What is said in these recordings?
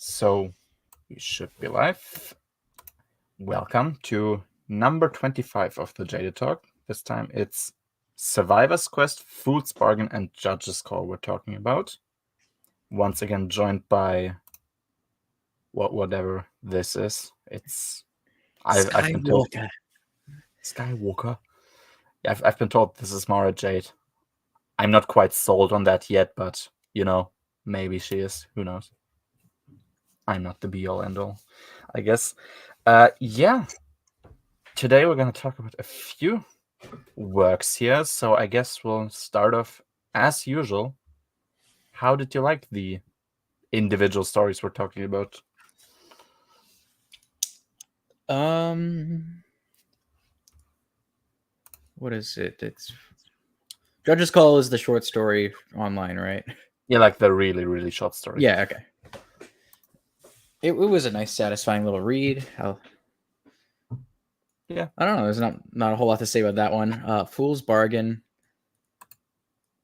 So we should be live. Welcome to number 25 of the Jaded Talk. This time it's Survivor's Quest, Fool's Bargain, and Judge's Call we're talking about. Once again joined by whatever this is. It's I've been told Skywalker. Yeah, I've been told this is Mara Jade. I'm not quite sold on that yet, but maybe she is. Who knows? I'm not the be-all end-all, I guess. Yeah. Today we're going to talk about a few works here, so I guess we'll start off as usual. How did you like the individual stories we're talking about? What is it? It's Judge's Call is the short story online, right? Yeah, like the really, really short story. Yeah, okay. It was a nice, satisfying little read. Yeah. I don't know. There's not a whole lot to say about that one. Fool's Bargain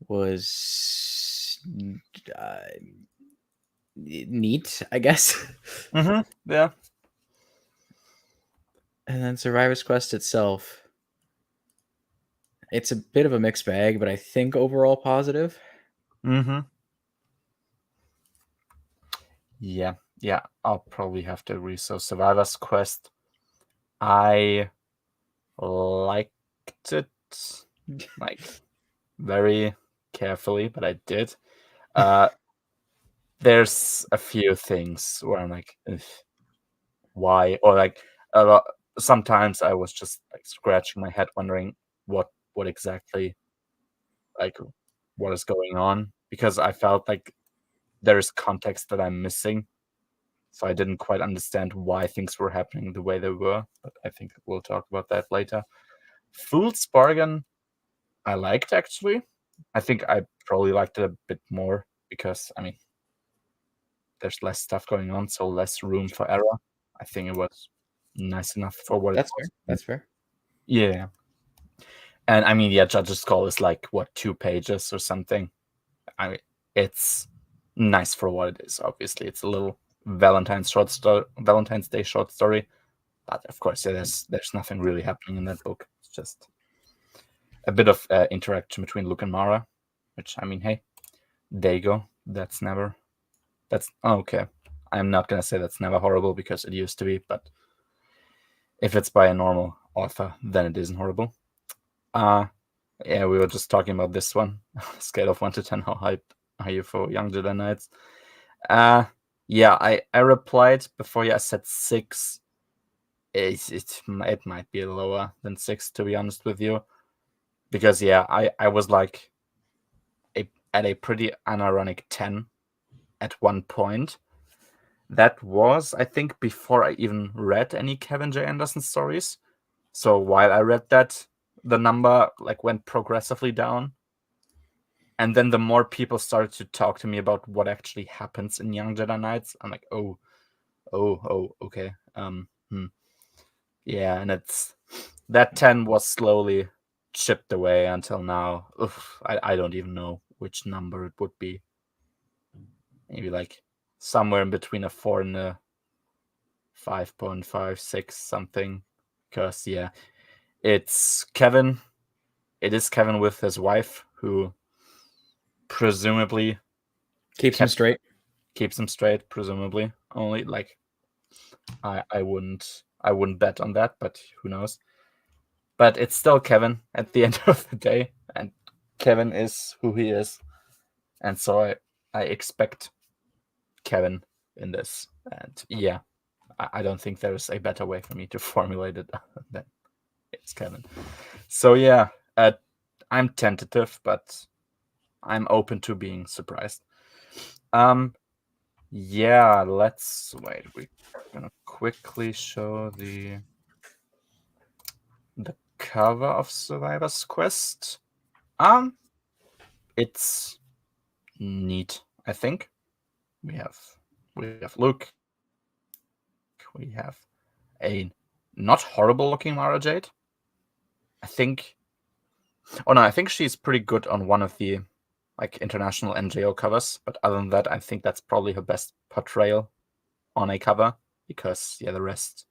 was neat, I guess. Yeah. And then Survivor's Quest itself, it's a bit of a mixed bag, but I think overall positive. Yeah, I'll probably have to agree. So Survivor's Quest, I liked it like very carefully, but I did. There's a few things where I'm like, why? Or like sometimes I was just like scratching my head wondering what exactly, like, what is going on, because I felt like there is context that I'm missing. So I didn't quite understand why things were happening the way they were, but I think we'll talk about that later. Fool's Bargain, I liked, actually. I think I probably liked it a bit more because, I mean, there's less stuff going on, so less room for error. I think it was nice enough for what it was. That's fair. Yeah. And I mean, yeah, Judge's Call is like, what, 2 pages or something? I mean, it's nice for what it is, obviously. It's a little Valentine's Day short story. But of course, yeah, there's nothing really happening in that book. It's just a bit of interaction between Luke and Mara, which, I mean, hey, there you go. That's okay. I'm not gonna say that's never horrible because it used to be, but if it's by a normal author, then it isn't horrible. Yeah, we were just talking about this one. Scale of 1 to 10, how hyped are you for Young Jedi Knights? Yeah, I replied before you. I said 6. It might be lower than 6, to be honest with you, because yeah, I was like at a pretty unironic 10 at one point. That was, I think, before I even read any Kevin J. Anderson stories. So while I read that, the number like went progressively down. And then the more people started to talk to me about what actually happens in Young Jedi Knights, I'm like, oh, okay. Yeah, and that 10 was slowly chipped away until now. I don't even know which number it would be. Maybe like somewhere in between a 4 and a 5.5, 6 something. Because yeah, it's Kevin. It is Kevin with his wife, who presumably Keeps him straight. Keeps him straight, presumably. Only like I wouldn't bet on that, but who knows. But it's still Kevin at the end of the day, and Kevin is who he is, and so I expect Kevin in this. And yeah, I don't think there's a better way for me to formulate it than it's Kevin. So yeah, I'm tentative, but I'm open to being surprised. Yeah, let's wait. We're gonna quickly show the cover of Survivor's Quest. It's neat, I think. We have Luke. We have a not horrible looking Mara Jade. I think she's pretty good on one of the like international NJO covers, but other than that, I think that's probably her best portrayal on a cover, because the rest,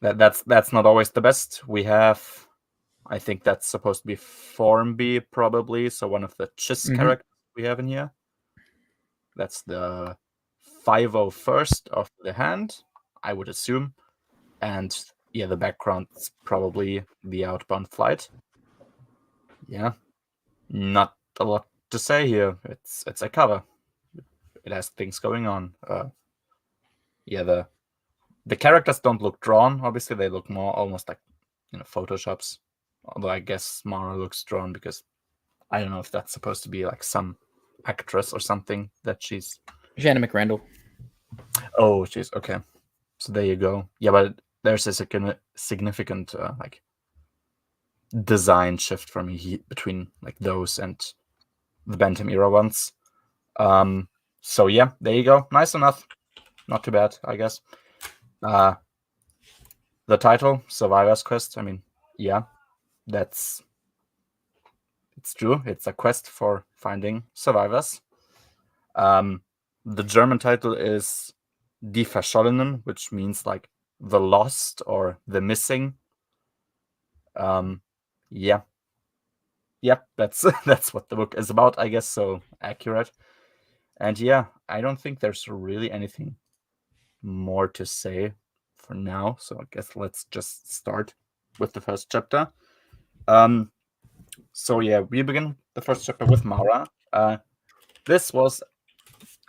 that's not always the best. We have, I think that's supposed to be Formby, probably, so one of the Chiss characters we have in here. That's the 501st of the hand, I would assume. And the background's probably the outbound flight. Yeah, not a lot to say here. It's a cover. It has things going on. The characters don't look drawn. Obviously, they look more almost like Photoshops. Although I guess Mara looks drawn because I don't know if that's supposed to be like some actress or something that she's. Shannon McRandall. Oh, she's okay. So there you go. Yeah, but there's a significant like design shift for me between like those and the Bantam era ones. So yeah, there you go. Nice enough. Not too bad, I guess. The title, Survivor's Quest. I mean, yeah, it's true. It's a quest for finding survivors. The German title is Die Verschollenen, which means like the lost or the missing. Yeah, that's that's what the book is about, I guess. So accurate. And yeah, I don't think there's really anything more to say for now. So I guess let's just start with the first chapter. So yeah, we begin the first chapter with Mara. This was,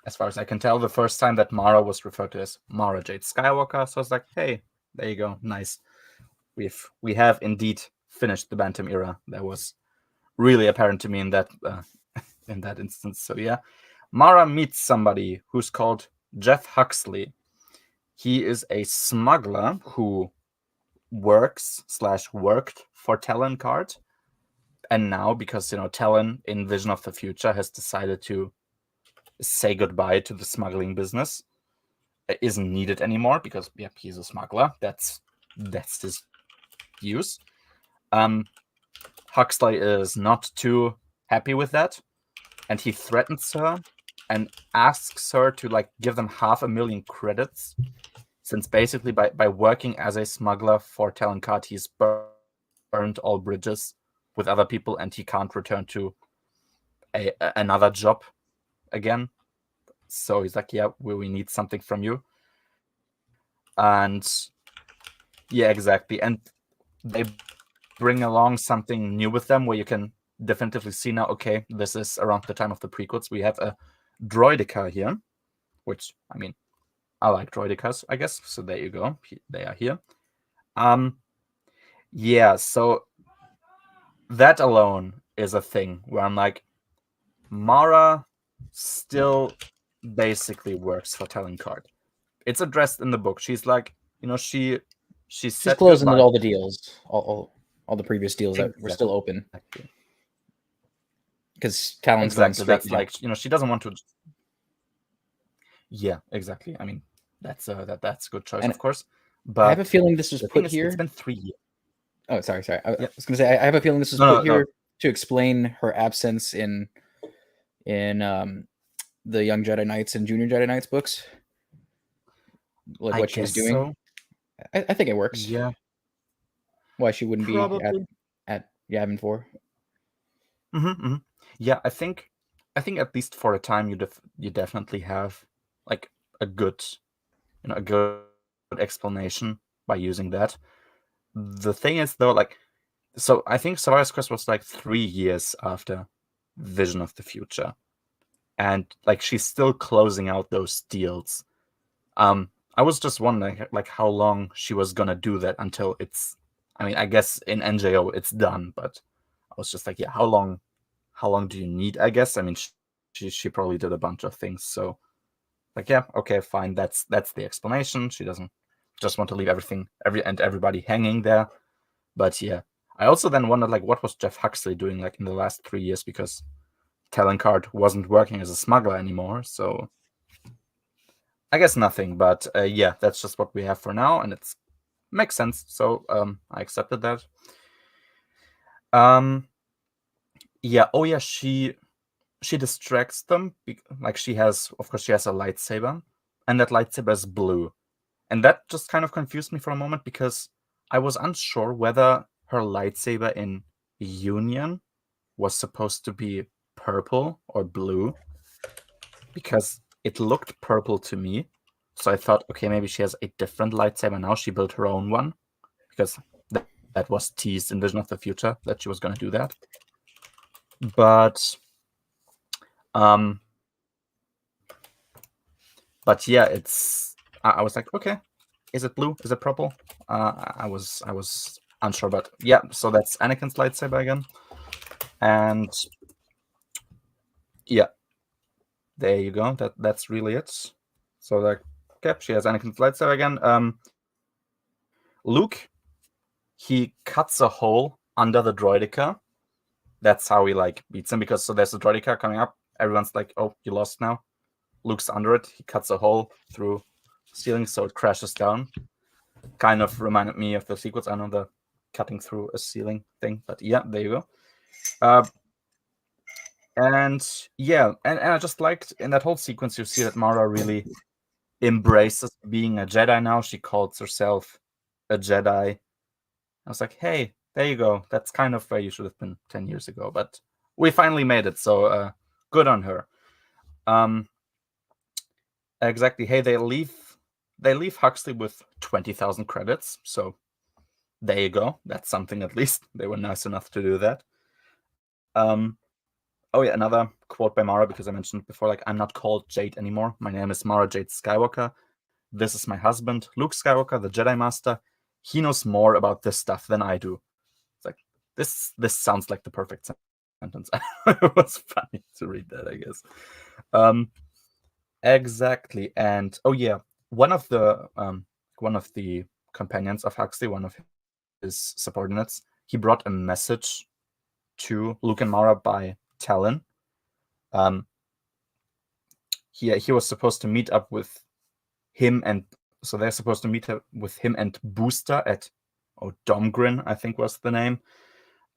as far as I can tell, the first time that Mara was referred to as Mara Jade Skywalker. So I was like, hey, there you go, nice. We have indeed finished the Bantam era. That was really apparent to me in that instance. So yeah, Mara meets somebody who's called Jeff Huxley. He is a smuggler who worked for Talon Card, and now because Talon in Vision of the Future has decided to say goodbye to the smuggling business, isn't needed anymore because he's a smuggler. That's his use. Huxley is not too happy with that, and he threatens her and asks her to like give them 500,000 credits, since basically by working as a smuggler for Talon Card, he's burned all bridges with other people and he can't return to another job again. So he's like, yeah, we need something from you. And yeah, exactly. And they bring along something new with them where you can definitively see now, okay, this is around the time of the prequels. We have a droidica here, which, I mean, I like droidicas, I guess. So there you go. They are here. Yeah, so that alone is a thing where I'm like, Mara still basically works for Talon Card. It's addressed in the book. She's like, she's closing all the deals, all the previous deals that were still open. Because Talon's going straight. That's like, she doesn't want to. Yeah, exactly. I mean, that's a good choice, of course. But I have a feeling this was put here. It's been 3 years. Oh, sorry. I was going to say I have a feeling this was put here to explain her absence in the Young Jedi Knights and Junior Jedi Knights books, like what she was doing. So. I think it works. Yeah. Why she wouldn't be at Yavin 4? Yeah, I think at least for a time you definitely have like a good explanation by using that. The thing is though, like, so I think Survivor's Quest was like 3 years after Vision of the Future, and like she's still closing out those deals. I was just wondering like how long she was gonna do that until it's. I mean, I guess in NJO it's done, but I was just like, yeah, how long do you need? I guess. I mean, she probably did a bunch of things, so like, yeah, okay, fine. That's the explanation. She doesn't just want to leave everybody hanging there. But yeah, I also then wondered like, what was Jeff Huxley doing like in the last 3 years, because Talon Card wasn't working as a smuggler anymore. So I guess nothing. But yeah, that's just what we have for now, and it makes sense. So I accepted that. Yeah. Oh yeah. She distracts them. Like she has a lightsaber, and that lightsaber is blue. And that just kind of confused me for a moment because I was unsure whether her lightsaber in Union was supposed to be purple or blue, because it looked purple to me. So I thought, okay, maybe she has a different lightsaber now. She built her own one, because that was teased in Vision of the Future that she was going to do that. But yeah, I was like, okay, is it blue? Is it purple? I was unsure, but yeah. So that's Anakin's lightsaber again, and yeah, there you go. That's really it. So like, okay, she has Anakin's lightsaber again. Luke, he cuts a hole under the droideka. That's how he like beats him, because so there's a droideka coming up. Everyone's like, oh, you lost now. Luke's under it. He cuts a hole through the ceiling, so it crashes down. Kind of reminded me of the sequence. I know the cutting through a ceiling thing, but yeah, there you go. And yeah, and I just liked in that whole sequence, you see that Mara really embraces being a Jedi now. She calls herself a Jedi. I was like, hey, there you go. That's kind of where you should have been 10 years ago. But we finally made it, so good on her. Exactly. Hey, they leave Huxley with 20,000 credits. So there you go. That's something, at least. They were nice enough to do that. Oh yeah, another quote by Mara, because I mentioned before, like, I'm not called Jade anymore. My name is Mara Jade Skywalker. This is my husband, Luke Skywalker, the Jedi Master. He knows more about this stuff than I do. It's like, this sounds like the perfect sentence. It was funny to read that, I guess. Exactly. And oh yeah, one of the companions of Huxley, one of his subordinates, he brought a message to Luke and Mara by Talon. He was supposed to meet up with him, and so they're supposed to meet up with him and Booster at Domgrin, I think was the name.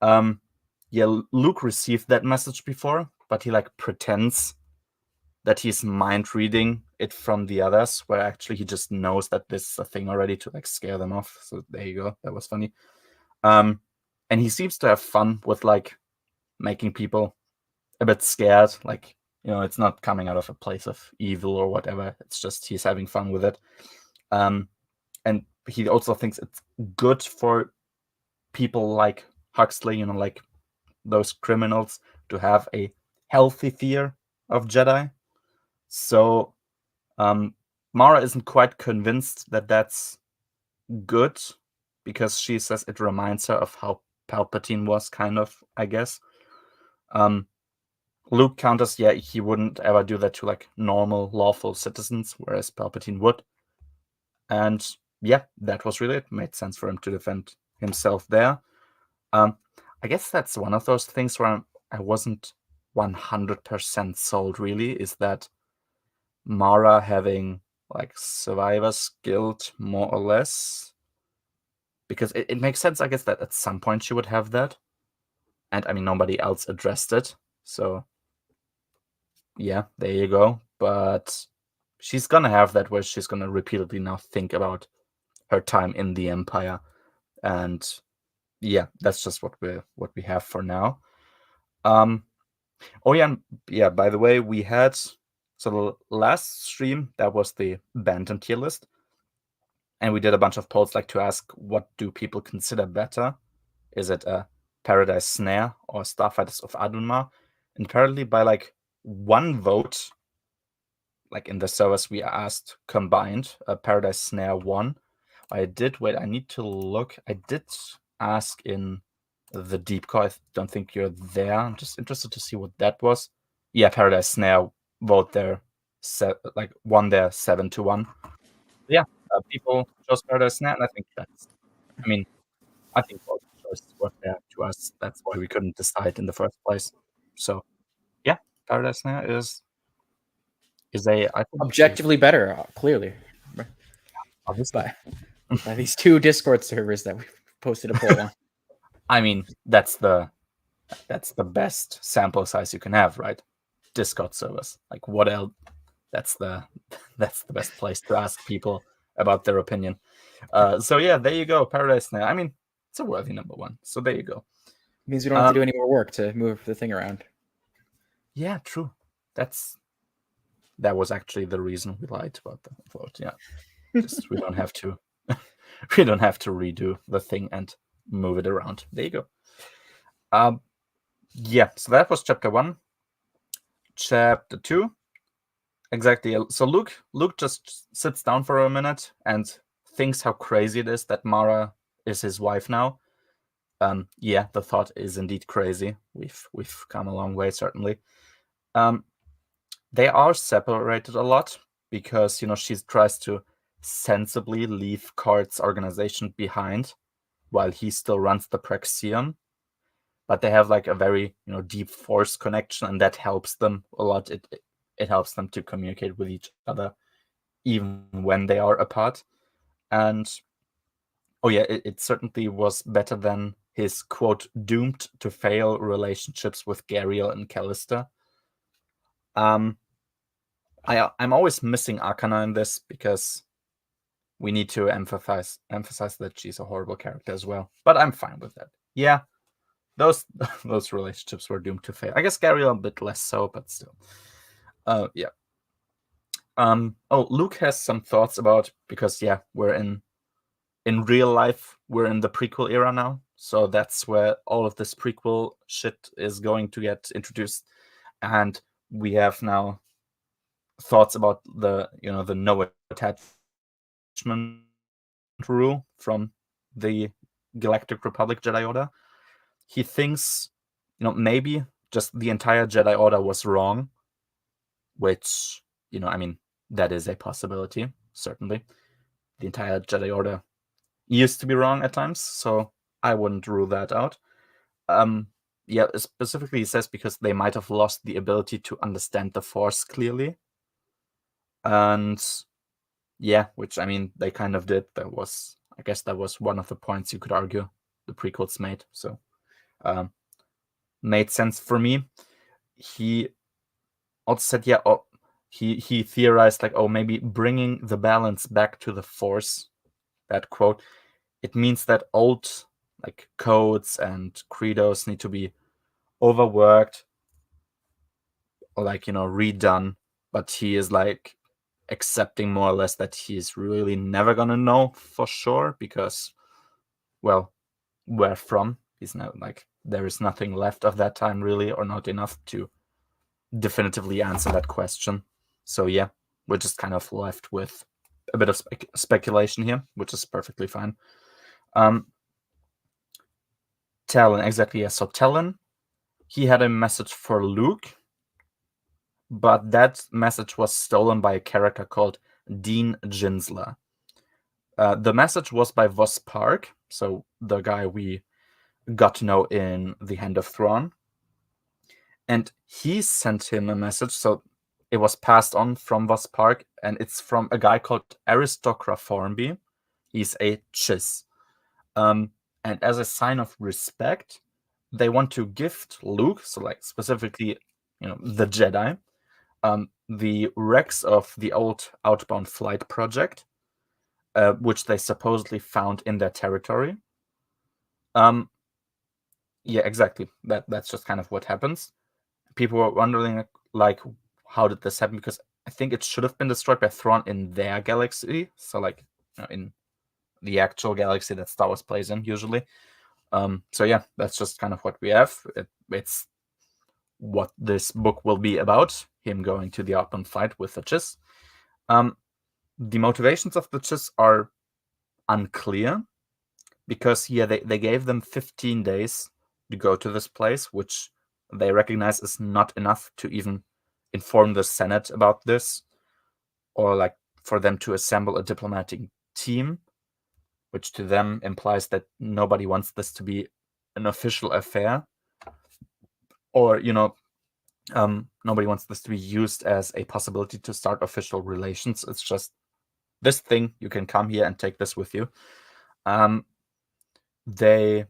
Yeah, Luke received that message before, but he like pretends that he's mind reading it from the others, where actually he just knows that this is a thing already to like scare them off. So there you go. That was funny. And he seems to have fun with like making people a bit scared. Like, it's not coming out of a place of evil or whatever. It's just he's having fun with it. And he also thinks it's good for people like Huxley, like those criminals, to have a healthy fear of Jedi. So Mara isn't quite convinced that that's good, because she says it reminds her of how Palpatine was, kind of, I guess. Luke counters, yeah, he wouldn't ever do that to like normal, lawful citizens, whereas Palpatine would. And yeah, that was really it. Made sense for him to defend himself there. I guess that's one of those things where I wasn't 100% sold, really, is that Mara having like survivor's guilt, more or less, because it makes sense, I guess, that at some point she would have that, and I mean, nobody else addressed it, so yeah, there you go. But she's gonna have that, where she's gonna repeatedly now think about her time in the Empire, and yeah, that's just what we have for now. Oh yeah, by the way, we had, so the last stream, that was the Bantam tier list, and we did a bunch of polls, like, to ask, what do people consider better? Is it a Paradise Snare or Starfighters of Adunma? And apparently by like one vote, like in the servers we asked combined, Paradise Snare won. I need to look. I did ask in the deep core. I don't think you're there. I'm just interested to see what that was. Yeah, Paradise Snare won there 7-1. Yeah, people chose Paradise Snare, and I think I think both choices were fair to us. That's why we couldn't decide in the first place. So yeah, Paradise Snare is I think, objectively better, clearly, obviously. by these two Discord servers that we posted a poll on. I mean, that's the best sample size you can have, right? Discord servers. Like, what else? That's the That's the best place to ask people about their opinion. So yeah, there you go, Paradise Snail. I mean, it's a worthy number one. So there you go. It means you don't have to do any more work to move the thing around. Yeah, true. That was actually the reason we lied about the vote. Yeah, just we don't have to redo the thing and move it around. There you go. Yeah. So that was chapter 1. Chapter 2. Exactly. So Luke just sits down for a minute and thinks how crazy it is that Mara is his wife now. Yeah, the thought is indeed crazy. We've come a long way, certainly. They are separated a lot because she tries to sensibly leave Card's organization behind while he still runs the Praxion. But they have like a very deep force connection, and that helps them a lot. It helps them to communicate with each other even when they are apart. And oh yeah, it certainly was better than his quote doomed to fail relationships with Gariel and Callista. I'm always missing Arcana in this because we need to emphasize that she's a horrible character as well. But I'm fine with that. Yeah, those relationships were doomed to fail. I guess Gariel a bit less so, but still. Yeah. Luke has some thoughts about, because yeah, we're in real life, we're in the prequel era now, so that's where all of this prequel shit is going to get introduced, and we have now thoughts about the no attachment rule from the Galactic Republic Jedi Order. He thinks maybe just the entire Jedi Order was wrong, which I mean, that is a possibility, certainly. The entire Jedi Order used to be wrong at times, so I wouldn't rule that out. Yeah, specifically he says because they might have lost the ability to understand the Force clearly. And yeah, which I mean, they kind of did. I guess that was one of the points you could argue the prequels made. So made sense for me. He also said, he theorized like, maybe bringing the balance back to the Force, that quote, it means that old like codes and credos need to be overworked or redone, but he is like accepting more or less that he's really never gonna know for sure because, well, where from? He's not like, there is nothing left of that time really, or not enough to definitively answer that question. So yeah, we're just kind of left with a bit of speculation here, which is perfectly fine. Talon, exactly, yeah. So Talon, he had a message for Luke, but that message was stolen by a character called Dean Ginsler. The message was by Vos Park, so the guy we got to know in The Hand of Thrawn. And he sent him a message, so it was passed on from Vos Park, and it's from a guy called Aristocra Formby. He's a Chiss. And as a sign of respect, they want to gift Luke, so like specifically, the Jedi, the wrecks of the old Outbound Flight project, which they supposedly found in their territory. Yeah, exactly. That's just kind of what happens. People were wondering, like, how did this happen? Because I think it should have been destroyed by Thrawn in their galaxy, so like in the actual galaxy that Star Wars plays in usually. So yeah, that's just kind of what we have. It's what this book will be about, him going to the outbound flight with the Chiss. The motivations of the Chiss are unclear because they gave them 15 days to go to this place, which they recognize is not enough to even inform the Senate about this, or like for them to assemble a diplomatic team, which to them implies that nobody wants this to be an official affair, or nobody wants this to be used as a possibility to start official relations. It's just this thing, you can come here and take this with you. They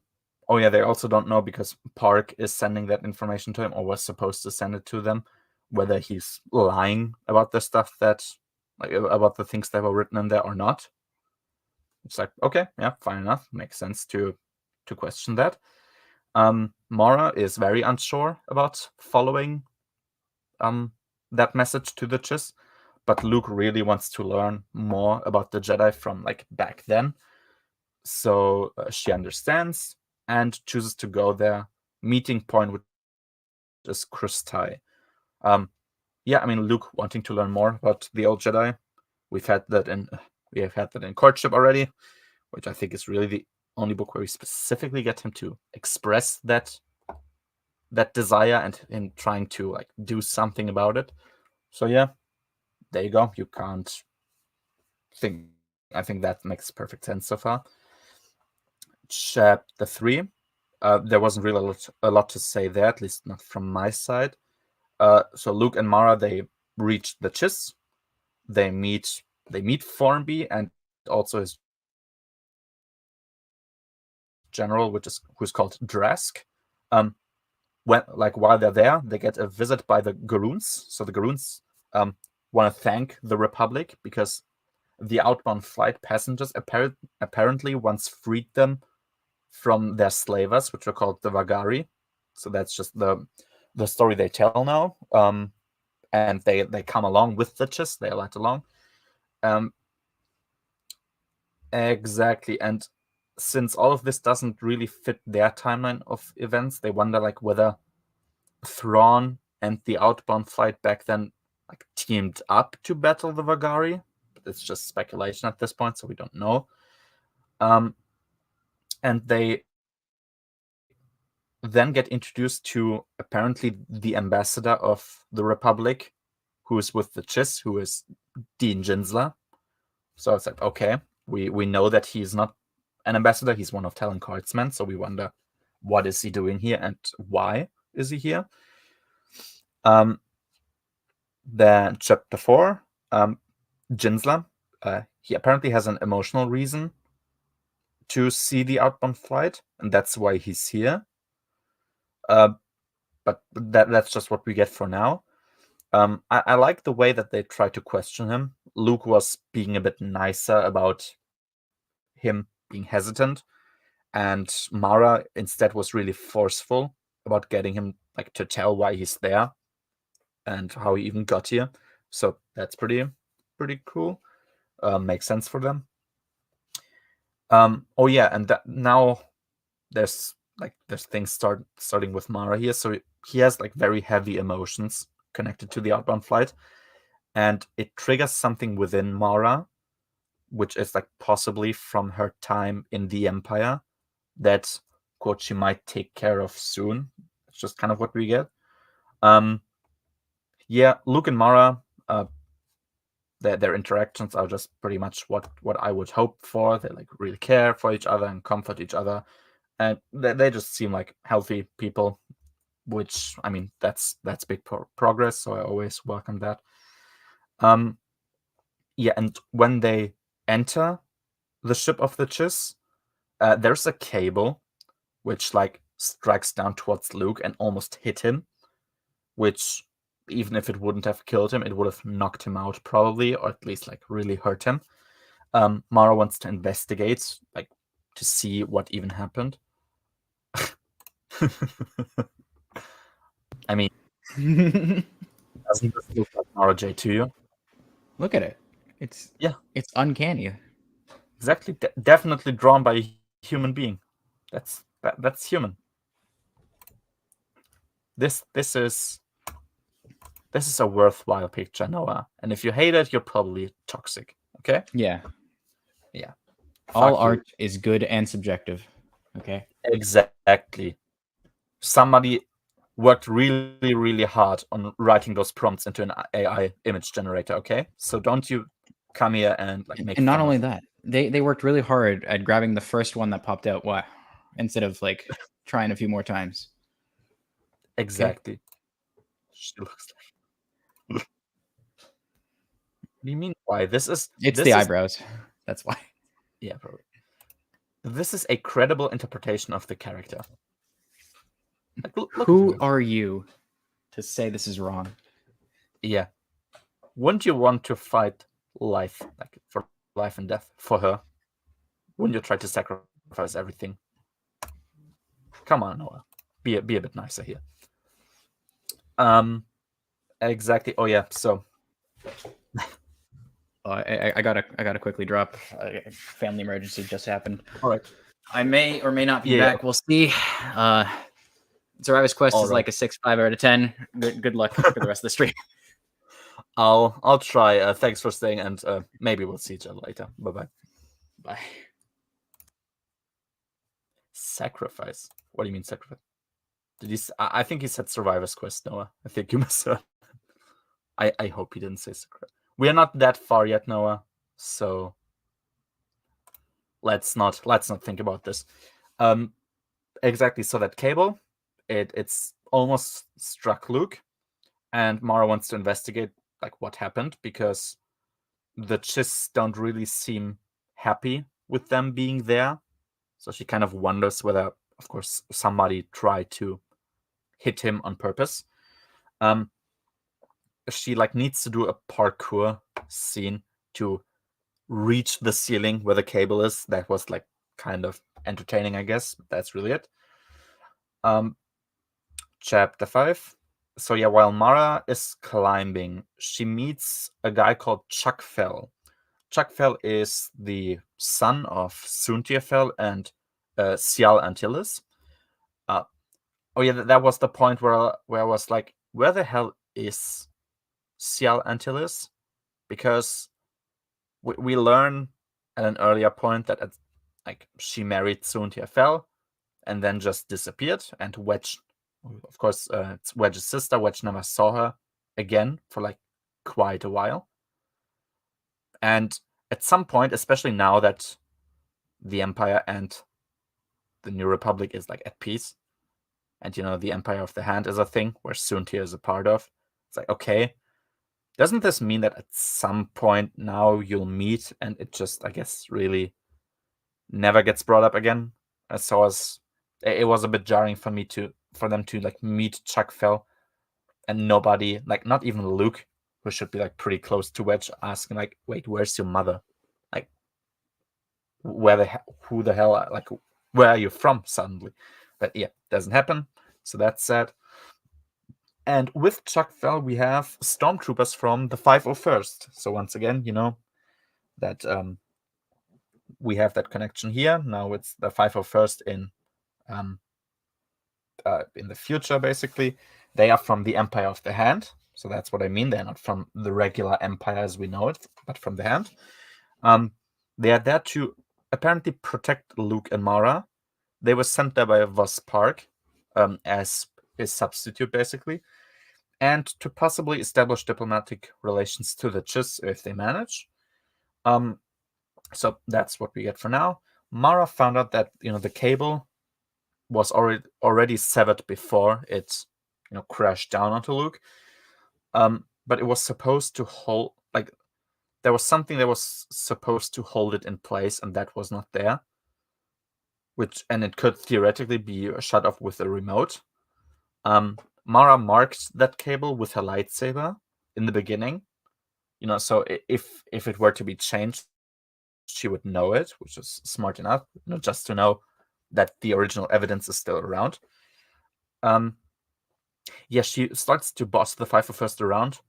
also don't know, because Park is sending that information to him, or was supposed to send it to them, whether he's lying about the stuff that like about the things that were written in there or not. It's like, okay, yeah, fine enough. Makes sense to question that. Mara is very unsure about following that message to the Chiss, but Luke really wants to learn more about the Jedi from like back then. So she understands and chooses to go there. Meeting point, which is Krustai. Yeah, I mean, Luke wanting to learn more about the old Jedi. We have had that in Courtship already, which I think is really the only book where we specifically get him to express that desire and him trying to like do something about it. So yeah, there you go. You can't think. I think that makes perfect sense so far. Chapter 3. There wasn't really a lot to say there, at least not from my side. So Luke and Mara, they reach the Chiss. They meet Formby and also his general, who's called Drask. While they're there, they get a visit by the Garoons. So the Garoons want to thank the Republic because the outbound flight passengers apparently once freed them from their slavers, which were called the Vagari. So that's just the story they tell now. And they come along with the Chiss. They are let along. Exactly. And since all of this doesn't really fit their timeline of events, they wonder like whether Thrawn and the outbound flight back then like teamed up to battle the Vagari. It's just speculation at this point, so we don't know. And they then get introduced to apparently the ambassador of the Republic, who is with the Chiss, who is Dean Jinsler. So it's like, okay, we know that he's not an ambassador, he's one of Talon Karrde's men, so we wonder what is he doing here and why is he here. Then chapter 4, Jinsler, he apparently has an emotional reason to see the outbound flight, and that's why he's here. But that's just what we get for now. I like the way that they try to question him. Luke was being a bit nicer about him being hesitant, and Mara instead was really forceful about getting him like to tell why he's there and how he even got here. So that's pretty cool. Makes sense for them. Oh yeah, and now there's things starting with Mara here. So he has like very heavy emotions connected to the outbound flight, and it triggers something within Mara, which is like possibly from her time in the Empire that, quote, she might take care of soon. It's just kind of what we get. Yeah, Luke and Mara, their interactions are just pretty much what I would hope for. They like really care for each other and comfort each other, and they just seem like healthy people, which I mean that's big progress. So I always welcome that. Yeah, and when they enter the ship of the Chiss, there's a cable which like strikes down towards Luke and almost hit him, which even if it wouldn't have killed him, it would have knocked him out probably, or at least like really hurt him. Mara wants to investigate, like to see what even happened. I mean, doesn't this look like Mara J to you? Look at it. It's uncanny. Exactly. Definitely drawn by a human being. That's human. This is a worthwhile picture, Noah. And if you hate it, you're probably toxic. Okay? Yeah. Yeah. All art is good and subjective. Okay. Exactly. Somebody worked really, really hard on writing those prompts into an AI image generator. Okay, so don't you come here and like make. And not only that, they worked really hard at grabbing the first one that popped out. What instead of like trying a few more times. Exactly. Okay. She looks like. What do you mean? Why? It's the eyebrows. That's why. Yeah, probably. This is a credible interpretation of the character. Like, who are you to say this is wrong? Yeah. Wouldn't you want to fight life, like for life and death for her. Wouldn't you try to sacrifice everything? Come on, Noah. Be a bit nicer here. Exactly. Oh yeah. So I gotta quickly drop. A family emergency just happened. all right. I may or may not be Yeah. back. We'll see. Survivor's Quest All is right. like a 6.5 out of 10. Good luck for the rest of the stream. I'll try. Thanks for staying, and maybe we'll see each other later. Bye. Bye. Sacrifice. What do you mean sacrifice? Did he? I think he said Survivor's Quest, Noah. I think you misheard. I hope he didn't say sacrifice. We are not that far yet, Noah. So let's not think about this. Exactly. So that cable, it's almost struck Luke, and Mara wants to investigate like what happened because the Chiss don't really seem happy with them being there. So she kind of wonders whether, of course, somebody tried to hit him on purpose. She like needs to do a parkour scene to reach the ceiling where the cable is. That was like kind of entertaining, I guess. That's really it. Chapter 5. So yeah, while Mara is climbing, she meets a guy called Chuck Fell. Chuck Fell is the son of Suntia Fell and Sial Antilles. Oh yeah, that was the point where I was like, where the hell is Sial Antilles? Because we learn at an earlier point that like she married Suntia Fell and then just disappeared, and Wedge, of course, it's Wedge's sister. Wedge never saw her again for like quite a while. And at some point, especially now that the Empire and the New Republic is like at peace, and the Empire of the Hand is a thing where Suntia is a part of, it's like, okay, doesn't this mean that at some point now you'll meet and it just, I guess, really never gets brought up again? So it was a bit jarring for them to like meet Chuck Fell and nobody, like not even Luke, who should be like pretty close to Wedge, asking like, wait, where's your mother? Like, who the hell, like, where are you from suddenly? But yeah, doesn't happen. So that's sad. And with Chuck Fell, we have stormtroopers from the 501st. So once again, that we have that connection here. Now it's the 501st in the future, basically. They are from the Empire of the Hand. So that's what I mean. They're not from the regular Empire as we know it, but from the Hand. They are there to apparently protect Luke and Mara. They were sent there by Voss Park as his substitute, basically, and to possibly establish diplomatic relations to the Chiss if they manage. So that's what we get for now. Mara found out that the cable was already severed before it crashed down onto Luke. But it was supposed to hold, like, there was something that was supposed to hold it in place, and that was not there. And it could theoretically be shut off with a remote. Mara marked that cable with her lightsaber in the beginning. So if it were to be changed, she would know it, which is smart enough, just to know that the original evidence is still around. Yeah, she starts to boss the 501st around.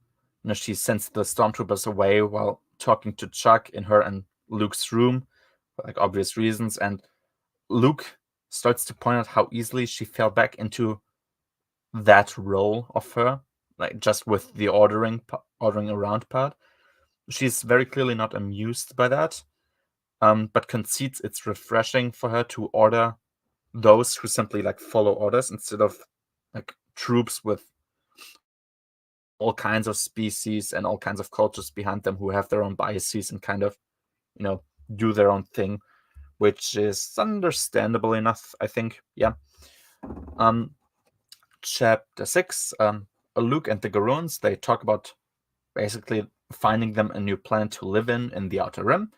She sends the stormtroopers away while talking to Chuck in her and Luke's room for like obvious reasons. And Luke starts to point out how easily she fell back into that role of her, like just with the ordering around part. She's very clearly not amused by that, but concedes it's refreshing for her to order those who simply like follow orders instead of like troops with all kinds of species and all kinds of cultures behind them who have their own biases and kind of do their own thing, which is understandable enough, I think. Yeah. Chapter 6, Luke and the Garoons, they talk about basically finding them a new planet to live in the Outer Rim.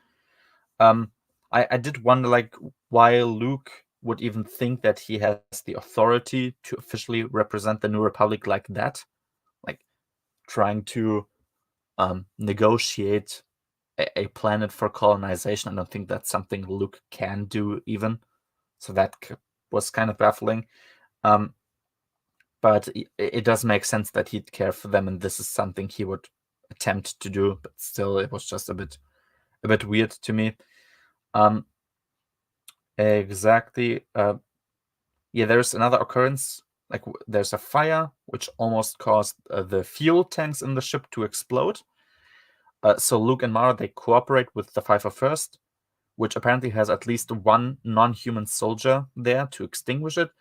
I did wonder like why Luke would even think that he has the authority to officially represent the New Republic like that, like trying to negotiate a planet for colonization. I don't think that's something Luke can do even. So that was kind of baffling. But it does make sense that he'd care for them, and this is something he would attempt to do. But still, it was just a bit weird to me. Exactly. Yeah, there's another occurrence. Like there's a fire which almost caused the fuel tanks in the ship to explode. So Luke and Mara, they cooperate with the 501st, which apparently has at least one non-human soldier there to extinguish it.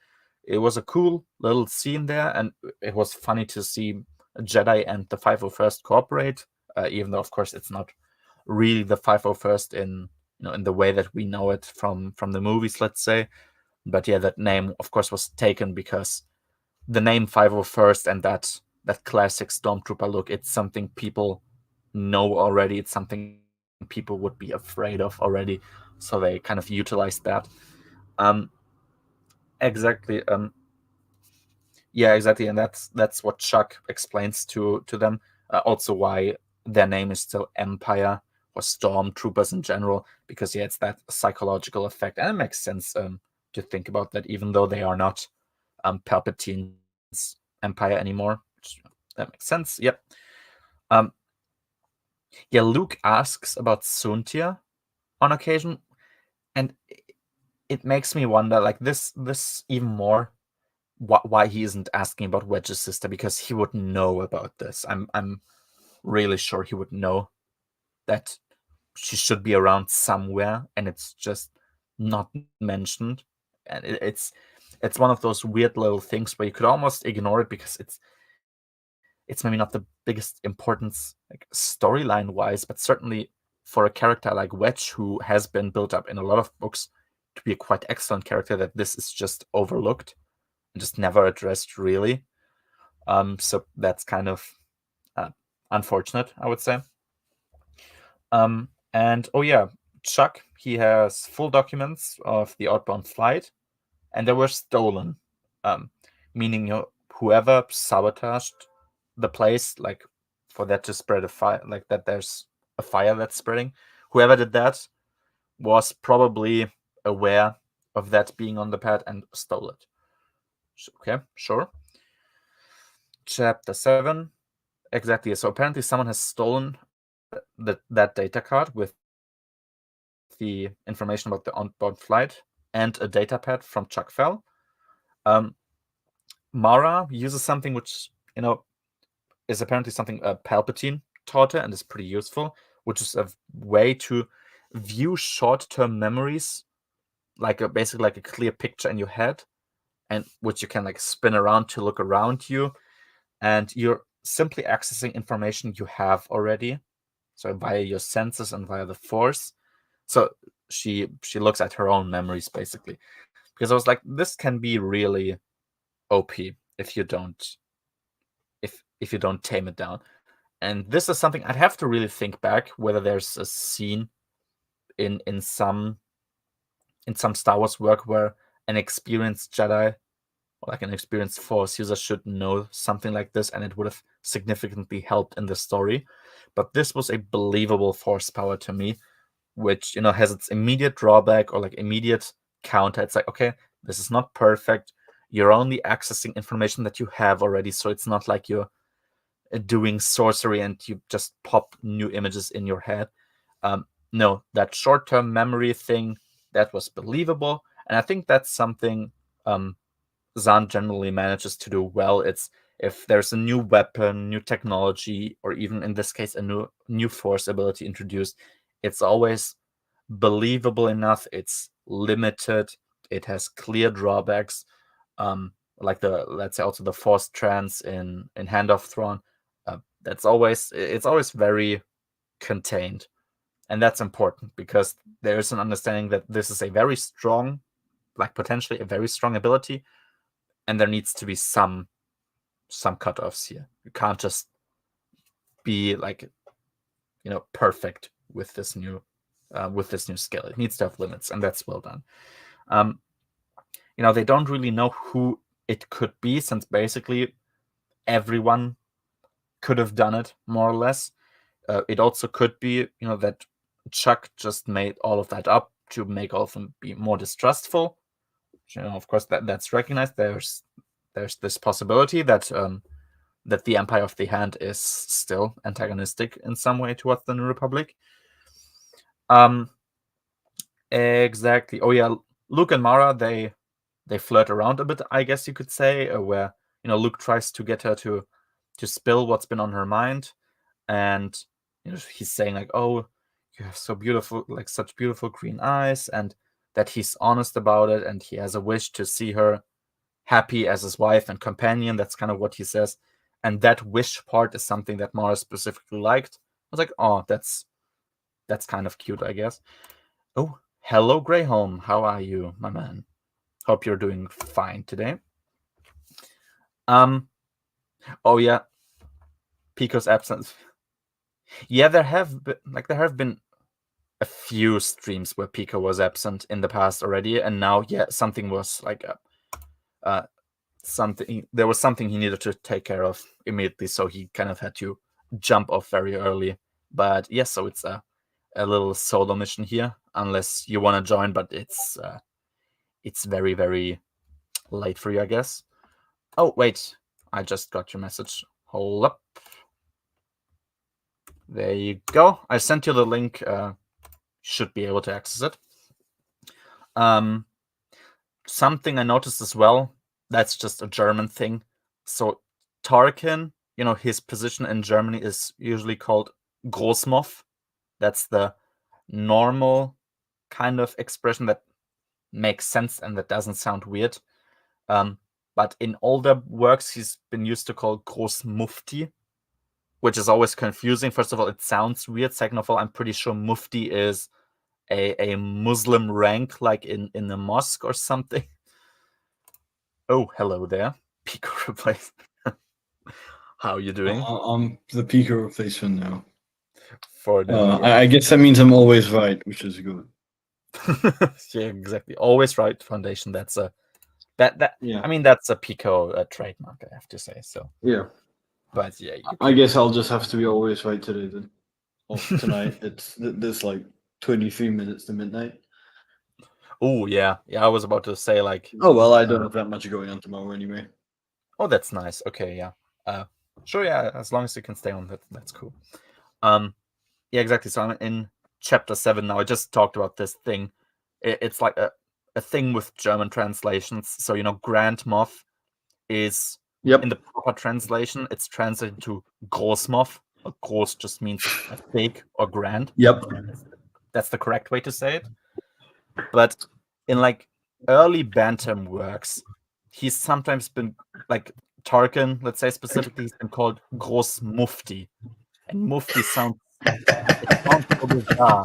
It was a cool little scene there, and it was funny to see Jedi and the 501st cooperate, even though, of course, it's not really the 501st in the way that we know it from the movies, let's say. But yeah, that name, of course, was taken because the name 501st and that classic Stormtrooper look, it's something people know already. It's something people would be afraid of already. So they kind of utilized that. Exactly. Yeah, exactly. And that's what Chuck explains to them. Also why their name is still Empire or Stormtroopers in general, because yeah, it's that psychological effect. And it makes sense to think about that, even though they are not Palpatine's Empire anymore. That makes sense. Yep. Yeah, Luke asks about Suntia on occasion, and it makes me wonder, like this even more, why he isn't asking about Wedge's sister, because he would know about this. I'm really sure he would know that she should be around somewhere, and it's just not mentioned. And it's one of those weird little things where you could almost ignore it because it's maybe not the biggest importance, like storyline wise, but certainly for a character like Wedge, who has been built up in a lot of books to be a quite excellent character, that this is just overlooked and just never addressed really. So that's kind of unfortunate, I would say. And oh yeah, Chuck, he has full documents of the outbound flight, and they were stolen. Meaning whoever sabotaged the place, like for that to spread a fire, like that there's a fire that's spreading, whoever did that was probably aware of that being on the pad and stole it. Okay, sure. Chapter 7. Exactly. So apparently someone has stolen that data card with the information about the onboard flight and a data pad from Chuck Fell. Mara uses something which, is apparently something Palpatine taught her and is pretty useful, which is a way to view short-term memories, basically like a clear picture in your head, and which you can like spin around to look around you, and you're simply accessing information you have already, so via your senses and via the Force. So she looks at her own memories basically, because I was like, this can be really OP if you don't tame it down. And this is something I'd have to really think back whether there's a scene in some Star Wars work where an experienced Jedi or like an experienced Force user should know something like this, and it would have significantly helped in the story. But this was a believable Force power to me, which has its immediate drawback or like immediate counter. It's like, okay, this is not perfect. You're only accessing information that you have already, so it's not like you're doing sorcery and you just pop new images in your head. No, that short-term memory thing, that was believable, and I think that's something Zahn generally manages to do well. It's if there's a new weapon, new technology, or even in this case a new Force ability introduced, it's always believable enough. It's limited. It has clear drawbacks, like let's say also the Force trance in Hand of Thrawn. It's always very contained, and that's important because there's an understanding that this is a very strong, like potentially a very strong ability, and there needs to be some cutoffs here. You can't just be like perfect with this new skill. It needs to have limits, and that's well done. They don't really know who it could be, since basically everyone could have done it more or less. It also could be, that Chuck just made all of that up to make all of them be more distrustful. Of course, that's recognized. There's this possibility that that the Empire of the Hand is still antagonistic in some way towards the New Republic. Exactly. Oh yeah, Luke and Mara, they flirt around a bit, I guess you could say, where Luke tries to get her to spill what's been on her mind, and he's saying like, "Oh, you have so beautiful, like such beautiful green eyes," and that he's honest about it, and he has a wish to see her happy as his wife and companion. That's kind of what he says, and that wish part is something that Mara specifically liked. I was like, "Oh, that's kind of cute, I guess." Oh, hello, Greyholm. How are you, my man? Hope you're doing fine today. Oh yeah, Pico's absence. Yeah, there have been a few streams where Pico was absent in the past already, and now something was like something. There was something he needed to take care of immediately, so he kind of had to jump off very early. But yes, so it's a little solo mission here, unless you want to join, but it's very, very late for you, I guess. Oh, wait. I just got your message. Hold up. There you go. I sent you the link. Should be able to access it. Something I noticed as well, that's just a German thing. So Tarkin, his position in Germany is usually called Großmoff. That's the normal kind of expression that makes sense and that doesn't sound weird. But in older works, he's been used to call Großmufti, which is always confusing. First of all, it sounds weird. Second of all, I'm pretty sure Mufti is a Muslim rank, like in a mosque or something. Oh, hello there. Pico replacement. How are you doing? I'm the Pico replacement now. For the I guess that means I'm always right, which is good. Yeah, exactly. Always right foundation. That's a Yeah. I mean, that's a Pico trademark, I have to say. So yeah. But yeah, I guess I'll just have to be always right today then. Or tonight. There's like 23 minutes to midnight. Oh yeah. I was about to say like. Oh well, I don't have that much going on tomorrow anyway. Oh, that's nice. Okay, yeah. Sure, yeah. As long as you can stay on, that's cool. Yeah, exactly. So I'm in chapter 7 now. I just talked about this thing. It's like a thing with German translations. So Grand Moff is in the proper translation. It's translated to Großmoff. Groß just means big or grand. Yep. That's the correct way to say it. But in like early Bantam works, he's sometimes been like Tarkin, let's say specifically, he's been called Groß Mufti. And Mufti sounds so bizarre.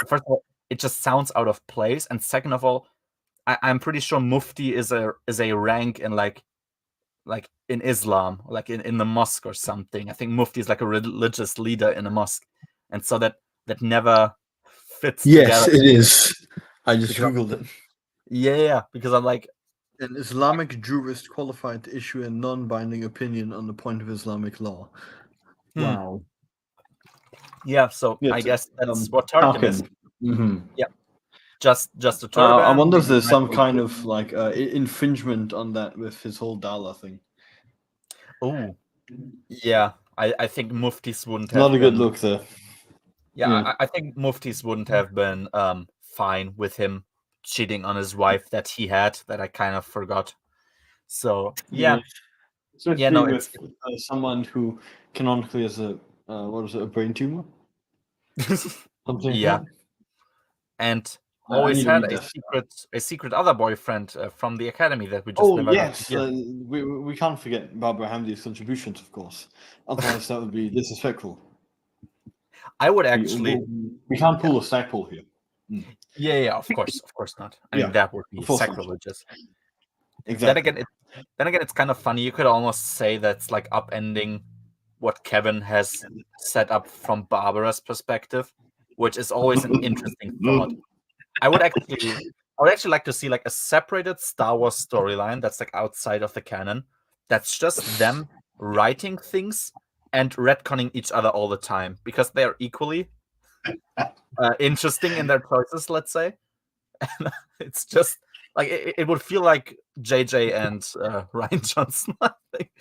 First of all, it just sounds out of place. And second of all, I'm pretty sure Mufti is a rank in like in Islam, like in the mosque or something. I think Mufti is like a religious leader in a mosque. And so that never fits together. Yes, it is. I just Googled it. Yeah, because I'm like, an Islamic jurist qualified to issue a non-binding opinion on the point of Islamic law. Wow. Yeah, so I guess that's what Tarkin is. Mm-hmm. Yeah, just a turban. I wonder if there's some kind of like infringement on that with his whole Dala thing. Oh, yeah. I think Muftis wouldn't have. Not a good look there. Yeah, I think Muftis wouldn't have been fine with him cheating on his wife that he had, that I kind of forgot. So yeah. Yeah, no, it's someone who canonically has a a brain tumor. Something yeah. like that. And always had a secret other boyfriend from the academy that we just never yes, we can't forget Barbara Hamdi's contributions, of course. Otherwise, that would be disrespectful. I would actually. We can't pull a Stackpole here. Yeah, of course not. I mean, that would be sacrilegious. Exactly. Then again, it's kind of funny. You could almost say that's like upending what Kevin has set up from Barbara's perspective, which is always an interesting thought. I would actually like to see like a separated Star Wars storyline that's like outside of the canon. That's just them writing things and retconning each other all the time because they are equally interesting in their choices, let's say. And it's just like it would feel like JJ and Ryan Johnson, I think.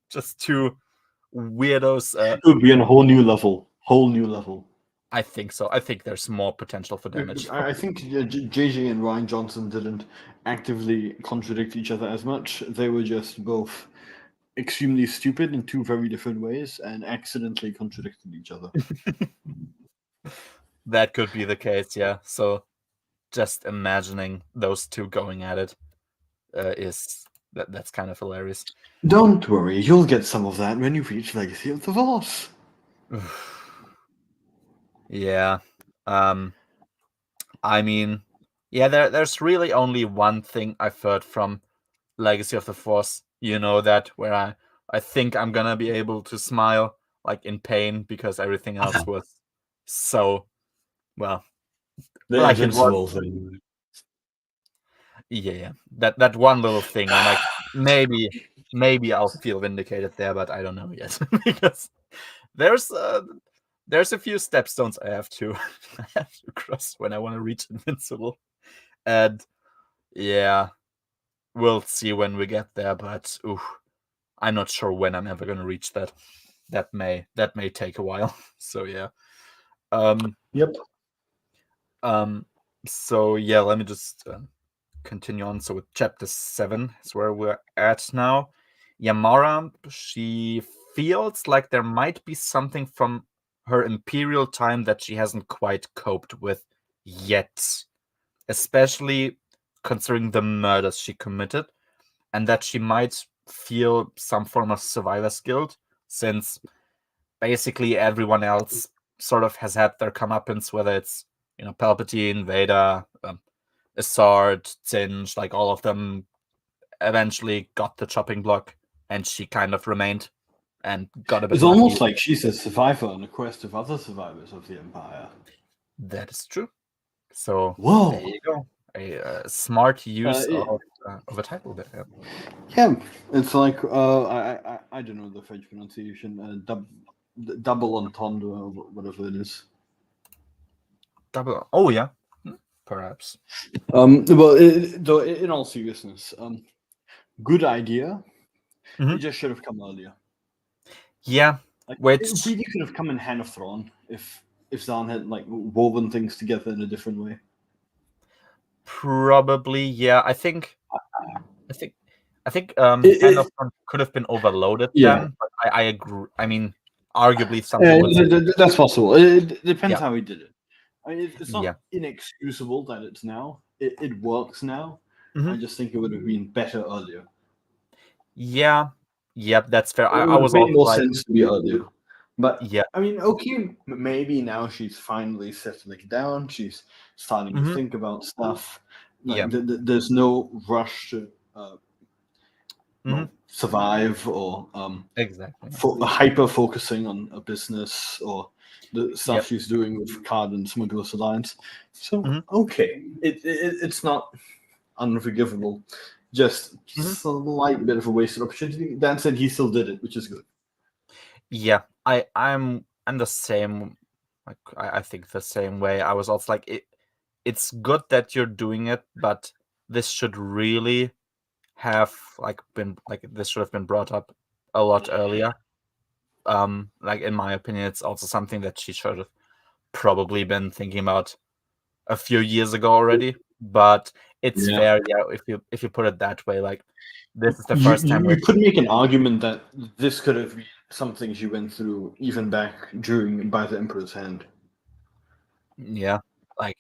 Just two weirdos. It would be on a whole new level. I think so. I think there's more potential for damage. I think JJ and Ryan Johnson didn't actively contradict each other as much. They were just both extremely stupid in two very different ways and accidentally contradicted each other. That could be the case, yeah. So just imagining those two going at it that's kind of hilarious. Don't worry, you'll get some of that when you reach Legacy of the Force. Yeah. I mean, yeah, there's really only one thing I've heard from Legacy of the Force, that where I think I'm gonna be able to smile like in pain because everything else was so well. The like invincible thing. Yeah, that one little thing. I'm like, maybe I'll feel vindicated there, but I don't know yet because there's a few stepstones I have to cross when I want to reach invincible, and yeah, we'll see when we get there. But I'm not sure when I'm ever gonna reach that. That may take a while. So yeah. Yep. So yeah, let me just continue on. So with chapter 7 is where we're at now. Yamara, she feels like there might be something from her Imperial time that she hasn't quite coped with yet, especially considering the murders she committed, and that she might feel some form of survivor's guilt, since basically everyone else sort of has had their comeuppance, whether it's Palpatine, Vader, Assard, Singe, like all of them eventually got the chopping block, and she kind of remained and got a bit. It's lucky. almost like she's a survivor on the quest of other survivors of the Empire. That is true. So whoa, there you go. A smart use of a title there. Yeah, it's like I don't know the French pronunciation. Double entendre or whatever it is. Double. Oh yeah, perhaps. Well, though, in all seriousness, good idea. It just should have come earlier. Yeah, it really could have come in Hand of Thrawn if Zahn had like woven things together in a different way. Probably, yeah. I think Hand of Thrawn could have been overloaded then. But I agree. I mean, arguably something. That's possible. It depends how he did it. I mean, it's not inexcusable that it's now. It works now. I just think it would have been better earlier. Yeah, that's fair. I was made more sense to be earlier. But yeah, I mean, okay, maybe now she's finally settling down. She's starting to think about stuff. Like, there's no rush to survive or exactly hyper focusing on a business or the stuff she's doing with Card and Smuggler's Alliance. So okay, it's not unforgivable. Just a slight bit of a wasted opportunity. Dan said he still did it, which is good. Yeah, I'm the same. Like I think the same way. I was also like, it's good that you're doing it, but this should really have this should have been brought up a lot earlier. Like in my opinion, it's also something that she should have probably been thinking about a few years ago already. But it's fair, if you put it that way. Like this is the first time you could make an argument that this could have been something she went through even back by the Emperor's Hand. Yeah, like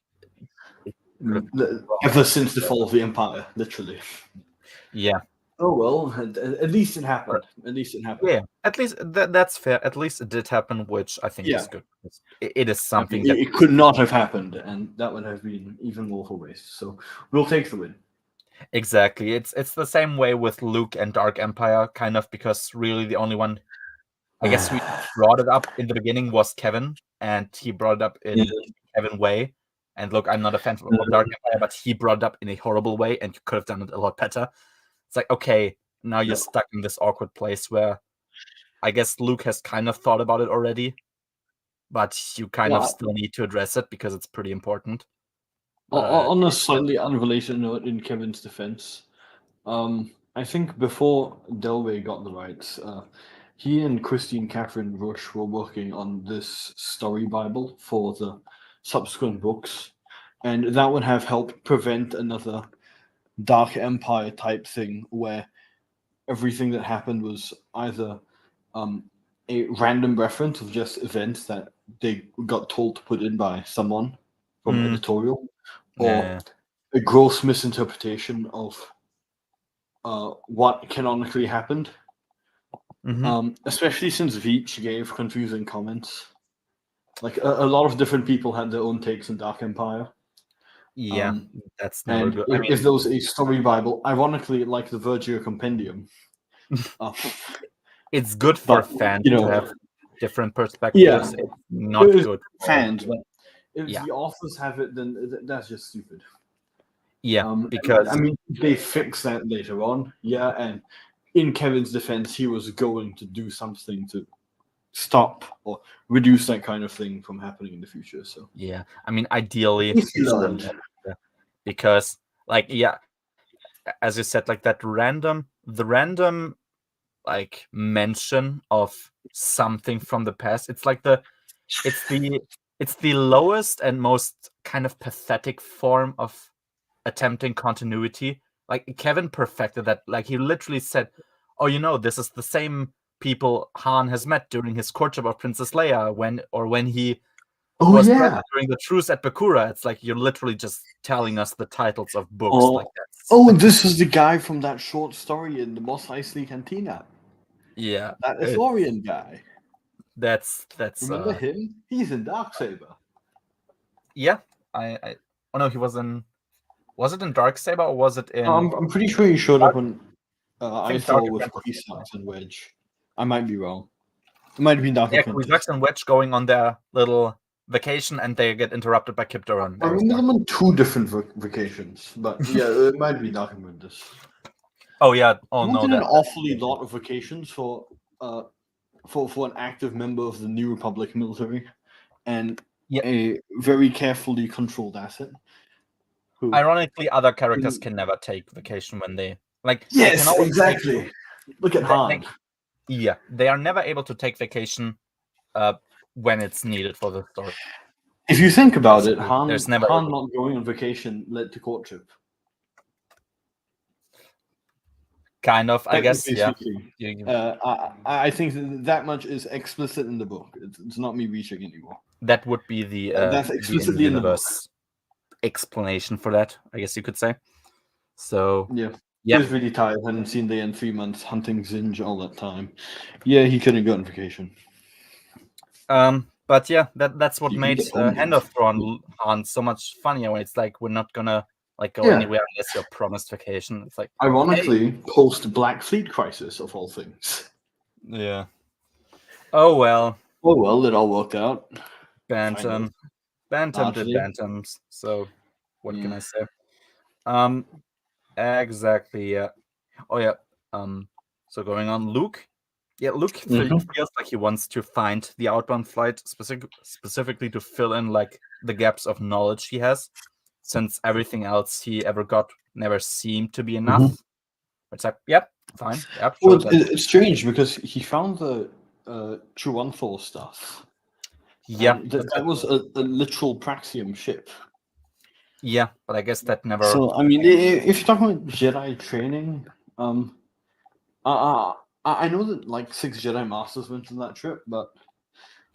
ever since the fall of the Empire, literally. Yeah. Oh well, at least it happened. At least it happened. Yeah, at least that's fair. At least it did happen, which I think is good. It is something that it could not have happened, and that would have been even more of a waste. So we'll take the win. Exactly. It's the same way with Luke and Dark Empire, kind of, because really the only one, I guess, we brought it up in the beginning was Kevin, and he brought it up in Kevin way. And look, I'm not a fan of Dark Empire, but he brought it up in a horrible way, and you could have done it a lot better. It's like, okay, now you're stuck in this awkward place where I guess Luke has kind of thought about it already, but you kind of still need to address it because it's pretty important. On a slightly unrelated note, in Kevin's defense, I think before Delway got the rights, he and Christine Catherine Rush were working on this story Bible for the subsequent books, and that would have helped prevent another Dark Empire type thing where everything that happened was either a random reference of just events that they got told to put in by someone from editorial, or a gross misinterpretation of what canonically happened. Especially since Veach gave confusing comments. Like a lot of different people had their own takes in Dark Empire. Yeah, that's never good. If there was a story Bible, ironically, like the Virgil Compendium, it's good for fans to have different perspectives. Yeah, it's not good for fans, but if the authors have it, then that's just stupid. Yeah, because I mean, they fix that later on. Yeah, and in Kevin's defense, he was going to do something to stop or reduce that kind of thing from happening in the future. So yeah, I mean, ideally, because as you said, like the random like mention of something from the past. It's like it's the lowest and most kind of pathetic form of attempting continuity. Like Kevin perfected that. Like he literally said, "Oh, this is the same people Han has met during his courtship of Princess Leia when he was present during the truce at Bakura." It's like you're literally just telling us the titles of books like that. This is the guy from that short story in the Mos Eisley Cantina. Yeah, that Ithorian guy. That's remember him? He's in Darksaber. Yeah, I oh no, he was in. Was it in Darksaber or was it in? I'm pretty sure he showed up on Ithor with Kwisatz and Wedge. I might be wrong. It might have been Dark Apprentice. Kwisatz and Wedge going on their little vacation and they get interrupted by Kip Duran. I remember them on two different vacations, but yeah, it might be Dark Apprentice. Oh yeah, no, an awfully lot of vacations for an active member of the New Republic military, and a very carefully controlled asset. Ironically, other characters can never take vacation when they Yes, they exactly. Look at Han. They are never able to take vacation when it's needed for the story. If you think about it, Han not going on vacation led to courtship. Kind of, I guess. Yeah. I think that much is explicit in the book. It's not me reaching anymore. That would be the that's explicitly in the book. Explanation for that, I guess you could say. So he was really tired. Hadn't seen Leia in 3 months, hunting Zinj all that time. Yeah, he couldn't go on vacation. But yeah, that's what made Hand of Thrawn Han so much funnier. When it's like we're not gonna go anywhere unless you're promised vacation. It's like ironically post Black Fleet crisis of all things. Yeah. Oh well, it all worked out. Bantam did bantams. So what can I say? Exactly. Yeah. Oh yeah. So going on, Luke. Yeah, Luke feels like he wants to find the outbound flight specifically to fill in the gaps of knowledge he has, since everything else he ever got never seemed to be enough. It's like, yep, fine. Yep, well, it's strange because he found the Chuanthor stuff. Yeah, that was a literal Praxium ship. Yeah, but I guess that never. So I mean, if you're talking about Jedi training, I know that 6 Jedi Masters went on that trip, but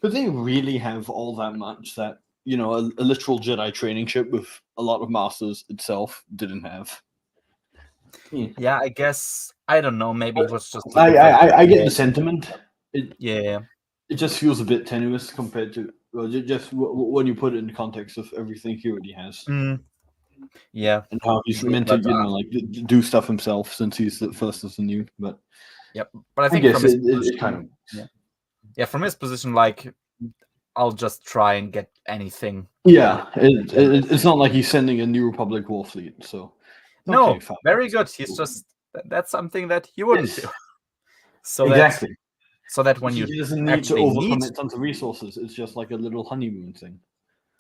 they really have all that much that a literal Jedi training ship with a lot of Masters itself didn't have. Yeah, I guess I don't know. Maybe it was just. I get the sentiment. It just feels a bit tenuous compared to just when you put it in the context of everything he already has. Yeah, and how he's meant to do stuff himself since he's the first as the new. But but I think from his position, from his position, I'll just try and get anything. Yeah, it's not like he's sending a New Republic war fleet. So no, very good. He's just that's something that he wouldn't do. So exactly. so that when you doesn't need to overcommit tons of resources, it's just like a little honeymoon thing.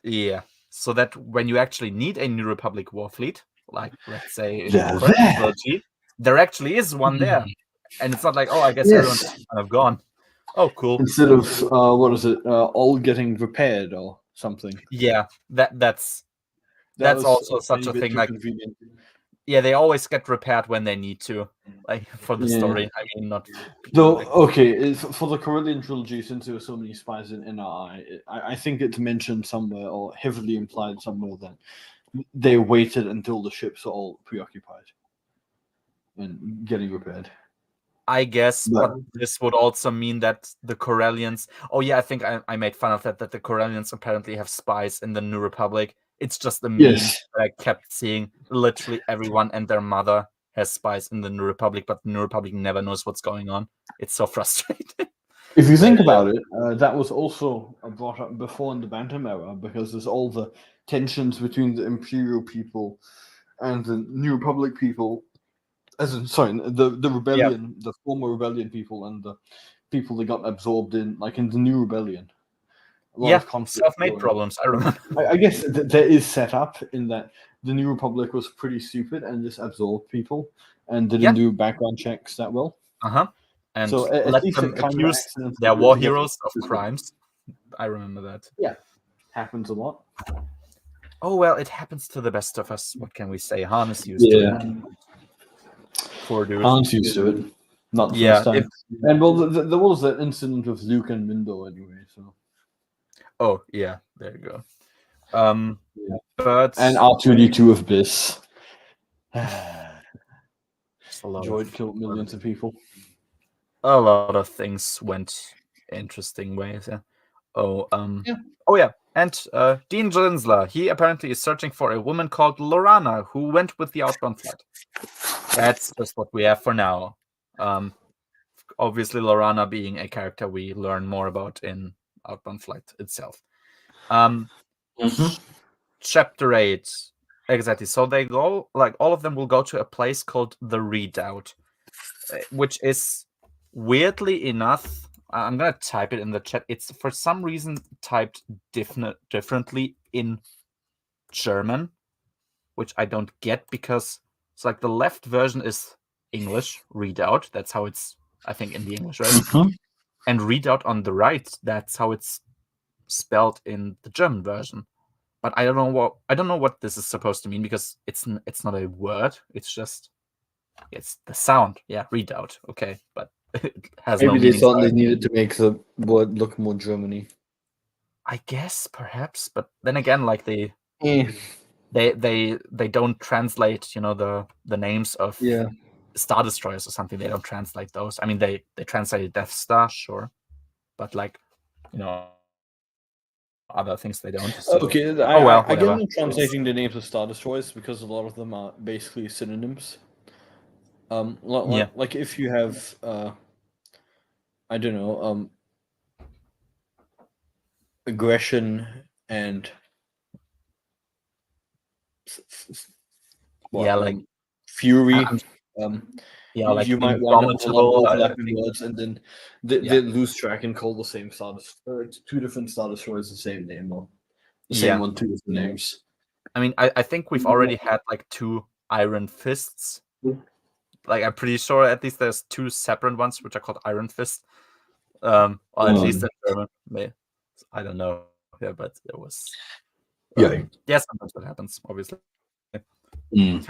Yeah, so that when you actually need a New Republic war fleet, like let's say in the first trilogy, there actually is one there, and it's not like, oh, I guess everyone's kind of gone. Oh, cool. Instead of all getting repaired or something. Yeah, that's also such a thing. Like, convenient. Yeah, they always get repaired when they need to, like for the story. I mean, not. Though, okay, for the Corellian trilogy, since there were so many spies in NRI, I think it's mentioned somewhere or heavily implied somewhere that they waited until the ships are all preoccupied and getting repaired. I guess, but this would also mean that the Corellians. Oh yeah, I think I made fun of that. That the Corellians apparently have spies in the New Republic. It's just a meme that I kept seeing. Literally everyone and their mother has spies in the New Republic, but the New Republic never knows what's going on. It's so frustrating. If you think about it, that was also brought up before in the Bantam era, because there's all the tensions between the Imperial people and the New Republic people. The rebellion, the former rebellion people, and the people that got absorbed in, like in the New Rebellion. Self-made problems. I remember. I guess there is set up in that the New Republic was pretty stupid and just absorbed people and didn't do background checks that well. And so let them accuse their war heroes of crimes. I remember that. Yeah, happens a lot. Oh well, it happens to the best of us. What can we say? Han is used to it. Poor dude. Han's used to it. Not the first time. And well, there was that incident with Luke and Mindo anyway. So. Oh yeah, there you go. But and R2D2 of Bliss. Droid killed millions of people. A lot of things went interesting ways. Yeah. Oh yeah. And Dean Jinsler, he apparently is searching for a woman called Lorana who went with the outbound flight. That's just what we have for now. Obviously, Lorana being a character we learn more about in Outbound Flight itself. Chapter 8. Exactly. So they go, like, all of them will go to a place called the Redoubt, which is weirdly enough, I'm going to type it in the chat. It's for some reason typed differently in German, which I don't get, because it's like the left version is English, Redoubt. That's how it's, I think, in the English version. And Redoubt on the right, that's how it's spelled in the German version. But I don't know what this is supposed to mean, because it's not a word. It's just the sound. Yeah, Redoubt. Okay, but it has maybe they thought they needed to make the word look more Germany. I guess perhaps, but then again, like they don't translate, the names of Star Destroyers or something. They don't translate those. I mean, they translated Death Star, sure, but like, other things they don't. So. Okay, I get them translating the names of Star Destroyers because a lot of them are basically synonyms. Like if you have, I don't know, aggression and like fury. Like you might wind up with a lot of overlapping words, and then they lose track and call the same Star Destroyer, two different Star Destroyers the same name, or the same one, two different names. I mean, I think we've already had like 2 Iron Fists. Like, I'm pretty sure at least there's 2 separate ones which are called Iron Fist. Or at least in German. I don't know. Yeah, but it was. Sometimes that happens, obviously.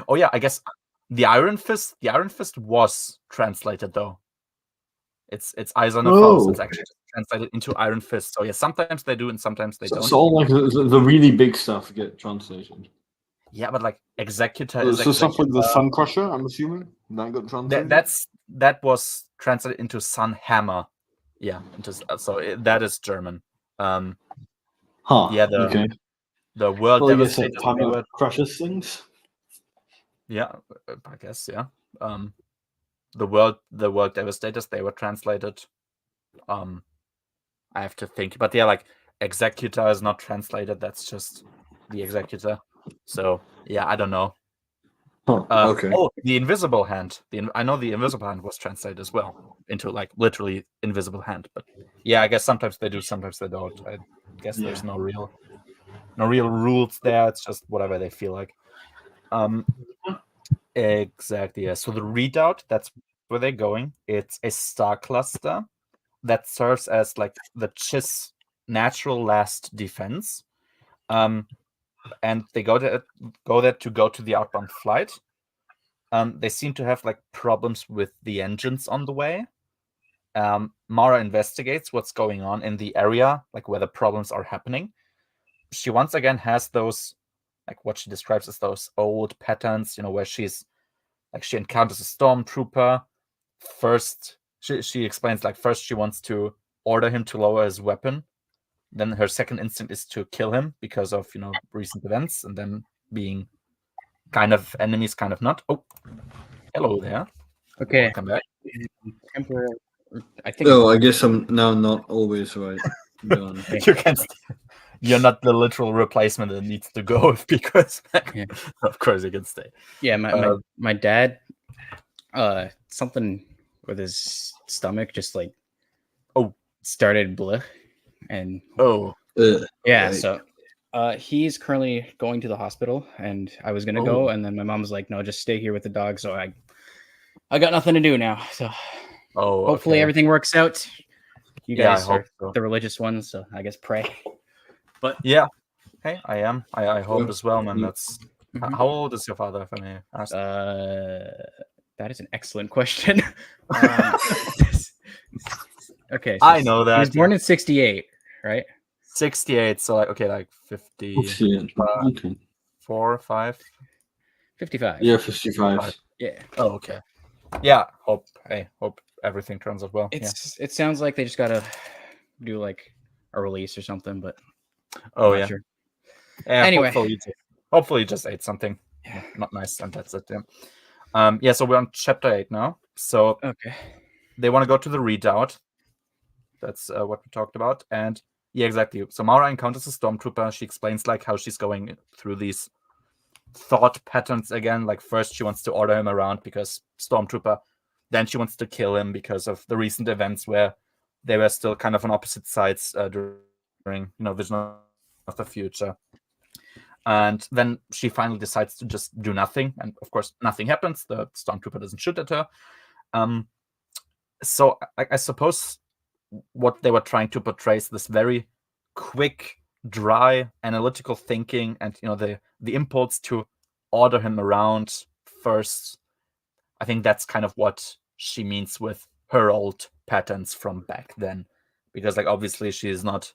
Oh yeah, I guess the Iron Fist was translated though. It's Eyes on a Foe, so it's actually translated into Iron Fist. So yeah, sometimes they do and sometimes they don't. So all like the really big stuff get translated. Yeah, but like Executor. So stuff like the Sun Crusher, I'm assuming that got translated. That was translated into Sun Hammer. Yeah, that is German. Yeah, the World Devastator crushes things. Yeah, I guess, yeah. The World Devastators, they were translated. I have to think, but yeah, like Executor is not translated. That's just the Executor. So yeah, I don't know. Okay. Oh, the invisible hand. I know the invisible hand was translated as well into like literally invisible hand. But yeah, I guess sometimes they do, sometimes they don't. I guess there's no real rules there. It's just whatever they feel like. Exactly. Yeah. So the readout, that's where they're going. It's a star cluster that serves as like the Chiss natural last defense. And they go there to go to the outbound flight. They seem to have like problems with the engines on the way. Mara investigates what's going on in the area, like where the problems are happening. She once again has those, like what she describes as those old patterns, where she's like, she encounters a stormtrooper. First, she explains like first she wants to order him to lower his weapon. Then her second instinct is to kill him because of recent events, and then being kind of enemies, kind of not. Oh, hello there. Okay. Welcome back. Temporary. I think. Oh, I guess I'm now not always right. You can. You're not the literal replacement that needs to go because, of course, you can stay. Yeah, my dad, something with his stomach just like started bleh, and yeah, right. so he's currently going to the hospital, and I was gonna go, and then my mom was like, "No, just stay here with the dog." So I got nothing to do now. So hopefully everything works out. You guys are the religious ones, so I guess pray. But yeah, hey, I am. I hope as well, man. That's how old is your father, if I may ask? That is an excellent question. Okay, so I know that he was born in 68, right? 68, so like 50. 4, 5, 55. Yeah, 55. Yeah. Oh, okay. Yeah. Hope everything turns out well. It sounds like they just gotta do like a release or something, but I'm not sure. Yeah, anyway, hopefully just ate something. Not nice, and that's it. Yeah. So we're on chapter 8 now. So okay, they want to go to the redoubt. That's what we talked about, and yeah, exactly. So Mara encounters a stormtrooper. She explains like how she's going through these thought patterns again. Like first she wants to order him around because stormtrooper, then she wants to kill him because of the recent events where they were still kind of on opposite sides during Vision of the Future. And then she finally decides to just do nothing, and of course nothing happens. The stormtrooper doesn't shoot at her. So I suppose what they were trying to portray is this very quick, dry, analytical thinking, and the impulse to order him around first. I think that's kind of what she means with her old patterns from back then, because like obviously she's not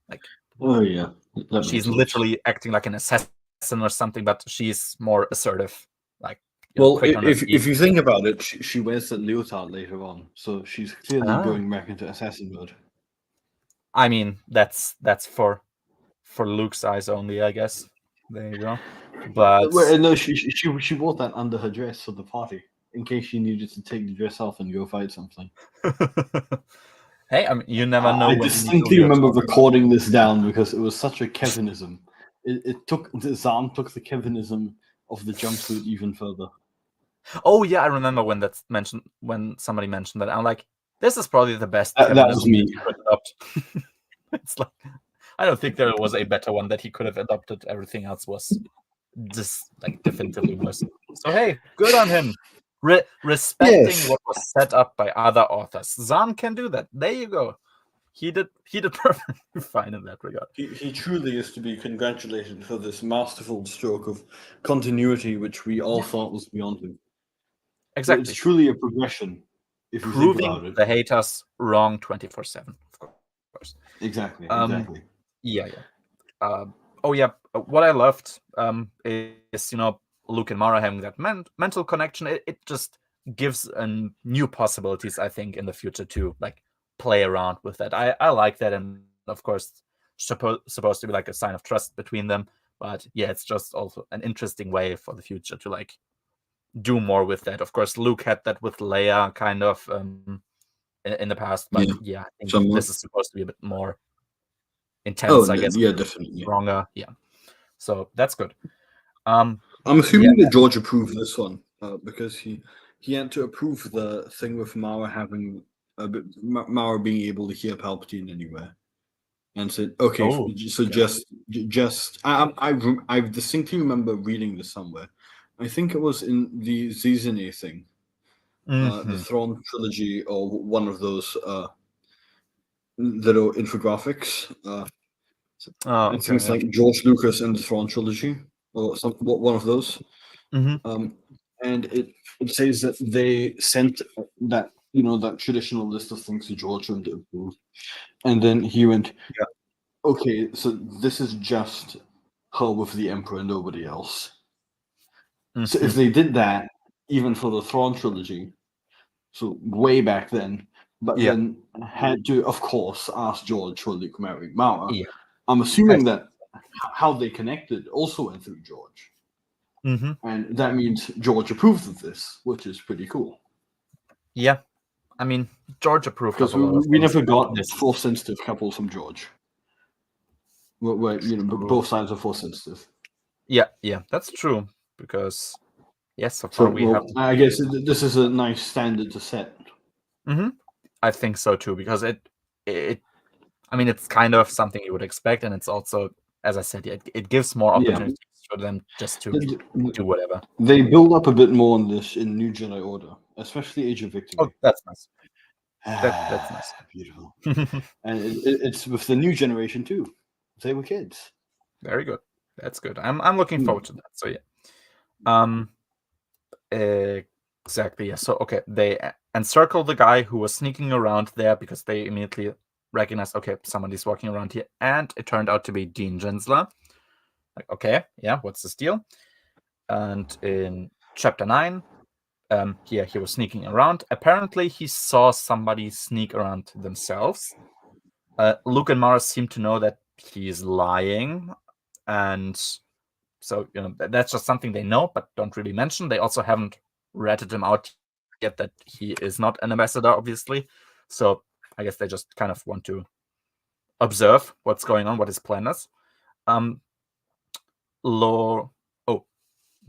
like she's literally acting like an assassin or something, but she's more assertive. Like if you think about it, she wears the leotard later on, so she's clearly going back into assassin mode. I mean, that's for Luke's eyes only, I guess. There you go. But no, she wore that under her dress for the party in case she needed to take the dress off and go fight something. Hey, I mean, you never know. I distinctly remember recording this down because it was such a Kevinism. Zahn took the Kevinism of the jumpsuit even further. Oh yeah, I remember when that's mentioned. When somebody mentioned that, I'm like, this is probably the best. That was me. It's like, I don't think there was a better one that he could have adopted. Everything else was just like definitively worse. So hey, good on him. Respecting what was set up by other authors. Zahn can do that. There you go. He did perfectly fine in that regard. He truly is to be congratulated for this masterful stroke of continuity, which we all thought was beyond him. Exactly. It's truly a progression. If you think about it. The haters wrong 24/7, of course. Exactly. Yeah. What I loved is Luke and Mara having that mental connection. It just gives new possibilities, I think, in the future to like play around with that. I like that, and of course supposed to be like a sign of trust between them. But yeah, it's just also an interesting way for the future to like do more with that. Of course, Luke had that with Leia kind of in the past, but I think this is supposed to be a bit more intense, I guess. Yeah, definitely. Stronger. Yeah. So that's good. I'm assuming that George approved this one because he had to approve the thing with Mara having Mara being able to hear Palpatine anywhere, and said, "Okay, so just I distinctly remember reading this somewhere. I think it was in the Zizane thing, the Thrawn trilogy, or one of those little infographics. I think it's like George Lucas and the Thrawn trilogy, or one of those. And it says that they sent that that traditional list of things to George and to approve, and then he went, okay, so this is just her with the Emperor and nobody else. So if they did that, even for the Thrawn trilogy, so way back then, but then had to, of course, ask George for Luke marrying Mara, I'm assuming that how they connected also went through George. And that means George approved of this, which is pretty cool. Yeah. I mean, George approved because we never got this force sensitive couple from George. Where both sides are force sensitive. Yeah, that's true. Because so far we have. I guess this is a nice standard to set. I think so too, because it I mean, it's kind of something you would expect, and it's also, as I said, it gives more opportunities for them just to do whatever. They build up a bit more on this in New Jedi Order, especially Age of Victory. Oh, that's nice. That's nice. Beautiful. And it's with the new generation too. They were kids. Very good. That's good. I'm looking forward to that. So exactly. Yeah. So okay, they encircle the guy who was sneaking around there because they immediately recognized, okay, somebody's walking around here, and it turned out to be Dean Jinsler. Like, okay, yeah, what's this deal? And in chapter 9, he was sneaking around. Apparently, he saw somebody sneak around themselves. Luke and Mara seem to know that he's lying, and so that's just something they know, but don't really mention. They also haven't ratted him out yet that he is not an ambassador, obviously. So I guess they just kind of want to observe what's going on, what his plan is.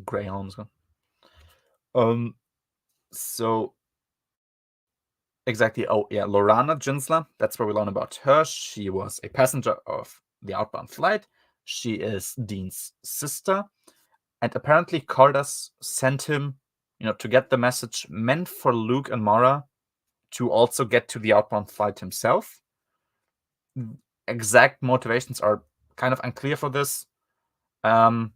Greyhound's gone. So exactly. Oh yeah, Lorana Jinsler. That's where we learn about her. She was a passenger of the outbound flight. She is Dean's sister, and apparently Cardass sent him, to get the message meant for Luke and Mara to also get to the outbound flight himself. Exact motivations are kind of unclear for this, and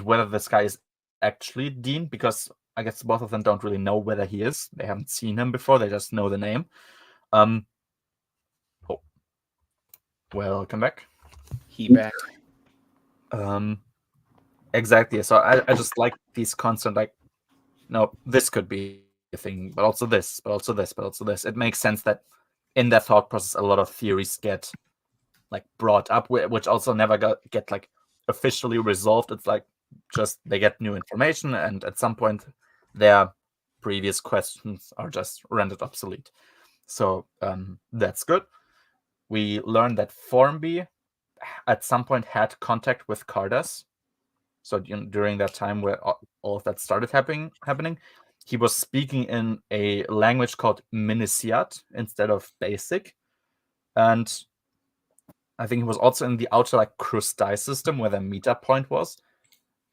whether this guy is actually Dean, because I guess both of them don't really know whether he is. They haven't seen him before. They just know the name. Welcome back. He back. Exactly. So I just like these constant, like, no, this could be a thing, but also this, but also this, but also this. It makes sense that in that thought process, a lot of theories get like brought up, which also never get like officially resolved. It's like just they get new information, and at some point their previous questions are just rendered obsolete. So that's good. We learned that Formby at some point had contact with Cardass. So during that time where all of that started happening, he was speaking in a language called Minisiat instead of Basic. And I think he was also in the outer like Krustai system where the meter point was.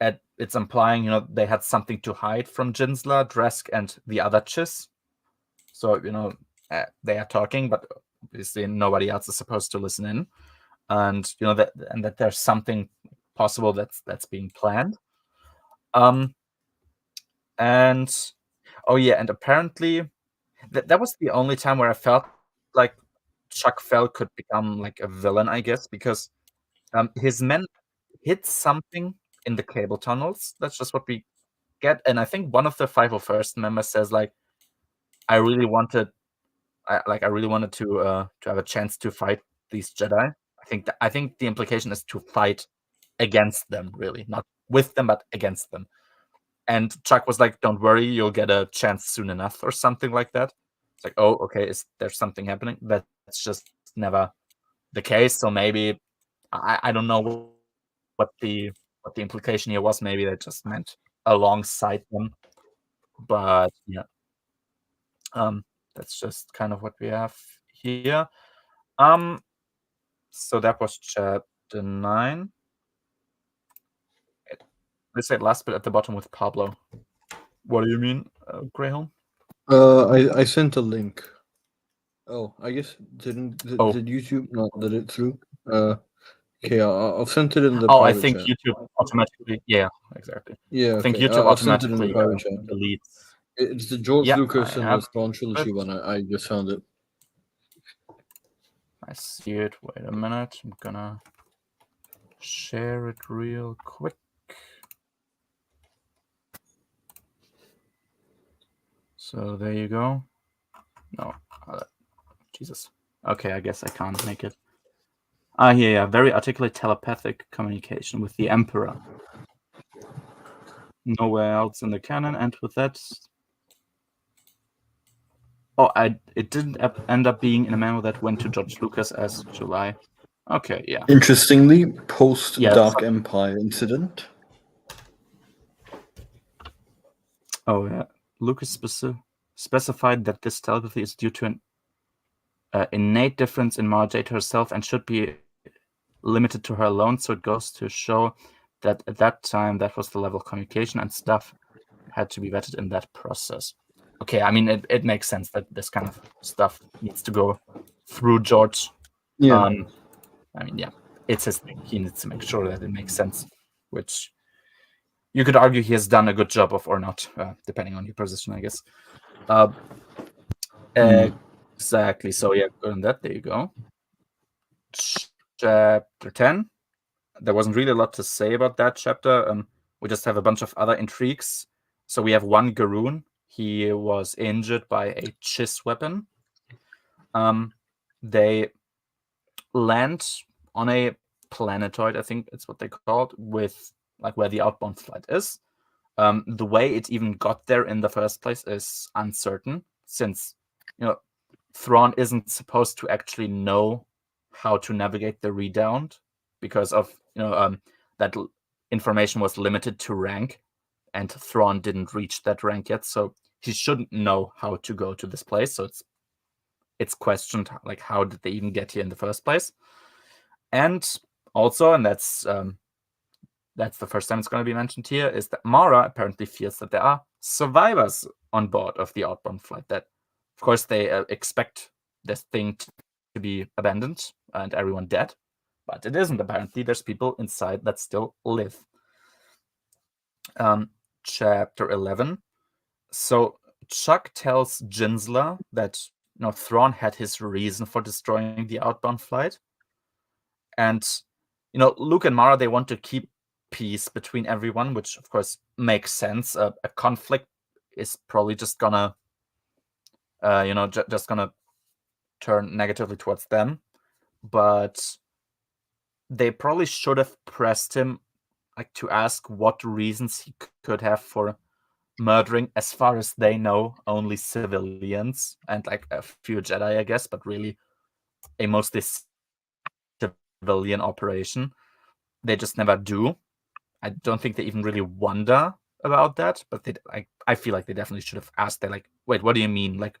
And it's implying, they had something to hide from Jinsler, Dresk, and the other Chiss. So, they are talking, but obviously nobody else is supposed to listen in. And, that there's something possible that's being planned. And apparently that was the only time where I felt like Chuck Fell could become like a villain, I guess, because his men hit something in the cable tunnels. That's just what we get. And I think one of the 501st members says, like, I really wanted to have a chance to fight these Jedi. I think the implication is to fight against them, really, not with them, but against them. And Chuck was like, "Don't worry, you'll get a chance soon enough," or something like that. It's like, oh, okay, is there something happening? That's just never the case. So maybe I don't know what the implication here was. Maybe they just meant alongside them. But yeah, that's just kind of what we have here. So that was chapter 9. Let's say last bit at the bottom with Pablo. What do you mean, Graham? I sent a link. Oh, I guess did YouTube not let it through? Okay, I've sent it in the private I think chat. YouTube automatically. Yeah, exactly. Yeah, I think okay. YouTube I've sent it in the automatically private chat. deletes. It's the George Yeah, Lucas I and have the Thrawn trilogy it. one. I just found it. I see it. Wait a minute. I'm gonna share it real quick. So there you go. No, Jesus. Okay, I guess I can't make it. Yeah, very articulate telepathic communication with the Emperor. Nowhere else in the canon, and with that, it didn't end up being in a memo that went to George Lucas as July. Okay, yeah. Interestingly, post Dark Empire incident. Oh yeah, Lucas specified that this telepathy is due to an innate difference in Mara Jade herself and should be limited to her alone. So it goes to show that at that time that was the level of communication and stuff had to be vetted in that process. Okay, I mean it makes sense that this kind of stuff needs to go through George. Yeah. I mean, yeah, it's his thing. He needs to make sure that it makes sense, which you could argue he has done a good job of or not, depending on your position, I guess. Exactly. So yeah, good on that. There you go. Chapter 10. There wasn't really a lot to say about that chapter. We just have a bunch of other intrigues. So we have one Garoon. He was injured by a Chiss weapon. They land on a planetoid, I think it's what they called, with like where the outbound flight is. The way it even got there in the first place is uncertain, since Thrawn isn't supposed to actually know how to navigate the redound because of that information was limited to rank, and Thrawn didn't reach that rank yet, so he shouldn't know how to go to this place. So it's questioned, like, how did they even get here in the first place? And also, and that's the first time it's going to be mentioned here, is that Mara apparently feels that there are survivors on board of the outbound flight. That, of course, they expect this thing to be abandoned and everyone dead, but it isn't. Apparently, there's people inside that still live. Chapter 11. So Chuck tells Jinsla that Thrawn had his reason for destroying the outbound flight, and Luke and Mara, they want to keep peace between everyone, which of course makes sense. A conflict is probably just gonna just gonna turn negatively towards them, but they probably should have pressed him, like, to ask what reasons he could have for murdering, as far as they know, only civilians and like a few Jedi, I guess, but really a mostly civilian operation. They just never do. I don't think they even really wonder about that, but I feel like they definitely should have asked. They're like, wait, what do you mean? Like,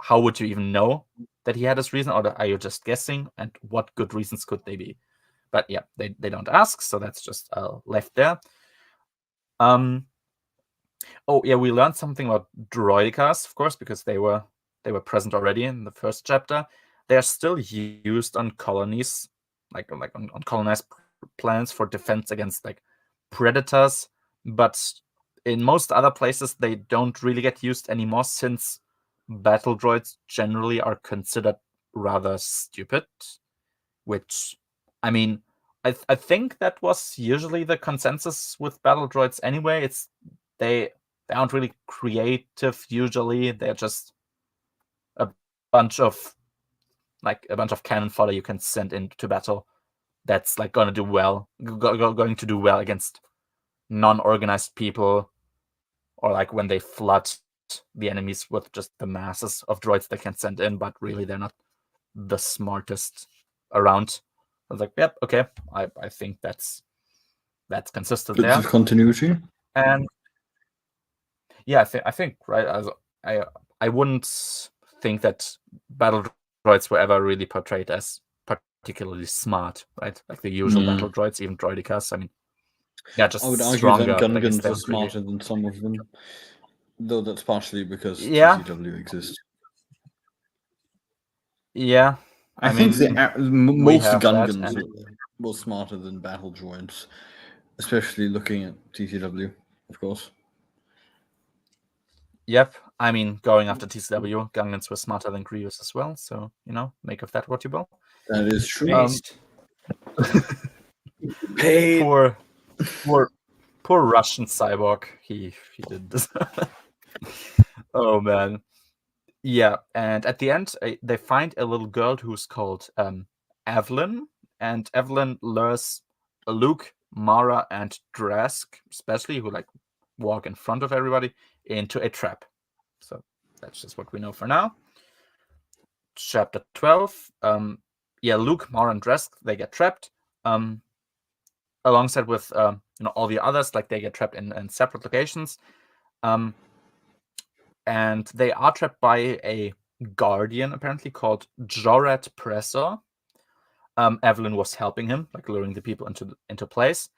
how would you even know that he had this reason, or are you just guessing? And what good reasons could they be? But yeah, they don't ask, so that's just left there. Oh yeah, we learned something about droidicas, of course, because they were present already in the first chapter. They are still used on colonies, like on colonized planets for defense against like predators, but in most other places they don't really get used anymore, since battle droids generally are considered rather stupid, which, I mean, I think that was usually the consensus with battle droids anyway. It's they aren't really creative usually. They're just a bunch of cannon fodder you can send into battle that's like going to do well against non-organized people, or like when they flood the enemies with just the masses of droids they can send in, but really they're not the smartest around. I was like, yep, okay, I think that's consistent there. Continuity. And yeah, I think right. As I wouldn't think that battle droids were ever really portrayed as particularly smart, right? Like the usual battle droids, even droidicas. I mean, yeah, just I would argue stronger. that Gungans like, are smarter than some of them, though that's partially because Yeah. TCW exists. Yeah, I think most have that, Gungans were smarter than battle droids, especially looking at TCW, of course. Yep, I mean, going after TCW, Gungans were smarter than Grievous as well, so, make of that what you will. That is true. Poor Russian cyborg. He did this. Oh, man. Yeah, and at the end, they find a little girl who's called Evelyn, and Evelyn lures Luke, Mara, and Drask, especially, who walk in front of everybody, into a trap. So that's just what we know for now. Chapter 12. Luke, Mara, and Drask, they get trapped. Alongside with all the others, they get trapped in separate locations. And they are trapped by a guardian, apparently, called Jorat Pressor. Evelyn was helping him, luring the people into place.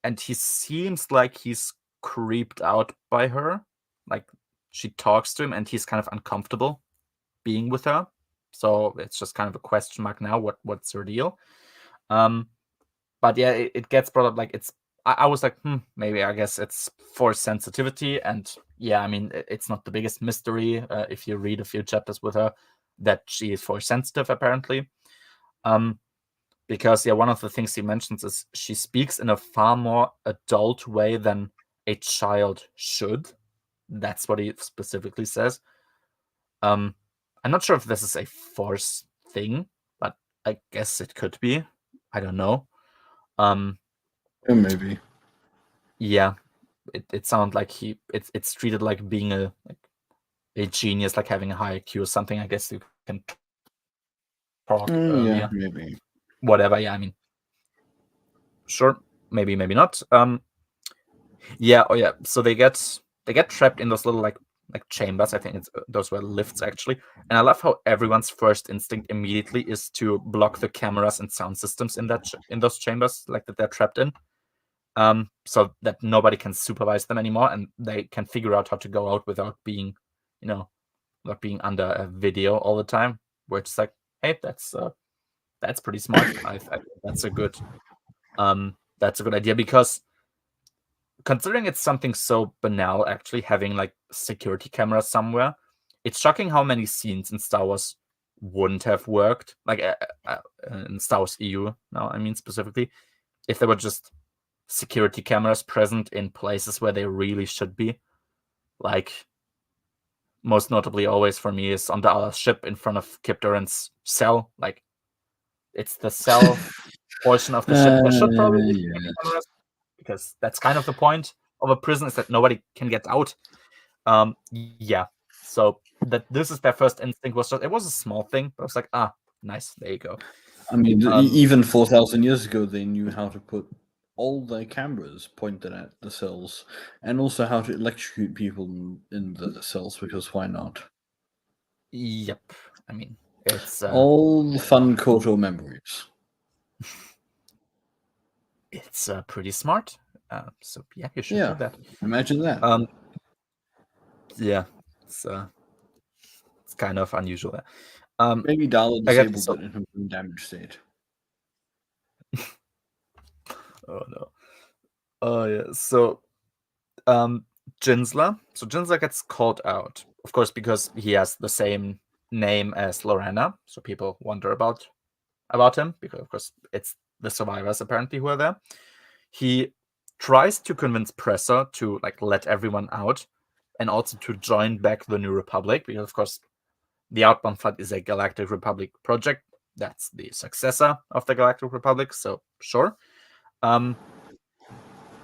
And he seems like he's creeped out by her. She talks to him, and he's kind of uncomfortable being with her. So it's just kind of a question mark now. What's her deal? But yeah, it gets brought up I was like, maybe I guess it's force sensitivity. And yeah, I mean, it's not the biggest mystery if you read a few chapters with her that she is force sensitive, apparently. Because, one of the things he mentions is she speaks in a far more adult way than a child should. That's what he specifically says. I'm not sure if this is a force thing, but I guess it could be. I don't know. Maybe. Yeah, it sounds like it's treated like being a genius, like having a high IQ or something. I guess you can talk earlier. Yeah, maybe. Whatever. Yeah, I mean, sure, maybe not. Yeah. Oh yeah. So they get trapped in those little chambers. I think those were lifts, actually. And I love how everyone's first instinct immediately is to block the cameras and sound systems in those chambers, that they're trapped in. So that nobody can supervise them anymore, and they can figure out how to go out without being, not being under a video all the time. Which is hey, that's pretty smart. I think that's a good idea, because considering it's something so banal, actually having security cameras somewhere, it's shocking how many scenes in Star Wars wouldn't have worked, in Star Wars EU. Now, I mean specifically, if there were just security cameras present in places where they really should be. Most notably, always for me, is on the other ship in front of Kip Durant's cell. It's the cell portion of the ship that should probably be cameras, because that's kind of the point of a prison, is that nobody can get out. Yeah. So that this is their first instinct was it was a small thing, but I was like, nice, there you go. I mean, even 4,000 years ago, they knew how to put all their cameras pointed at the cells, and also how to electrocute people in the cells, because why not? Yep. I mean, it's all the fun KOTOR memories. It's pretty smart. So yeah, you should do that. Imagine that. Yeah, it's kind of unusual. Maybe Dala disabled it in a damaged state. Oh no. Oh yeah. So Jinsler. So Jinsler gets called out, of course, because he has the same name as Lorena. So people wonder about him, because of course it's the survivors apparently who are there. He tries to convince Pressor to let everyone out, and also to join back the New Republic, because of course the Outbound Flight is a Galactic Republic project. That's the successor of the Galactic Republic, so sure.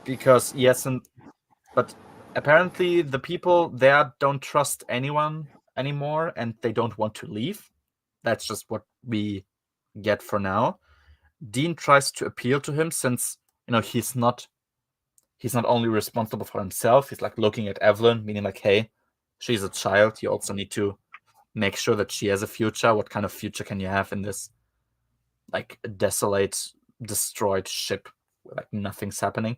Because yes, but apparently the people there don't trust anyone anymore, and they don't want to leave. That's just what we get for now. Dean tries to appeal to him, since he's he's not only responsible for himself, he's like looking at Evelyn, meaning like, hey, she's a child. You also need to make sure that she has a future. What kind of future can you have in this like desolate, destroyed ship where like nothing's happening?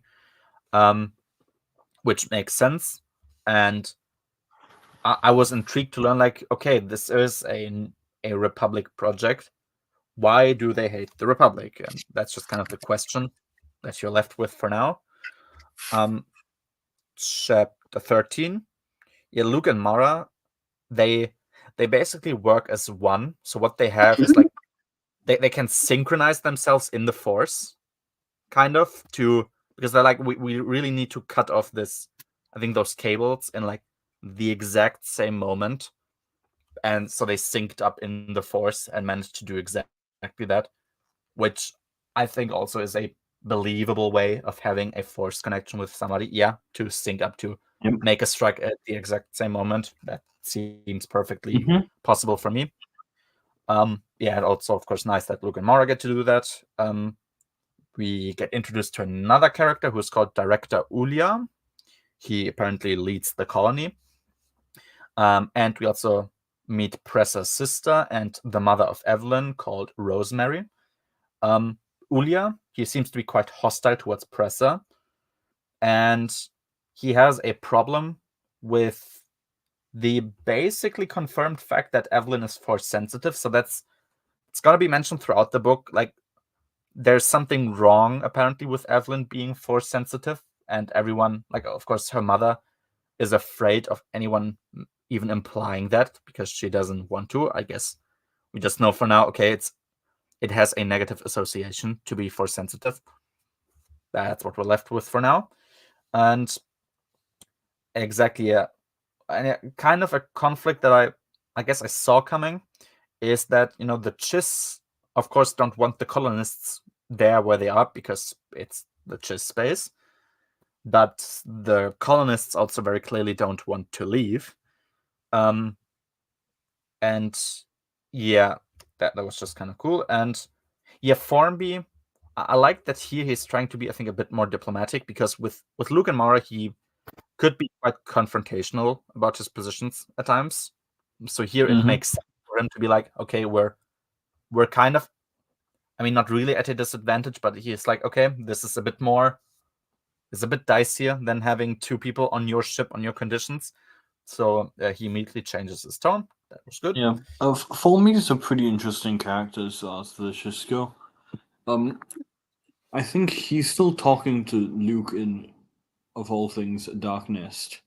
Which makes sense. And I was intrigued to learn, like, okay, this is a Republic project. Why do they hate the Republic? And that's just kind of the question that you're left with for now. Chapter 13. Yeah, Luke and Mara, they basically work as one. So what they have is like they can synchronize themselves in the Force, kind of, because they're like, we really need to cut off this, I think, those cables in like the exact same moment. And so they synced up in the Force and managed to do exactly that, which I think also is a believable way of having a Force connection with somebody. Yeah, to sync up, to make a strike at the exact same moment. That seems perfectly possible for me. Yeah, and also, of course, nice that Luke and Mara get to do that. We get introduced to another character who's called Director Ulia. He apparently leads the colony. And we also meet Presser's sister and the mother of Evelyn, called Rosemary. Ulia, he seems to be quite hostile towards Presser, and he has a problem with the basically confirmed fact that Evelyn is Force sensitive. So it's gonna be mentioned throughout the book. Like, there's something wrong apparently with Evelyn being Force sensitive, and everyone, like, of course, her mother is afraid of anyone even implying that because she doesn't want to. I guess we just know for now, okay, it has a negative association to be Force sensitive. That's what we're left with for now. And exactly, yeah. And kind of a conflict that I guess I saw coming is that, the Chiss, of course, don't want the colonists there where they are because it's the Chiss space. But the colonists also very clearly don't want to leave. And yeah, that was just kind of cool. And yeah, Formby, I like that here he's trying to be, I think, a bit more diplomatic, because with Luke and Mara, he could be quite confrontational about his positions at times. So here it makes sense for him to be like, okay, we're kind of, I mean, not really at a disadvantage, but he's like, okay, this is a bit more, it's a bit dicier than having two people on your ship on your conditions. So he immediately changes his tone. That was good. Yeah, Formby is a pretty interesting character as far as the Chiss go. I think he's still talking to Luke in, of all things, Dark Nest.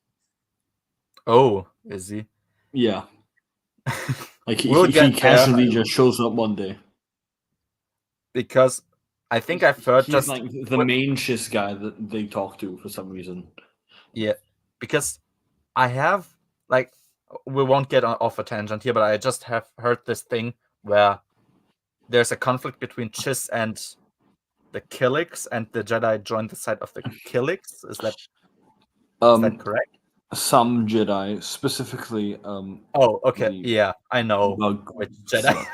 Oh, is he? Yeah. Like he casually just shows up one day. Because I think I've heard he's just like the main Chiss guy that they talk to for some reason. Yeah, because I have, like, we won't get off a tangent here, but I just have heard this thing where there's a conflict between Chiss and the Killiks, and the Jedi joined the side of the Killiks. Is that correct? Some Jedi, specifically. Oh, okay. Yeah, I know which Jedi.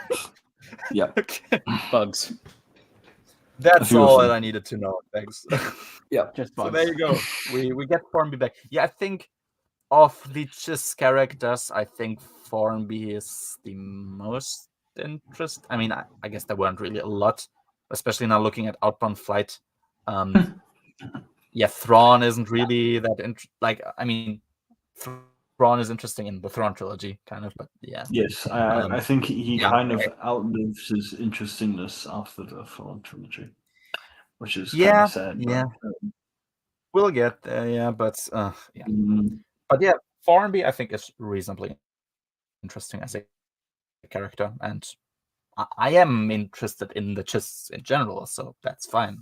Yeah. Okay. Bugs. That's all that I needed to know. Thanks. Yeah, just bugs. So there you go. We get Formby back. Yeah, I think of the Chiss characters, I think Formby is the most interesting. I mean, I guess there weren't really a lot, especially now looking at Outbound Flight. Yeah, Thrawn isn't really that I mean, Thrawn is interesting in the Thrawn trilogy, kind of, but yeah. Yes, I think he kind of outlives his interestingness after the Thrawn trilogy, which is kind of sad. Yeah, we'll get there. Yeah, but yeah. Mm-hmm. But yeah, Formby, I think, is reasonably interesting as a character, and I am interested in the Chiss in general, so that's fine.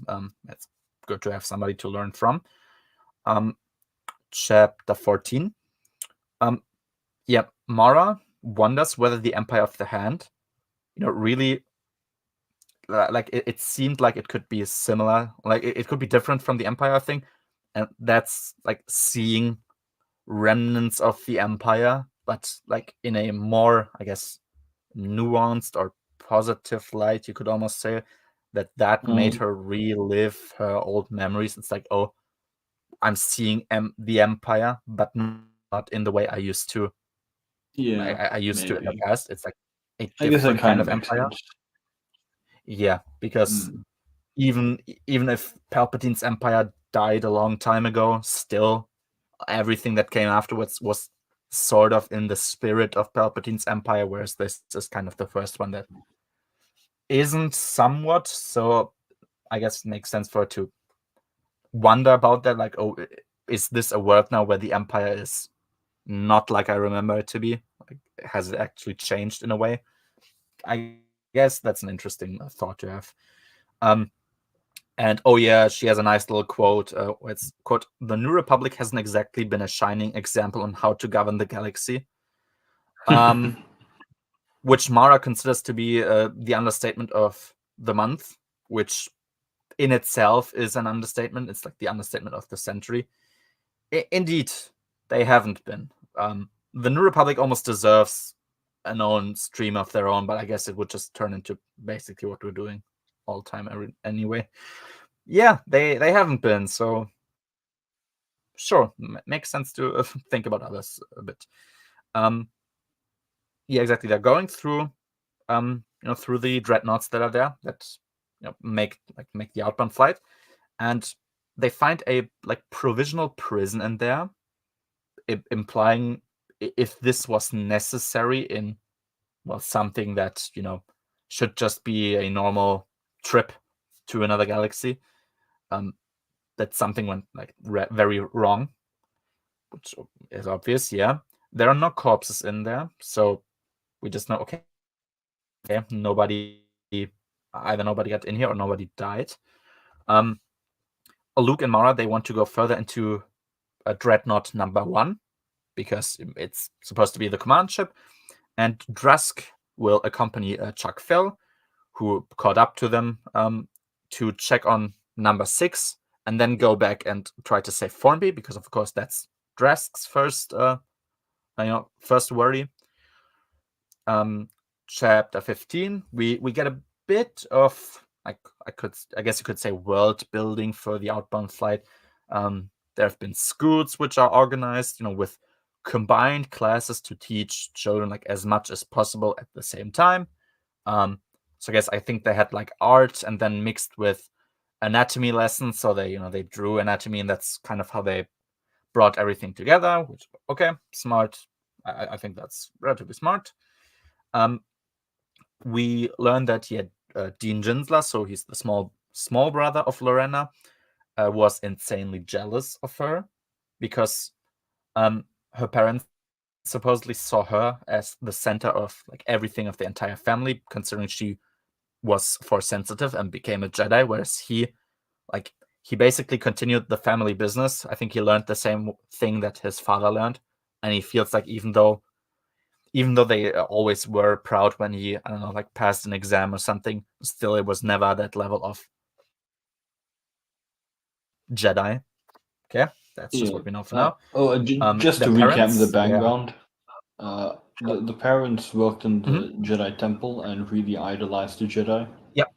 It's good to have somebody to learn from. Chapter 14. Yeah, Mara wonders whether the Empire of the Hand, really, like, it seemed like it could be similar, like it could be different from the Empire thing, and that's like seeing remnants of the Empire, but like in a more, I guess, nuanced or positive light, you could almost say, that made her relive her old memories. It's like, oh, I'm seeing the Empire, but not in the way I used to. Yeah, I used to in the past. It's like a I guess that different kind of makes Empire. sense. Yeah, because even if Palpatine's Empire died a long time ago, still everything that came afterwards was sort of in the spirit of Palpatine's Empire, whereas this is kind of the first one that isn't somewhat. So I guess it makes sense for it to wonder about that. Like, oh, is this a world now where the Empire is not like I remember it to be? Like, has it actually changed in a way? I guess that's an interesting thought to have. And oh yeah, she has a nice little quote. It's quote: "The New Republic hasn't exactly been a shining example on how to govern the galaxy," which Mara considers to be the understatement of the month, which in itself is an understatement. It's like the understatement of the century. Indeed, they haven't been. The New Republic almost deserves an own stream of their own, but I guess it would just turn into basically what we're doing all the time anyway. Yeah, they haven't been, so sure, makes sense to think about others a bit. Yeah, exactly. They're going through, through the dreadnoughts that are there that make the outbound flight, and they find a provisional prison in there, implying if this was necessary in something that should just be a normal trip to another galaxy, that something went very wrong, which is obvious. Yeah, there are no corpses in there, so we just know, okay, nobody got in here or nobody died. Luke and Mara, they want to go further into Dreadnought number 1 because it's supposed to be the command ship, and Drusk will accompany Chuck Fell, who caught up to them, to check on number 6, and then go back and try to save Formby, because of course that's Drusk's first worry. Chapter 15, we get a bit of I guess you could say world building for the outbound flight. There have been schools which are organized, with combined classes to teach children as much as possible at the same time. So I think they had art and then mixed with anatomy lessons. So they drew anatomy, and that's kind of how they brought everything together. Which, okay, smart. I think that's relatively smart. We learned that he had Dean Jinsler, so he's the small brother of Lorena, was insanely jealous of her because her parents supposedly saw her as the center of everything of the entire family, considering she was Force sensitive and became a Jedi, whereas he basically continued the family business. I think he learned the same thing that his father learned, and he feels like even though they always were proud when he, I don't know, passed an exam or something, still it was never that level of Jedi. Okay, that's just what we know for now. Just to recap the background, the parents worked in the Jedi Temple and really idolized the Jedi. Yep.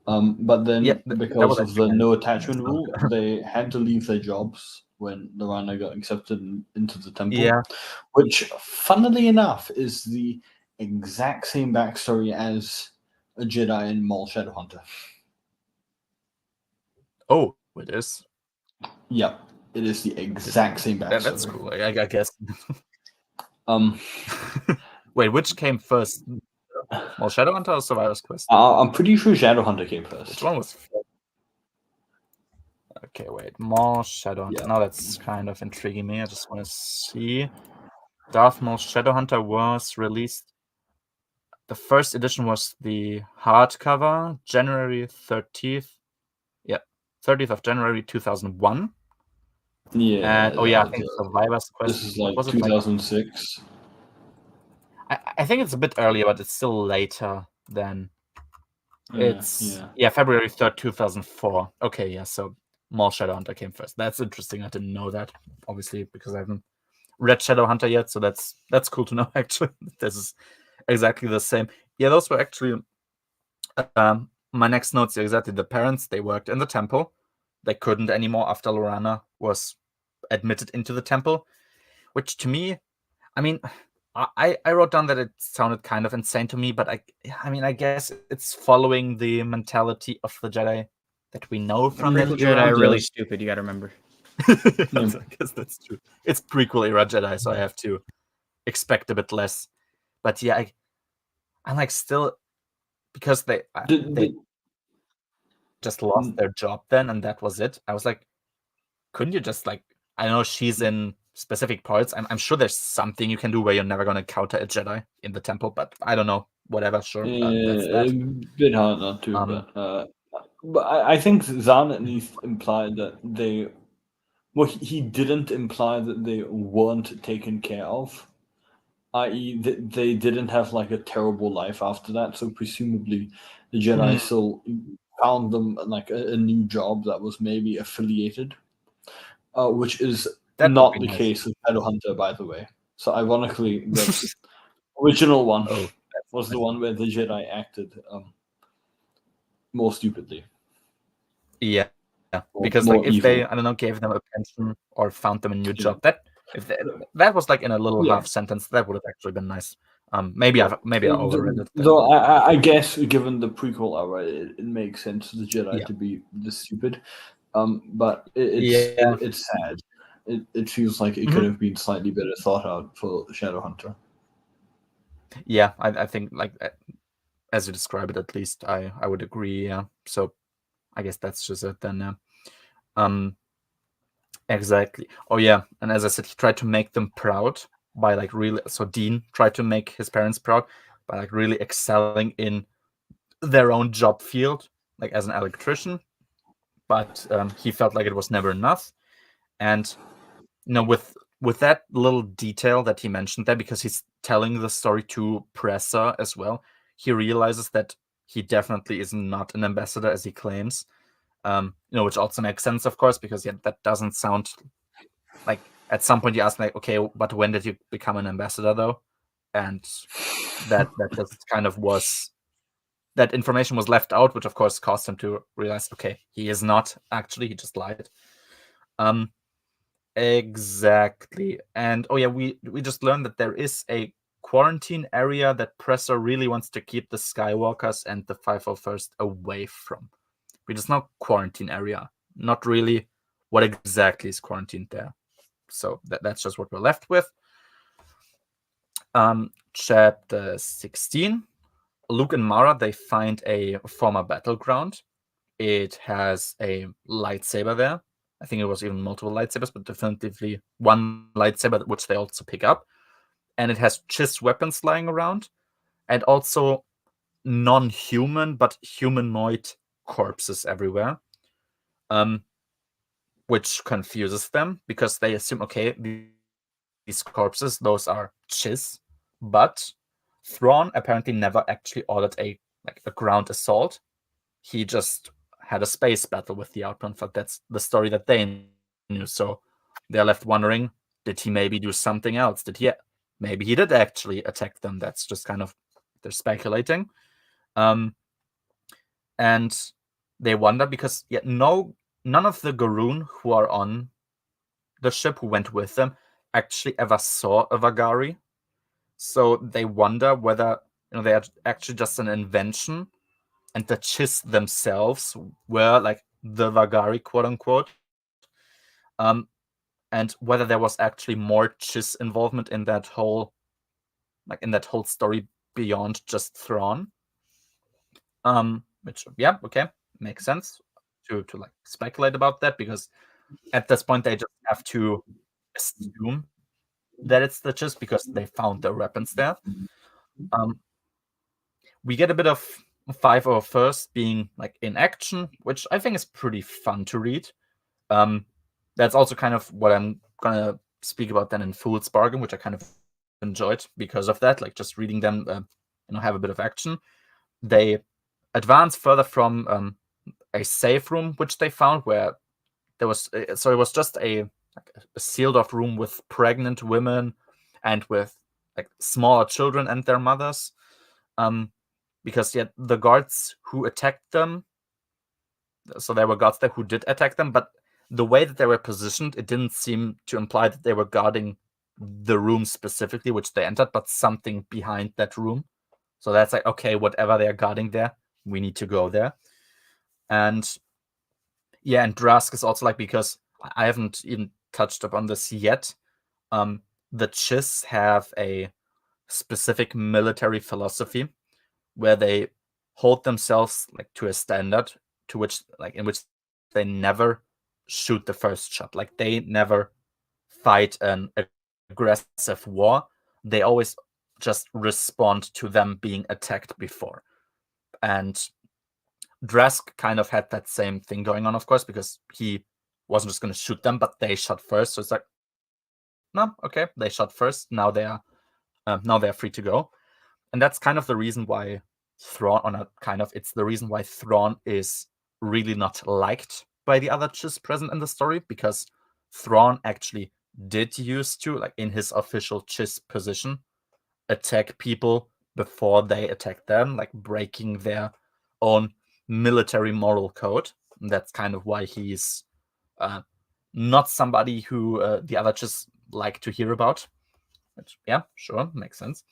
But then because of the no attachment rule, they had to leave their jobs when Lorena got accepted into the temple. Yeah. Which, funnily enough, is the exact same backstory as a Jedi in Maul Shadowhunter. Oh, it is? Yep, it is the exact same backstory. That's cool, I guess. Wait, which came first? Maul Shadowhunter or Survivor's Quest? I'm pretty sure Shadowhunter came first. Which one was first? Okay, wait. Maul Shadowhunter. Yeah. Now that's kind of intriguing me. I just want to see. Darth Maul Shadowhunter was released. The first edition was the hardcover, January 30th. Yeah, 30th of January 2001. Yeah. And I think Survivor's Quest. This is 2006. I think it's a bit earlier, but it's still later than. It's February 3rd, 2004. Okay, yeah. So Maul Shadowhunter came first. That's interesting. I didn't know that, obviously, because I haven't read Shadowhunter yet. So that's cool to know. Actually, this is exactly the same. Yeah, those were actually my next notes. Exactly, the parents, they worked in the temple. they couldn't anymore after Lorana was admitted into the temple, which to me, I mean, I wrote down that it sounded kind of insane to me, but I guess it's following the mentality of the Jedi that we know from prequel Jedi are really stupid. You got to remember. I guess that's true. It's prequel era Jedi, so I have to expect a bit less. But yeah, I'm like still, because they just lost their job then, and that was it. I was like, couldn't you just like, I know she's in specific parts. I'm sure there's something you can do where you're never gonna counter a Jedi in the temple, but I don't know. Whatever, sure. That's that. A bit hard not to, but I think Zahn at least implied that they. Well, he didn't imply that they weren't taken care of, i.e., that they didn't have like a terrible life after that. So presumably, the Jedi still found them like a new job that was maybe affiliated, which is not the case with Shadowhunter, by the way. So ironically, the original one was the one where the Jedi acted more stupidly. Yeah, because like if they, I don't know, gave them a pension or found them a new job, that was like in a little half sentence, that would have actually been nice. Maybe I overread it. Though I guess given the prequel era, it makes sense for the Jedi to be this stupid. But it's sad. It feels like it could have been slightly better thought out for Shadowhunter. Yeah, I think like as you describe it, at least I would agree. Yeah, so I guess that's just it then. Exactly. Oh yeah, and as I said, he tried to make them proud by like really. So Dean tried to make his parents proud by like really excelling in their own job field, like as an electrician. But he felt like it was never enough, and with that little detail that he mentioned there, because he's telling the story to Presser as well, he realizes that he definitely is not an ambassador as he claims. Which also makes sense, of course, because that doesn't sound like, at some point you ask like, okay, but when did you become an ambassador though? And that just kind of was, that information was left out, which of course caused him to realize, okay, he is not actually, he just lied. Exactly. And oh yeah, we just learned that there is a quarantine area that Presser really wants to keep the Skywalkers and the 501st away from. We just know quarantine area, not really what exactly is quarantined there. So that's just what we're left with. Chapter 16. Luke and Mara, they find a former battleground. It has a lightsaber there. I think it was even multiple lightsabers, but definitively one lightsaber, which they also pick up. And it has Chiss weapons lying around, and also non-human but humanoid corpses everywhere, which confuses them because they assume, okay, these corpses, those are Chiss, but Thrawn apparently never actually ordered a ground assault. He just had a space battle with the Outlander. That's the story that they knew. So they're left wondering, did he maybe do something else? Maybe he did actually attack them. That's just kind of, they're speculating. And they wonder because none of the Garoon who are on the ship, who went with them, actually ever saw a Vagari. So they wonder whether they are actually just an invention, and the Chiss themselves were like the Vagari, quote unquote. And whether there was actually more Chiss involvement in that whole story beyond just Thrawn. Which makes sense to like speculate about that, because at this point they just have to assume that it's the Chiss because they found their weapons there. We get a bit of 501st being like in action, which I think is pretty fun to read. That's also kind of what I'm gonna speak about then in Fool's Bargain, which I kind of enjoyed because of that, like just reading them have a bit of action. They advance further from a safe room which they found, where there was it was just a sealed off room with pregnant women and with like smaller children and their mothers, because the guards who attacked them So there were guards there who did attack them, but the way that they were positioned, it didn't seem to imply that they were guarding the room specifically which they entered, but something behind that room. So that's like, okay, whatever they're guarding there, we need to go there. And yeah, and Drask is also like, because I haven't even touched upon this yet, the Chiss have a specific military philosophy where they hold themselves like to a standard to which like in which they never shoot the first shot. Like they never fight an aggressive war. They always just respond to them being attacked before. And Drask kind of had that same thing going on, of course, because he wasn't just going to shoot them, but they shot first. So it's like, no, okay, they shot first. Now they're free to go, and that's kind of the reason why Thrawn, or not kind of, it's the reason why Thrawn is really not liked by the other Chiss present in the story, because Thrawn actually did used to, like in his official Chiss position, attack people before they attack them, like breaking their own military moral code. And that's kind of why he's not somebody who the other Chiss like to hear about. Which, yeah, sure, makes sense.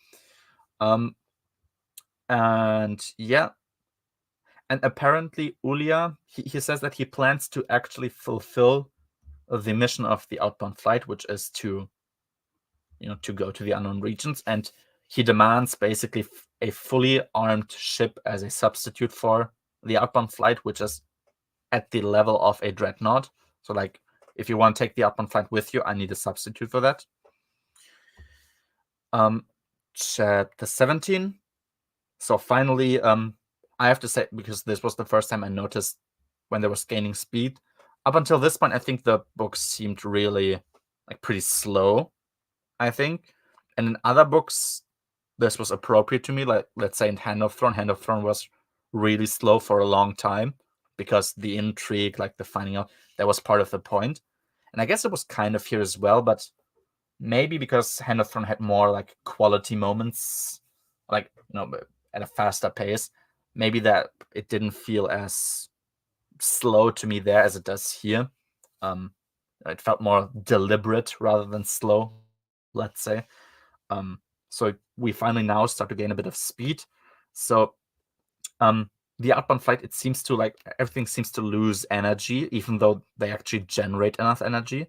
And yeah, and apparently Ulia, he says that he plans to actually fulfill the mission of the outbound flight, which is to, to go to the unknown regions, and he demands basically a fully armed ship as a substitute for the outbound flight, which is at the level of a dreadnought. So like, if you want to take the outbound flight with you, I need a substitute for that. Chapter 17. So finally, I have to say, because this was the first time I noticed when they was gaining speed. Up until this point, I think the books seemed really like pretty slow, I think. And in other books, this was appropriate to me. Like, let's say in Hand of Throne was really slow for a long time because the intrigue, like the finding out, that was part of the point. And I guess it was kind of here as well, but maybe because Hand of Throne had more like quality moments, like, at a faster pace, maybe that it didn't feel as slow to me there as it does here. It felt more deliberate rather than slow, let's say. So we finally now start to gain a bit of speed. So the outbound flight, it seems to like everything seems to lose energy, even though they actually generate enough energy,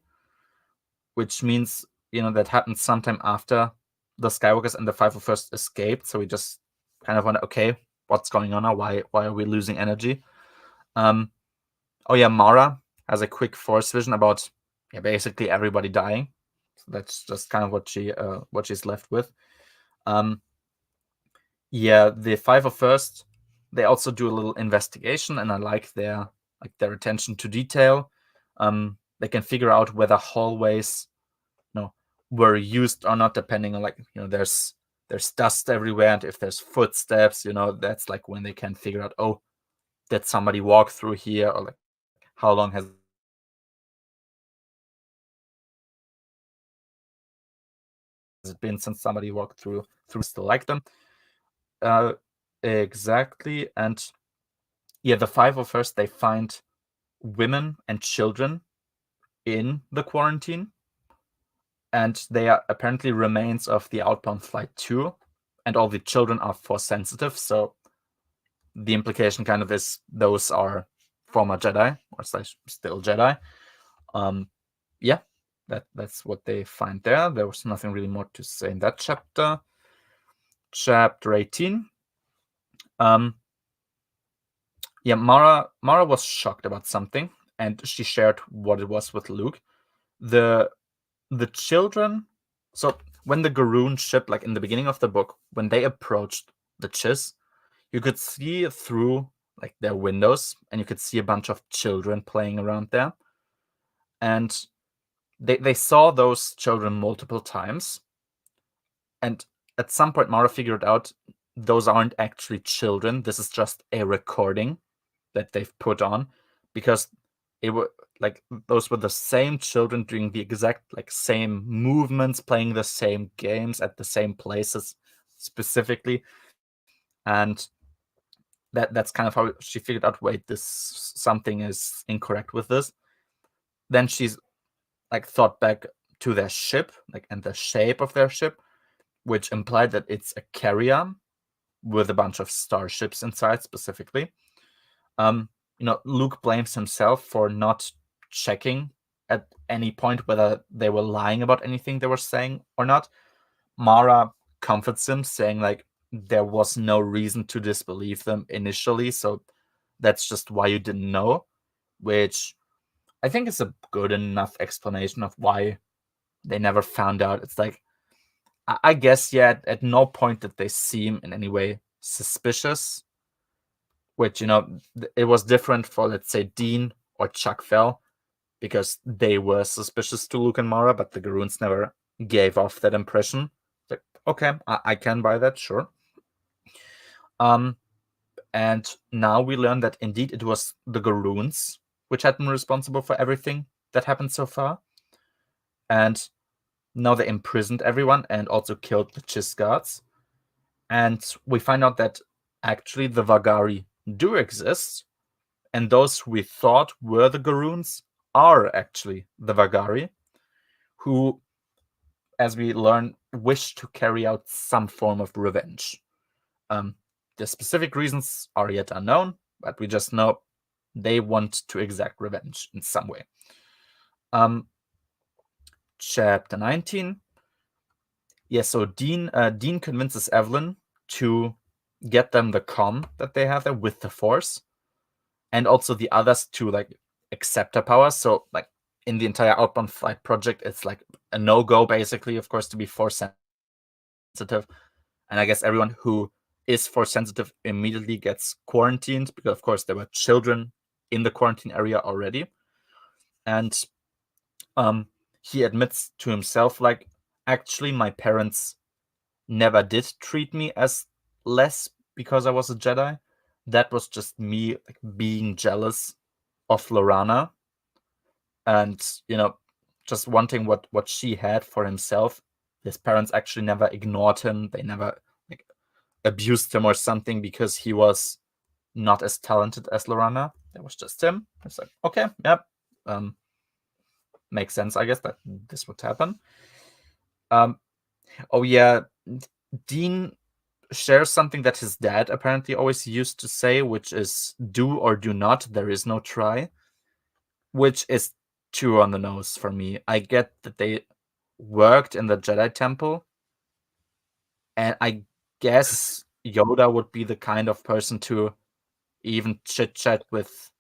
which means that happened sometime after the Skywalkers and the 501st escaped. So we just kind of wonder, okay, what's going on now? Why are we losing energy? Oh yeah, Mara has a quick Force vision about basically everybody dying. So that's just kind of what she's left with. Yeah, the 501st, they also do a little investigation, and I like their attention to detail. They can figure out whether hallways were used or not, depending on there's dust everywhere, and if there's footsteps, that's like when they can figure out, oh, did somebody walk through here, or like how long has it been since somebody walked through still like them. Exactly. And yeah, the 501st, they find women and children in the quarantine, and they are apparently remains of the outbound flight 2, and all the children are Force sensitive. So the implication kind of is those are former Jedi, or still Jedi. Yeah, that's what they find there. There was nothing really more to say in that chapter. Chapter 18. Yeah, Mara was shocked about something, and she shared what it was with Luke. The children. So when the Garoon ship, like in the beginning of the book, when they approached the Chiss, you could see through like their windows, and you could see a bunch of children playing around there. And they saw those children multiple times. And at some point, Mara figured out those aren't actually children. This is just a recording that they've put on, because it were like those were the same children doing the exact same movements, playing the same games at the same places specifically. And that's kind of how she figured out, wait, something is incorrect with this. Then she's like thought back to their ship, like, and the shape of their ship, which implied that it's a carrier with a bunch of starships inside specifically. Luke blames himself for not checking at any point whether they were lying about anything they were saying or not. Mara comforts him, saying like there was no reason to disbelieve them initially, so that's just why you didn't know, which I think is a good enough explanation of why they never found out. It's like, I guess, yeah, at no point did they seem in any way suspicious, which, it was different for, let's say, Dean or Chuck Fell, because they were suspicious to Luke and Mara, but the Garoons never gave off that impression. Like, okay, I can buy that, sure. And now we learn that indeed it was the Garoons which had been responsible for everything that happened so far. And now they imprisoned everyone and also killed the Chiss guards. And we find out that actually the Vagari do exist, and those who we thought were the Garoons are actually the Vagari, who, as we learn, wish to carry out some form of revenge. The specific reasons are yet unknown, but we just know they want to exact revenge in some way. Chapter 19. Yeah, so Dean convinces Evelyn to get them the comm that they have there with the Force, and also the others to like accept her powers. So like in the entire Outbound Flight project, it's like a no-go basically, of course, to be Force sensitive. And I guess everyone who is Force sensitive immediately gets quarantined, because of course there were children in the quarantine area already. And he admits to himself, like, actually my parents never did treat me as less because I was a Jedi. That was just me like being jealous of Lorana, and just wanting what she had for himself. His parents actually never ignored him. They never like abused him or something because he was not as talented as Lorana. It was just him. It's like, okay, yep, makes sense, I guess, that this would happen. Oh yeah, Dean shares something that his dad apparently always used to say, which is do or do not, there is no try, which is too on the nose for me. I get that they worked in the Jedi Temple, and I guess Yoda would be the kind of person to even chit-chat with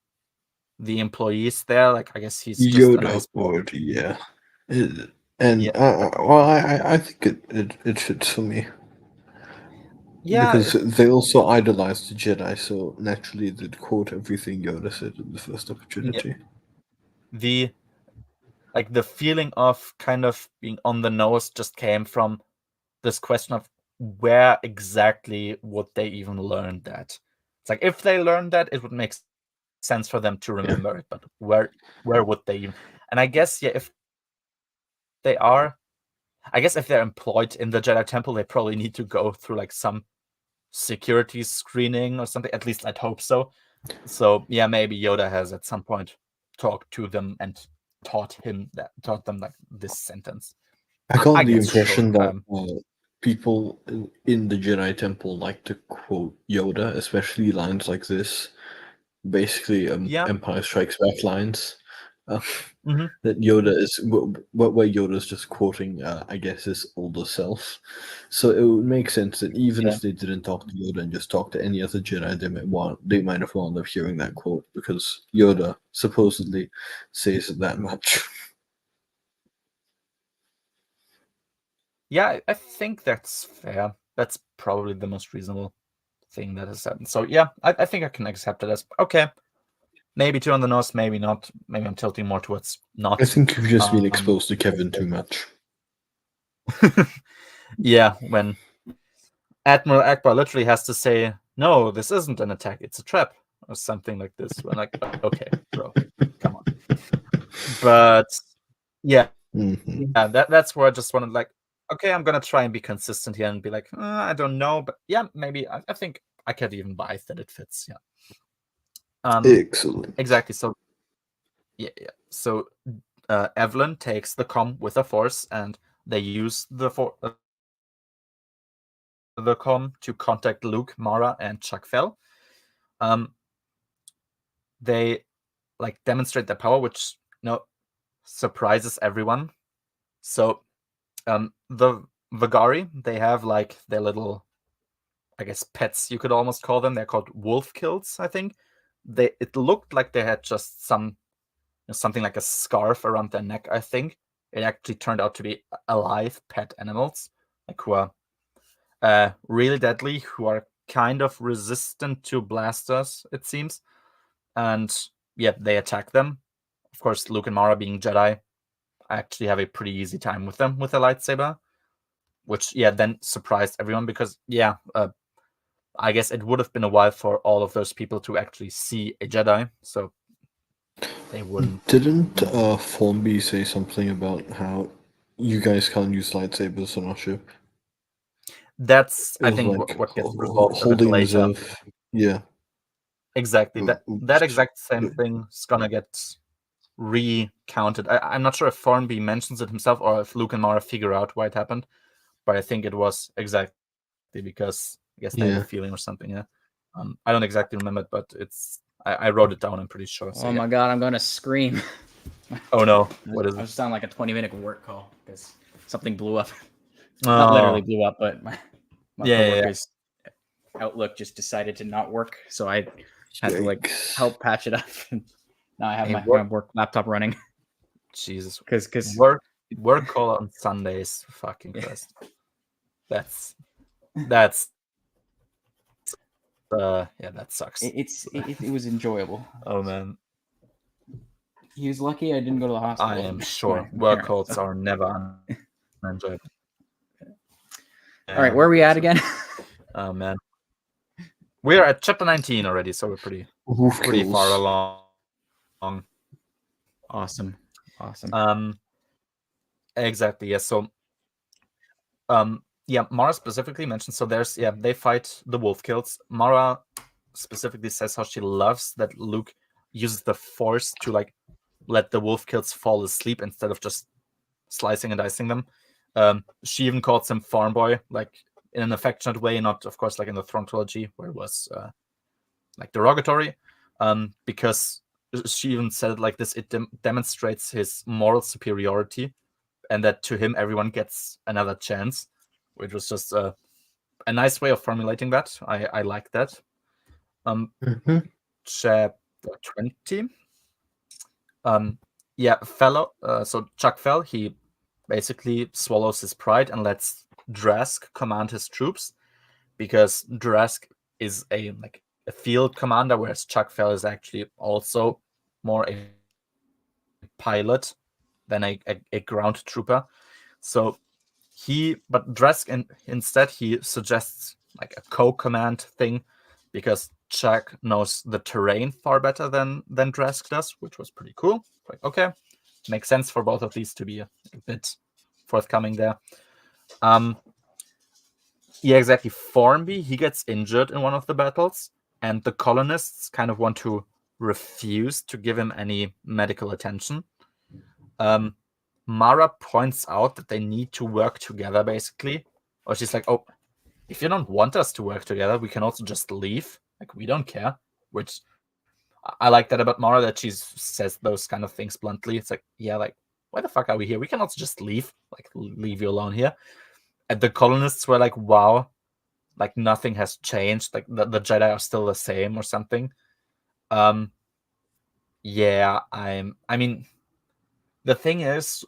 the employees there. Like, I guess he's just a nice boy. Yeah. I think it fits for me. Yeah, because they also idolized the Jedi, so naturally they'd quote everything Yoda said in the first opportunity. Yeah. The feeling of kind of being on the nose just came from this question of where exactly would they even learn that? It's like, if they learned that, it would make sense for them to remember it, but where would they even? And I guess, yeah, if they're employed in the Jedi Temple, they probably need to go through like some security screening or something. At least I'd hope so. So yeah, maybe Yoda has at some point talked to them and taught them like this sentence. I got the impression that people in the Jedi Temple like to quote Yoda, especially lines like this. Basically, Empire Strikes Back lines. That Yoda is where Yoda's just quoting, I guess, his older self. So it would make sense that even if they didn't talk to Yoda and just talk to any other Jedi, they might have wound up hearing that quote, because Yoda supposedly says it that much. Yeah, I think that's fair. That's probably the most reasonable thing that has happened. So yeah, I think I can accept it as okay. Maybe too on the nose, maybe not. Maybe I'm tilting more towards not. I think you've just been exposed to Kevin too much. Yeah, when Admiral Akbar literally has to say, no, this isn't an attack, it's a trap, or something like this. We're like, okay, bro, come on. But yeah, that's where I just wanted, like, okay, I'm gonna try and be consistent here and be like, I don't know, but yeah, maybe I think I can't even buy that it fits. Yeah. Excellent. Exactly. So yeah. So Evelyn takes the comm with a force, and they use the comm to contact Luke, Mara, and Chuck Fell. They like demonstrate their power, which surprises everyone. So the Vagari, they have like their little, I guess, pets, you could almost call them. They're called wolf kills, I think. It looked like they had just something like a scarf around their neck, I think. It actually turned out to be alive pet animals, like who are really deadly, who are kind of resistant to blasters, it seems. And yeah, they attack them. Of course, Luke and Mara being Jedi, I actually have a pretty easy time with them with a lightsaber, which then surprised everyone because I guess it would have been a while for all of those people to actually see a Jedi, so they wouldn't. Didn't Formby say something about how you guys can't use lightsabers on our ship? That's, I It was think, like what gets resolved a bit holding later. reserve. Yeah. Exactly. That exact same thing is gonna get recounted. I'm not sure if Formby mentions it himself or if Luke and Mara figure out why it happened, but I think it was exactly because I guess they have a feeling or something. Yeah. I don't exactly remember it, but I wrote it down, I'm pretty sure. So, oh my god, I'm gonna scream. Oh no, what is it? I was sounding like a 20-minute work call because something blew up. Not literally blew up, but my coworker's Outlook just decided to not work, so I had to like help patch it up. Now I have my work laptop running. Jesus, because work call on Sundays, fucking Christ. That's that sucks. It was enjoyable. Oh man, he was lucky I didn't go to the hospital. I am sure work calls are never enjoyable. All right, where are we at again? Oh man, we're at chapter 19 already, so we're pretty far along. Awesome. Exactly. Yeah. So, Mara specifically mentioned. So they fight the wolf kills. Mara specifically says how she loves that Luke uses the Force to like let the wolf kills fall asleep instead of just slicing and dicing them. She even calls him farm boy, like in an affectionate way, not of course like in the Throne trilogy where it was like derogatory. Because she even said it like this: it demonstrates his moral superiority, and that to him everyone gets another chance, which was just a nice way of formulating that. I like that. Chapter 20. So Chuck Fell, he basically swallows his pride and lets Drask command his troops, because Drask is a field commander, whereas Chuck Fell is actually also more a pilot than a ground trooper. So Drask instead he suggests like a co-command thing, because Chuck knows the terrain far better than Drask does, which was pretty cool. Like, okay, makes sense for both of these to be a bit forthcoming there. Exactly. Formby, he gets injured in one of the battles, and the colonists kind of want to refuse to give him any medical attention. Mara points out that they need to work together, basically. Or she's like, oh, if you don't want us to work together, we can also just leave. Like, we don't care. Which I like that about Mara, that she says those kind of things bluntly. It's like, yeah, like, why the fuck are we here? We can also just leave. Like, leave you alone here. And the colonists were like, wow, like nothing has changed. Like the Jedi are still the same or something. I mean, the thing is,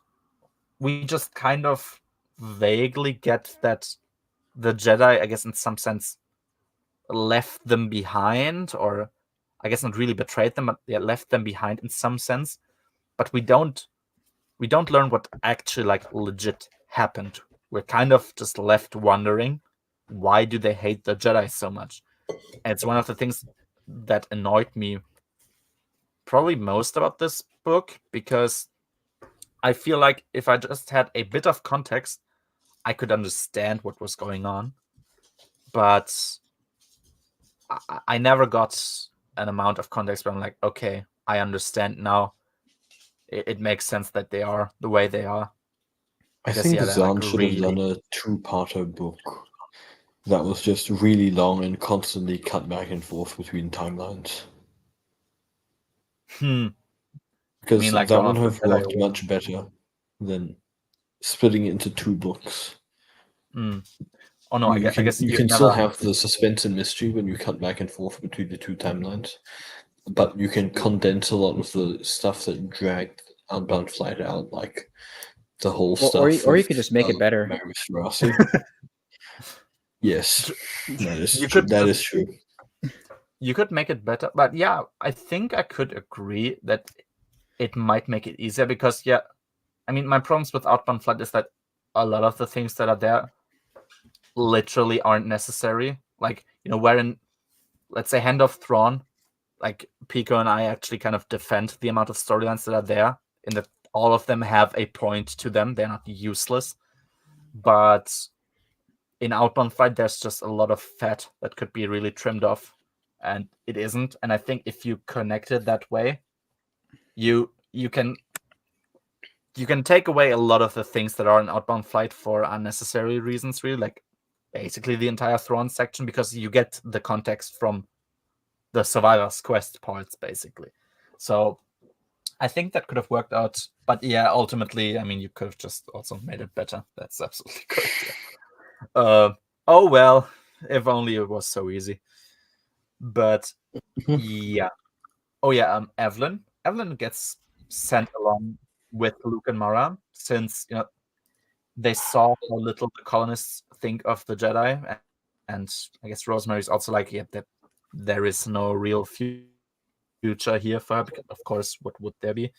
we just kind of vaguely get that the Jedi, I guess in some sense, left them behind, or I guess not really betrayed them, but left them behind in some sense. But we don't learn what actually like legit happened. We're kind of just left wondering, why do they hate the Jedi so much? And it's one of the things that annoyed me probably most about this book, because I feel like if I just had a bit of context, I could understand what was going on. But I never got an amount of context where I'm like, okay, I understand now. It makes sense that they are the way they are. I think Zahn should have done a two-parter book that was just really long and constantly cut back and forth between timelines. Because that would have worked much better than splitting it into 2 books. Oh no, I guess you can still have the suspense and mystery when you cut back and forth between the 2 timelines, but you can condense a lot of the stuff that dragged Outbound Flight out, like the whole stuff. Or you could just make it better. Yes, that is true. You could make it better, but yeah, I think I could agree that it might make it easier because, yeah, I mean, my problems with Outbound Flight is that a lot of the things that are there literally aren't necessary. Like, wherein, let's say, Hand of Thrawn, like Pico and I actually kind of defend the amount of storylines that are there, in that all of them have a point to them. They're not useless. But in Outbound Flight, there's just a lot of fat that could be really trimmed off, and it isn't. And I think if you connect it that way, you can take away a lot of the things that are in Outbound Flight for unnecessary reasons, really, like basically the entire Thrawn section, because you get the context from the Survivor's Quest parts, basically. So I think that could have worked out. But yeah, ultimately, I mean, you could have just also made it better. That's absolutely correct. Yeah. Oh well, if only it was so easy. But yeah. Oh yeah, Evelyn gets sent along with Luke and Mara, since they saw how little the colonists think of the Jedi, and I guess Rosemary's also like, yeah, that there is no real future here for her, because of course, what would there be?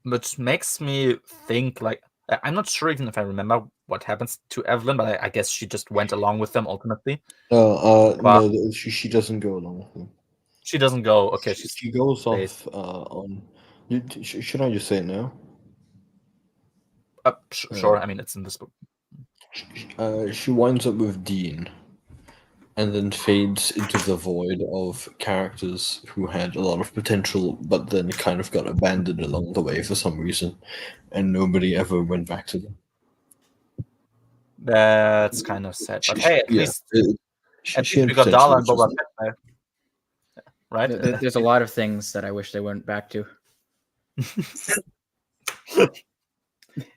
Which makes me think, like, I'm not sure even if I remember what happens to Evelyn, but I guess she just went along with them ultimately. No, she doesn't go along with them. She doesn't go. Okay, she goes off on. Should I just say it now? Sure. I mean, it's in this book. She winds up with Dean, and then fades into the void of characters who had a lot of potential, but then kind of got abandoned along the way for some reason, and nobody ever went back to them. That's kind of sad. But hey, at least we got Darla and Boba Fett there. Right? There's a lot of things that I wish they went back to.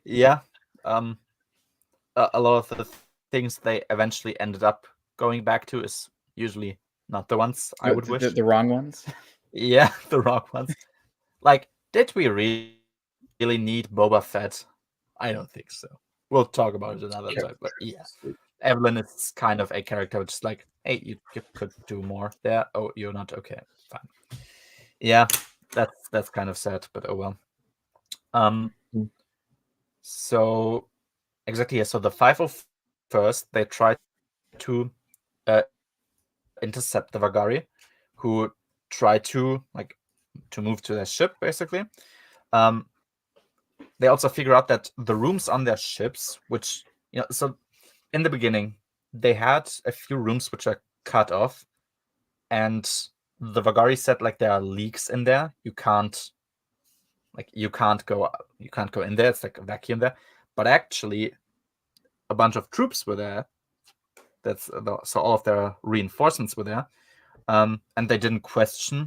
Yeah. A lot of the things they eventually ended up going back to is usually not the ones I would wish. The wrong ones? Yeah, the wrong ones. Like, did we really need Boba Fett? I don't think so. We'll talk about it another time. But yeah, Evelyn is kind of a character which is like, hey, you could do more there. Oh, you're not okay. Fine. Yeah, that's kind of sad, but oh well. So exactly, yeah. So the 501st, they tried to intercept the Vagari, who tried to move to their ship, basically. They also figure out that the rooms on their ships, which, so in the beginning, they had a few rooms which are cut off, and the Vagari said, like, there are leaks in there. You can't go in there. It's like a vacuum there. But actually, a bunch of troops were there. So all of their reinforcements were there, and they didn't question.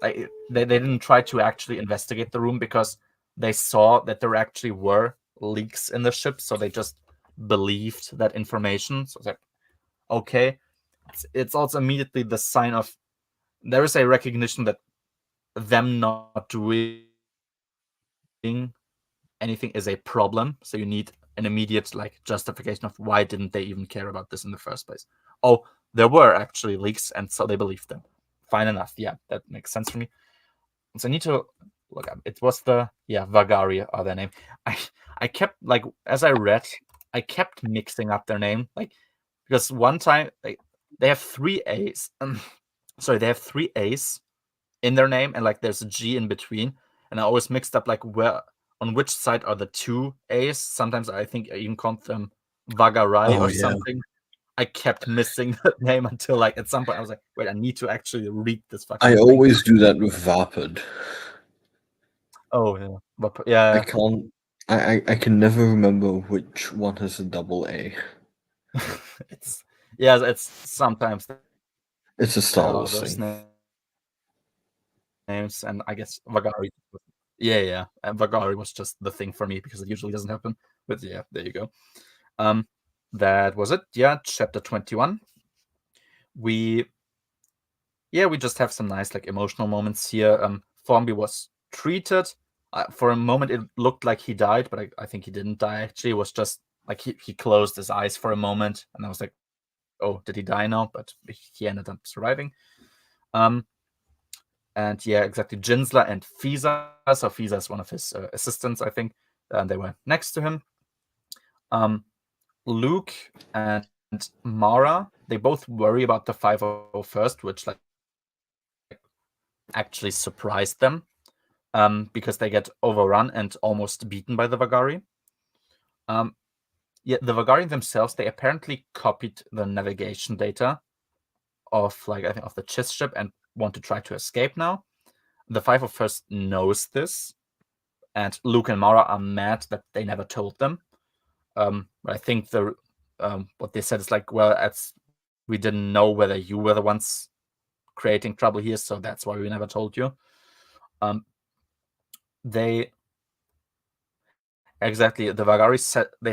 They didn't try to actually investigate the room because they saw that there actually were leaks in the ship, so they just believed that information. So it's like, okay, it's also immediately the sign of there is a recognition that them not doing anything is a problem. So you need an immediate justification of why didn't they even care about this in the first place. Oh, there were actually leaks, and so they believed them. Fine enough. Yeah, that makes sense for me. So I need to look up. It was the Vagari are their name. I kept as I read, I kept mixing up their name, because one time they have 3 A's. Sorry, they have 3 A's in their name, and there's a G in between, and I always mixed up where on which side are the 2 A's. Sometimes I think I even called them Vagarai or something. I kept missing the name until like at some point I was like, wait, I need to actually read this fucking I thing. always do that with Vapid. Oh yeah, but yeah. I can't. I can never remember which one has a double A. It's sometimes It's a Star Wars thing. Names, and I guess Vagari. Yeah, and Vagari was just the thing for me because it usually doesn't happen. But yeah, there you go. That was it. Yeah, chapter 21. We just have some nice like emotional moments here. Formby was treated. For a moment, it looked like he died, but I think he didn't die. Actually, it was just like he closed his eyes for a moment, and I was like, "Oh, did he die now?" But he ended up surviving. And yeah, exactly. Jinsla and Fiza. So Fiza is one of his assistants, I think. And they were next to him. Luke and Mara, they both worry about the 501st, which like actually surprised them. Because they get overrun and almost beaten by the Vagari. Yeah, the Vagari themselves, they apparently copied the navigation data of like I think of the Chiss ship and want to try to escape now. The 501st knows this, and Luke and Mara are mad that they never told them. But I think what they said is like, well, we didn't know whether you were the ones creating trouble here, so that's why we never told you. Exactly, the Vagari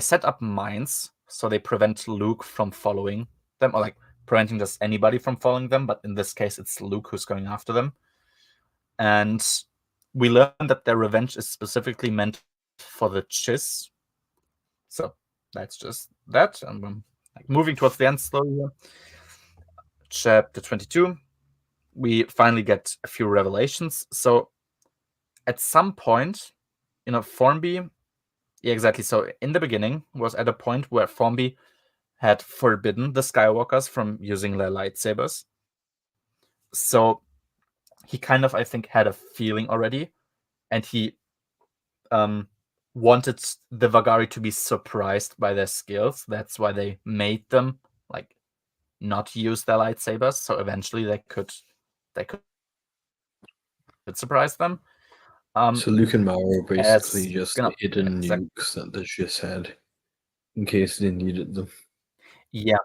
set up mines so they prevent Luke from following them, or like preventing just anybody from following them. But in this case, it's Luke who's going after them. And we learned that their revenge is specifically meant for the Chiss. So that's just that. And I'm like moving towards the end slowly here. Chapter 22. We finally get a few revelations. So at some point, Formby. Yeah, exactly. So in the beginning was at a point where Formby had forbidden the Skywalkers from using their lightsabers. So he kind of, I think, had a feeling already, and he wanted the Vagari to be surprised by their skills. That's why they made them like not use their lightsabers. So eventually they could surprise them. So Luke and Mara are basically just hidden nukes that the Chiss had in case they needed them. Yeah,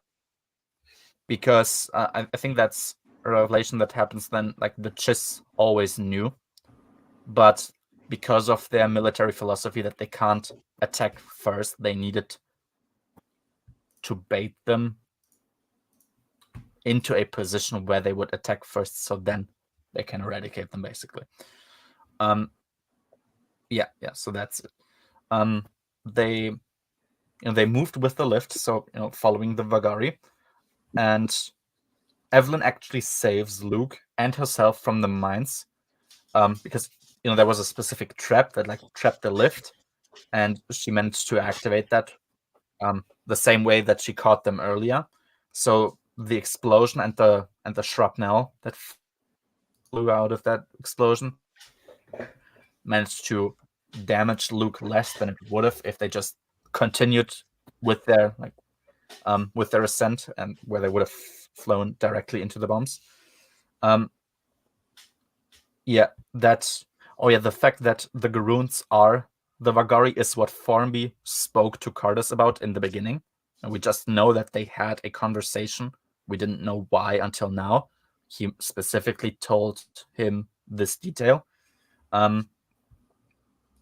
because I think that's a revelation that happens then. Like the Chiss always knew, but because of their military philosophy that they can't attack first, they needed to bait them into a position where they would attack first, so then they can eradicate them, basically. Yeah. So that's it. They moved with the lift, so following the Vagari, and Evelyn actually saves Luke and herself from the mines, because there was a specific trap that like trapped the lift, and she managed to activate that the same way that she caught them earlier. So the explosion and the shrapnel that flew out of that explosion managed to damage Luke less than it would have if they just continued with their ascent, and where they would have flown directly into the bombs. The fact that the Garoons are the Vagari is what Formby spoke to Cardus about in the beginning, and we just know that they had a conversation. We didn't know why until now. He specifically told him this detail,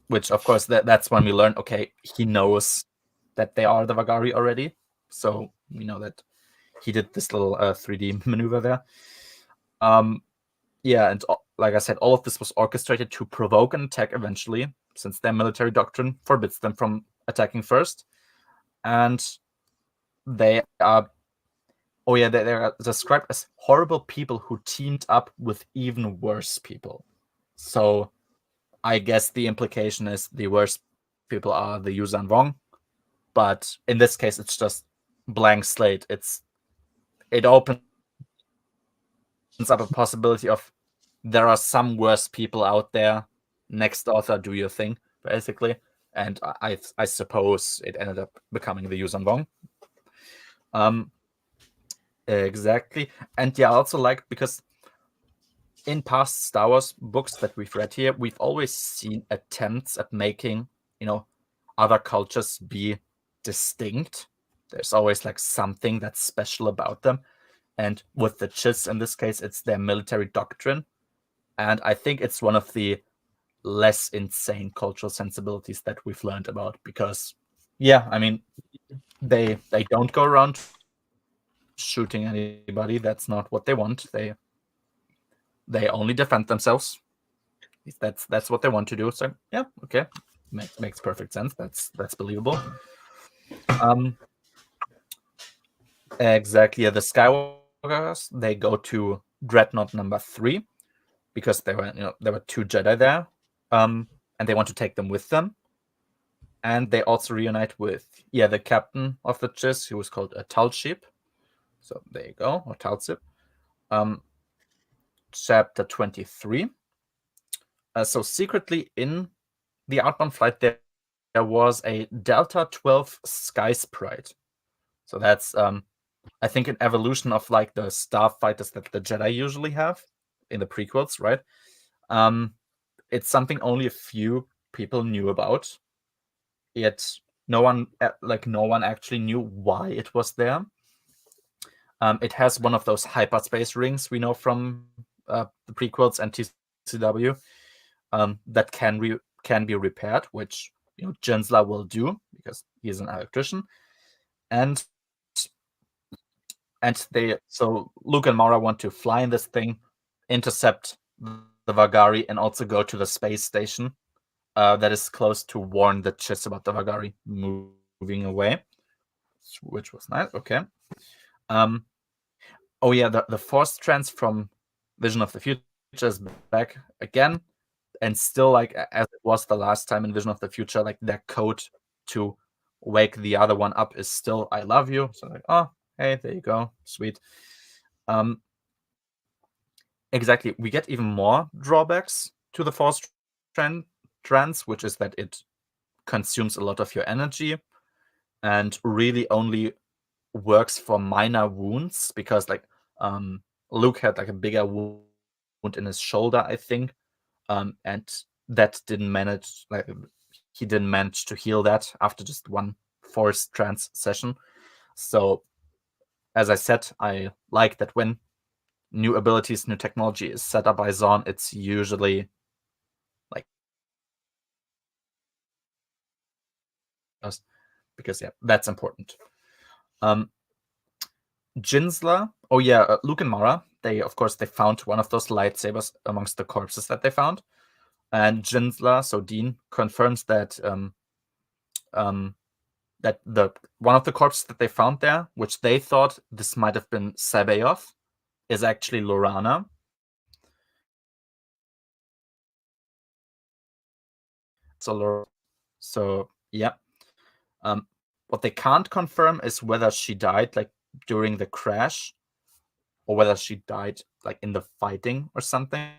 which of course that's when we learn, okay, he knows that they are the Vagari already, so we know that he did this little 3D maneuver there. And like I said, all of this was orchestrated to provoke an attack eventually, since their military doctrine forbids them from attacking first. And they are described as horrible people who teamed up with even worse people. So I guess the implication is the worst people are the Yuuzhan Vong, but in this case it's just blank slate. It opens up a possibility of there are some worse people out there. Next author, do your thing, basically. And I suppose it ended up becoming the Yuuzhan Vong. Exactly. And yeah, I also like, because in past Star Wars books that we've read here, we've always seen attempts at making, other cultures be distinct. There's always like something that's special about them. And with the Chiss, in this case, it's their military doctrine. And I think it's one of the less insane cultural sensibilities that we've learned about, because, yeah, I mean, they don't go around shooting anybody. That's not what they want. They only defend themselves. That's what they want to do. So yeah, okay, makes perfect sense. That's believable. Exactly. Yeah, the Skywalkers, they go to Dreadnought number 3 because there were 2 Jedi there, and they want to take them with them. And they also reunite with the captain of the Chiss, who was called a Talship. So there you go, or Talship. Chapter 23. So secretly in the outbound flight, there was a Delta 12 Sky Sprite. So that's I think an evolution of like the starfighters that the Jedi usually have in the prequels, right? It's something only a few people knew about. Yet no one actually knew why it was there. It has one of those hyperspace rings we know from the prequels and TCW that can be repaired, which Jensla will do because he's an electrician. And so Luke and Mara want to fly in this thing, intercept the Vagari, and also go to the space station that is close to warn the Chiss about the Vagari moving away, which was nice. Okay. Oh yeah, the Force trance from Vision of the Future is back again, and still, like as it was the last time in Vision of the Future, like their code to wake the other one up is still "I love you." So like, oh, hey, there you go, sweet. Exactly, we get even more drawbacks to the Force trance, which is that it consumes a lot of your energy and really only works for minor wounds, because like Luke had like a bigger wound in his shoulder, I think, and that he didn't manage to heal that after just one Force trance session. So as I said, I like that when new abilities, new technology is set up by Zahn, it's usually like, because that's important. Jinsla, Luke and Mara, they found one of those lightsabers amongst the corpses that they found, and Jinsla, so Dean, confirms that that the one of the corpses that they found there, which they thought this might have been Sabayoth, is actually Lorana. So yeah. What they can't confirm is whether she died like during the crash, or whether she died like in the fighting or something.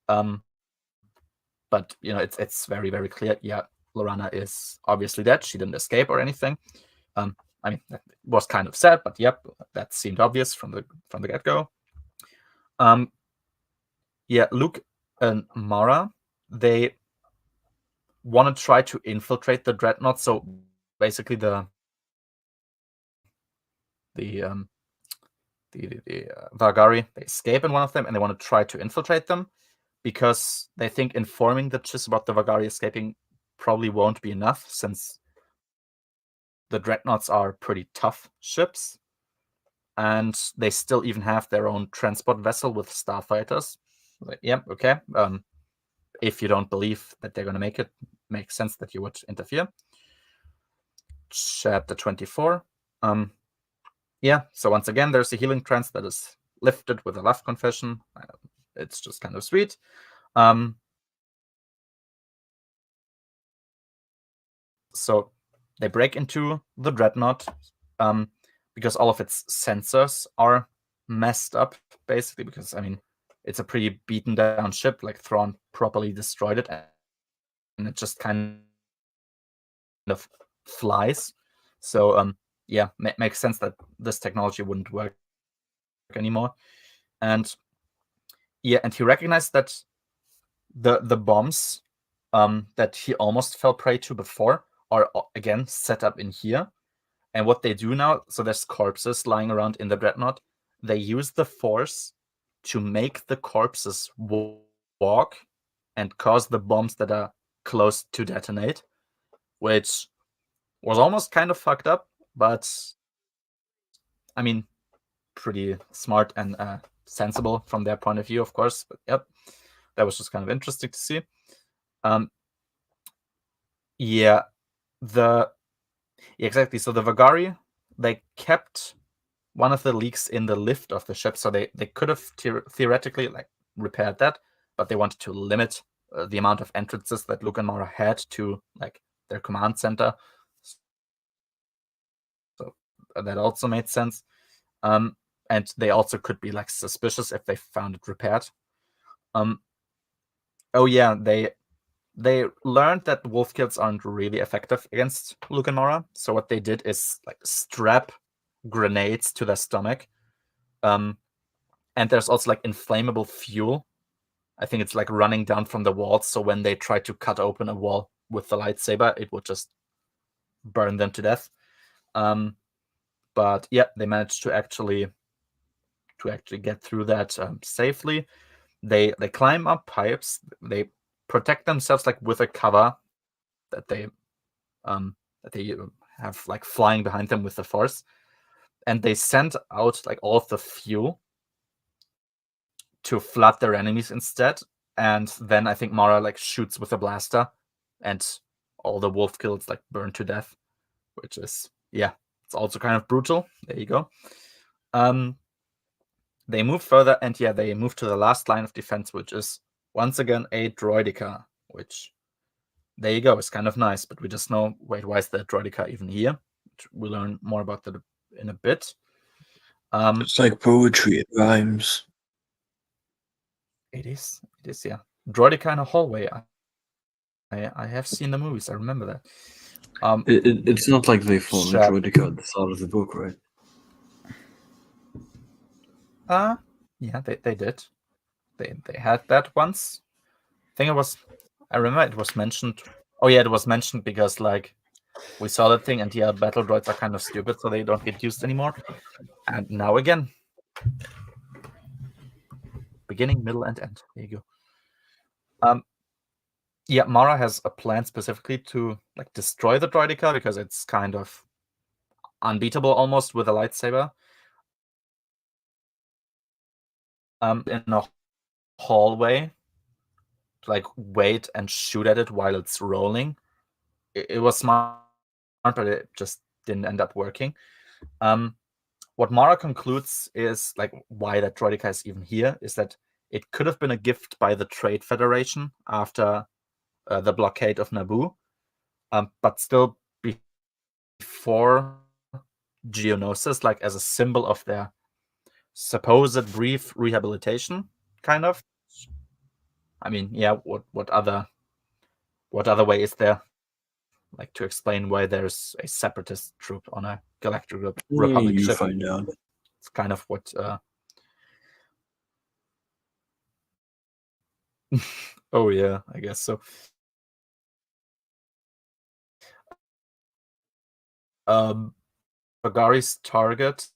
But it's very, very clear. Yeah, Lorana is obviously dead. She didn't escape or anything. I mean, that was kind of sad, but yep, that seemed obvious from the get-go. Luke and Mara, they want to try to infiltrate the Dreadnought. So basically, the Vagari, they escape in one of them, and they want to try to infiltrate them, because they think informing the Chiss about the Vagari escaping probably won't be enough, since the Dreadnoughts are pretty tough ships, and they still even have their own transport vessel with starfighters. Like, yeah, okay. If you don't believe that they're going to make it, makes sense that you would interfere. Chapter 24. So once again, there's a healing trance that is lifted with a love confession. It's just kind of sweet. So they break into the Dreadnought because all of its sensors are messed up, basically, because, I mean, it's a pretty beaten down ship, like Thrawn properly destroyed it, and it just kind of flies. So yeah, makes sense that this technology wouldn't work anymore. And yeah, and he recognized that the bombs that he almost fell prey to before are again set up in here. And what they do now, so there's corpses lying around in the dreadnought. They use the force to make the corpses walk and cause the bombs that are close to detonate, which was almost kind of fucked up, but I mean, pretty smart and sensible from their point of view, of course. But yep, that was just kind of interesting to see. Yeah, exactly. So the Vagari, they kept one of the leaks in the lift of the ship, so they could have theoretically like repaired that, but they wanted to limit the amount of entrances that Luke and Mara had to like their command center. So that also made sense. And they also could be like suspicious if they found it repaired. Oh yeah, they learned that wolf kills aren't really effective against Luke and Mara. So what they did is like strap grenades to their stomach. And there's also like inflammable fuel. I think it's like running down from the walls. So when they try to cut open a wall with the lightsaber, it would just burn them to death. But yeah, they managed to actually get through that safely. They climb up pipes. They protect themselves like with a cover that they have like flying behind them with the force, and they send out like all of the fuel to flood their enemies instead. And then I think Mara like shoots with a blaster, and all the wolf kills like burn to death, which is it's also kind of brutal. There you go. They move further, and they move to the last line of defense, which is once again a droideka, which there you go, it's kind of nice, but we just know, wait, why is the droideka even here? We'll learn more about that in a bit. It's like poetry, it rhymes. It is, yeah. Droideka in a hallway. I have seen the movies, I remember that. It's not like they found a droideka at the start of the book, right? Yeah, they did. They had that once. I remember it was mentioned. Oh yeah, it was mentioned because like we saw that thing, and battle droids are kind of stupid, so they don't get used anymore. And now again, beginning, middle, and end. There you go. Mara has a plan specifically to like destroy the droideka because it's kind of unbeatable almost with a lightsaber. In a hallway, to like wait and shoot at it while it's rolling. It was smart, but it just didn't end up working. What Mara concludes is like why that droideka is even here is that it could have been a gift by the Trade Federation after the blockade of Naboo, but still before Geonosis, like as a symbol of their supposed brief rehabilitation, kind of. I mean, what other way is there, like, to explain why there's a separatist troop on a Galactic Republic you ship? find out. It's kind of what. Oh yeah, I guess so. Bagari's target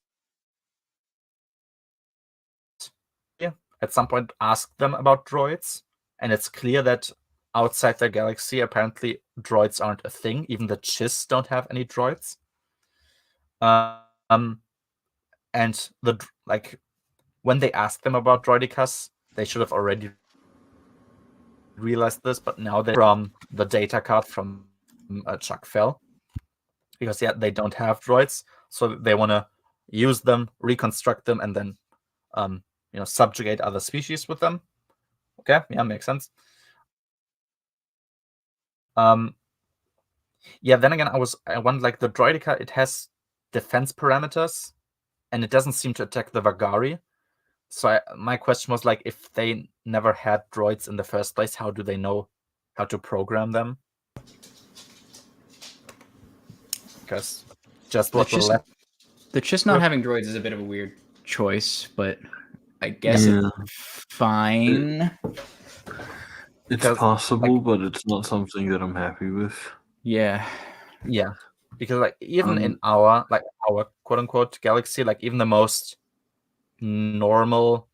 at some point asked them about droids, and it's clear that outside the galaxy, apparently droids aren't a thing. Even the Chiss don't have any droids. And when they asked them about droidekas, they should have already realized this, but now they're from the data card from Chuck Fell, because they don't have droids, so they want to use them, reconstruct them, and then subjugate other species with them. Okay, makes sense. Then again, I wonder, like, the droideka, it has defense parameters, and it doesn't seem to attack the Vagari. So my question was, like, if they never had droids in the first place, how do they know how to program them? Because just what we're left. The Chiss not having droids is a bit of a weird choice, but I guess it's fine. It's possible, but it's not something that I'm happy with. Yeah. Because like even in our quote unquote galaxy, like even the most normal,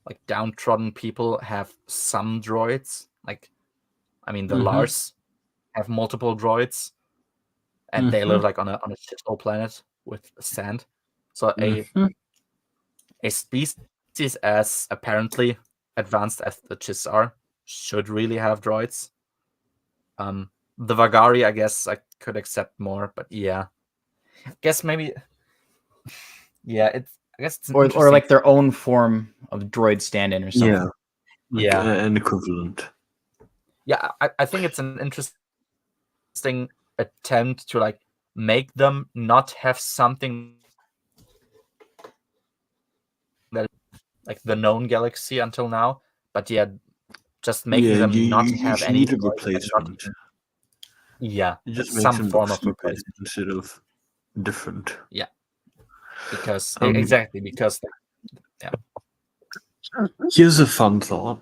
like downtrodden people have some droids. Like, I mean, the Lars have multiple droids, and they live like on a shithole planet with sand. So a species as apparently advanced as the Chiss are should really have droids. The Vagari, I guess I could accept more, but I guess maybe. I guess it's or like their own form of droid stand-in or something. An equivalent. Yeah, I think it's an interesting attempt to like make them not have something that like the known galaxy until now, but just making them not have any need a replacement. Just some form of replacement instead of different. Yeah, because exactly because Here's a fun thought.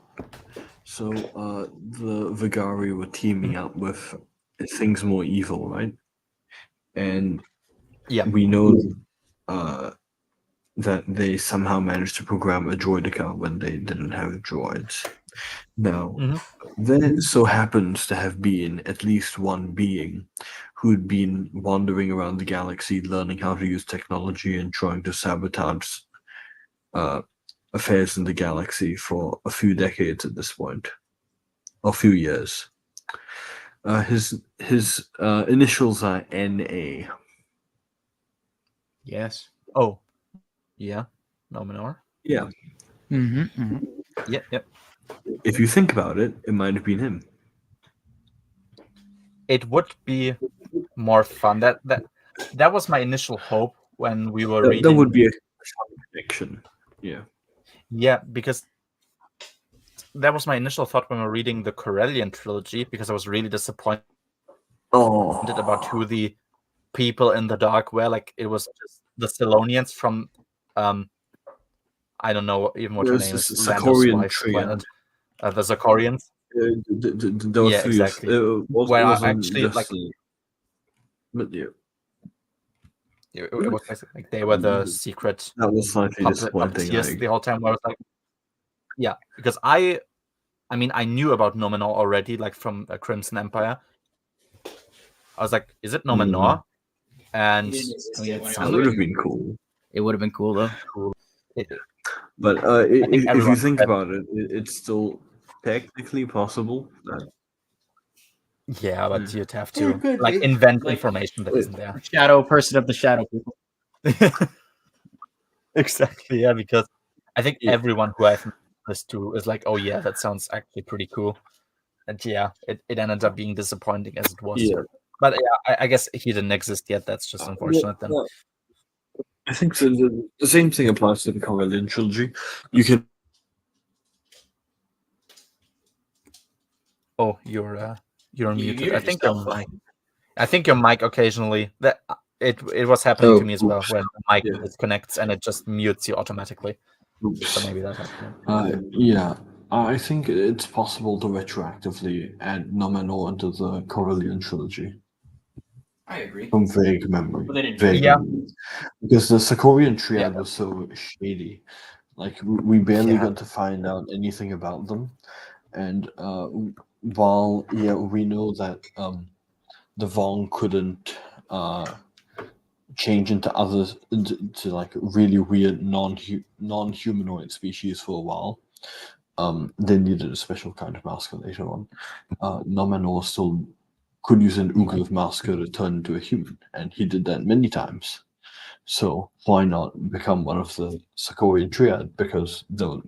So the Vagari were teaming up with things more evil, right? And we know that they somehow managed to program a droidica when they didn't have droids. Now, there so happens to have been at least one being who'd been wandering around the galaxy learning how to use technology and trying to sabotage affairs in the galaxy for a few decades at this point, or a few years. His initials are NA. Yes. Oh, yeah, Nominor. Yeah. Yep. If you think about it, it might have been him. It would be more fun. That was my initial hope when we were reading. That would be a fun prediction. Yeah. Yeah, because that was my initial thought when we were reading the Corellian trilogy, because I was really disappointed about who the people in the dark were. Like, it was just the Silonians from I don't know even what her name is. Zakorian triad. The Zakorians. Those three. Exactly. Actually, like, but yeah. It was basically like they were the secret. That was slightly disappointing. The whole time, where I was like, because I mean, I knew about Nominor already, like from Crimson Empire. I was like, is it Nominor? And I mean, that would have been cool. It would have been cool though. But if you think about it, it's still technically possible that. Yeah, but you'd have to invent information that isn't there. Shadow person of the shadow people. Exactly, yeah, because I think everyone who I've listened to is like, oh yeah, that sounds actually pretty cool. And it ended up being disappointing as it was. Yeah. But I guess he didn't exist yet. That's just unfortunate then. I think so. The same thing applies to the Corellian trilogy. You can. Oh, you're muted. I think your mic occasionally that it was happening to me as well when the mic disconnects and it just mutes you automatically. Oops. So maybe that happened. I think it's possible to retroactively add Nominor into the Corellian trilogy. I agree. From vague memory. Memory. Because the Zakorian triad was so shady. Like, we barely got to find out anything about them. And while, we know that the Vong couldn't change into others, into like really weird non-humanoid species for a while, they needed a special kind of masker later on. Nominor still could use an Ugliv masker to turn into a human, and he did that many times. So why not become one of the Zakorian triad? Because there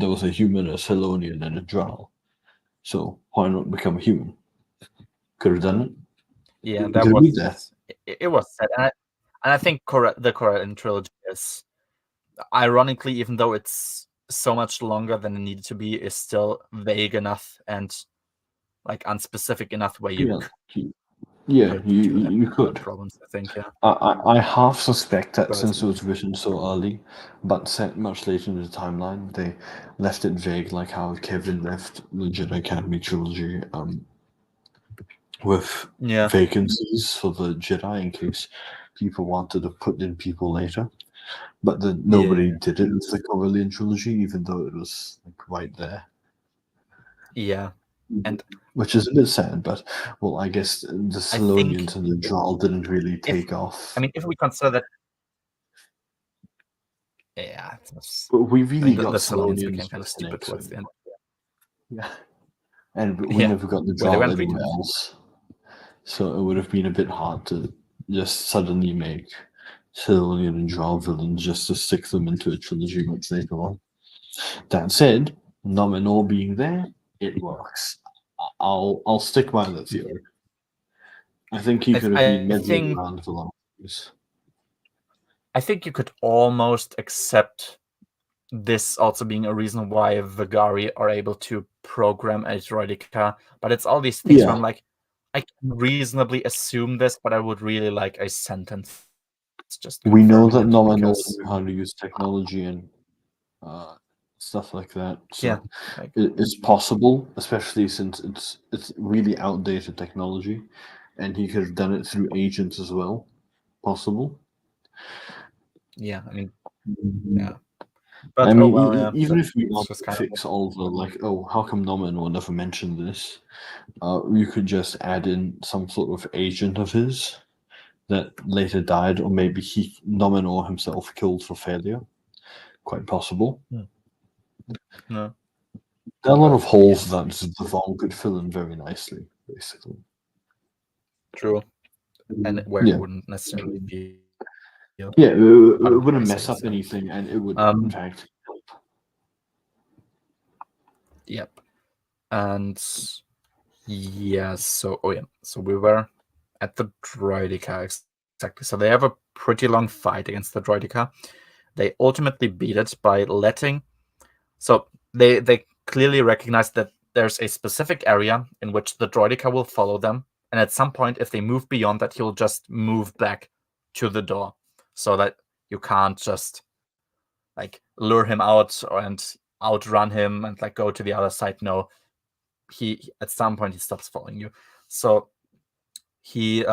was a human, a Silonian, and a Drow. So why not become a human? Could have done it. Yeah, that was it was said, and I think the Corellian trilogy is, ironically, even though it's so much longer than it needed to be, is still vague enough and like unspecific enough where you Yeah, you could. Problems, I think. Yeah. I half suspect that But since it was written so early, but set much later in the timeline, they left it vague, like how Kevin left the Jedi Academy trilogy with vacancies for the Jedi in case people wanted to put in people later. But then nobody did it with the Corellian trilogy, even though it was like right there. Yeah. And which is a bit sad, but well, I guess the Salonians and the Droll didn't really take off. I mean, if we consider that, we really got the Salonians Salonians became kind of stupid towards the end. Yeah, and we never got the Droll anywhere else, so it would have been a bit hard to just suddenly make Salonian and Droll villains just to stick them into a trilogy much later on. That said, Numenor being there, it works. I'll stick by that theory. I think he could have been meddling around for long. I think you could almost accept this also being a reason why Vegari are able to program a droideka, but it's all these things where I'm like, I can reasonably assume this, but I would really like a sentence. Just we know that Numenor knows how to use technology and stuff like that. So it's possible, especially since it's really outdated technology, and he could have done it through agents as well. Possible. Yeah, I mean, But I mean, even if we want to fix all the like, oh, how come Numenor never mentioned this? You could just add in some sort of agent of his that later died, or maybe Numenor himself killed for failure. Quite possible. No. There are a lot of holes that the Vaughn could fill in very nicely, basically. True. And where it wouldn't necessarily be. Yeah, it wouldn't mess up anything, and it would, in fact, help. Yep. And so we were at the droideka, exactly. So they have a pretty long fight against the droideka. They ultimately beat it by letting. So they clearly recognize that there's a specific area in which the droideka will follow them, and at some point, if they move beyond that, he'll just move back to the door, so that you can't just like lure him out and outrun him and like go to the other side. No, he at some point he stops following you. So they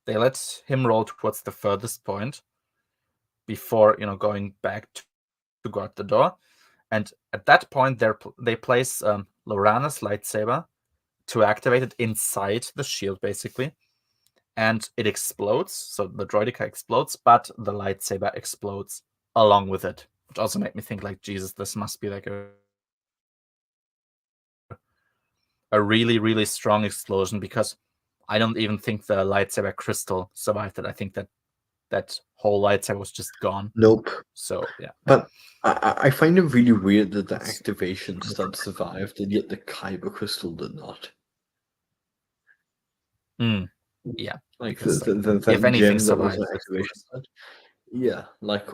let him roll towards the furthest point before going back to guard the door. And at that point, they place Lorana's lightsaber to activate it inside the shield, basically. And it explodes. So the droideka explodes, but the lightsaber explodes along with it. Which also made me think, like, Jesus, this must be like a really, really strong explosion, because I don't even think the lightsaber crystal survived it. I think that whole lightsaber was just gone. Nope. So, yeah. But I find it really weird that the activation stud survived, and yet the kyber crystal did not. Yeah. Like, because, if anything survived, activation stud. Yeah, like,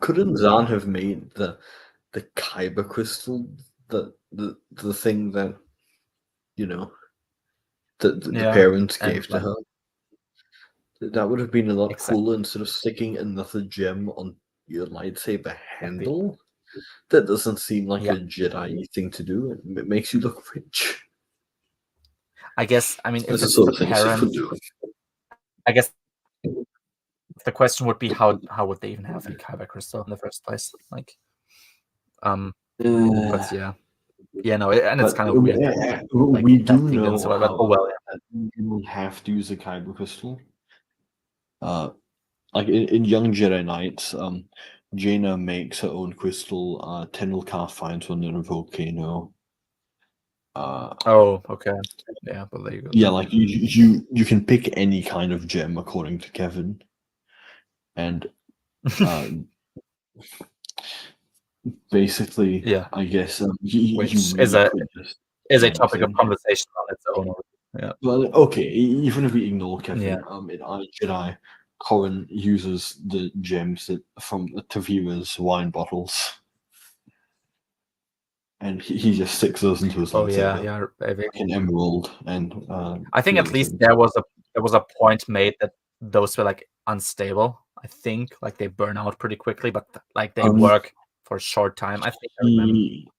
couldn't Zahn have made the kyber crystal the thing that the parents gave to her? That would have been a lot cooler instead of sticking another gem on your lightsaber handle. That doesn't seem like a Jedi thing to do. It makes you look rich. I guess, I mean, if it's the parents, I guess the question would be how would they even have a kyber crystal in the first place? Like, but no, and it's kind of weird. Like, we do know that you will have to use a kyber crystal. Like in Young Jedi Knights, Jaina makes her own crystal. Tenelka finds one in a volcano. Okay. Yeah, but there you go. Yeah, like you can pick any kind of gem according to Kevin, and basically, I guess which is a topic of conversation on its own. Yeah. Well, okay, even if we ignore Kevin, in I Jedi, Corrin uses the gems from Tavira's wine bottles, and he just sticks those into his lightsaber. Like an emerald, and I think at least there was there was a point made that those were like unstable. I think like they burn out pretty quickly, but like they work for a short time. I think I remember.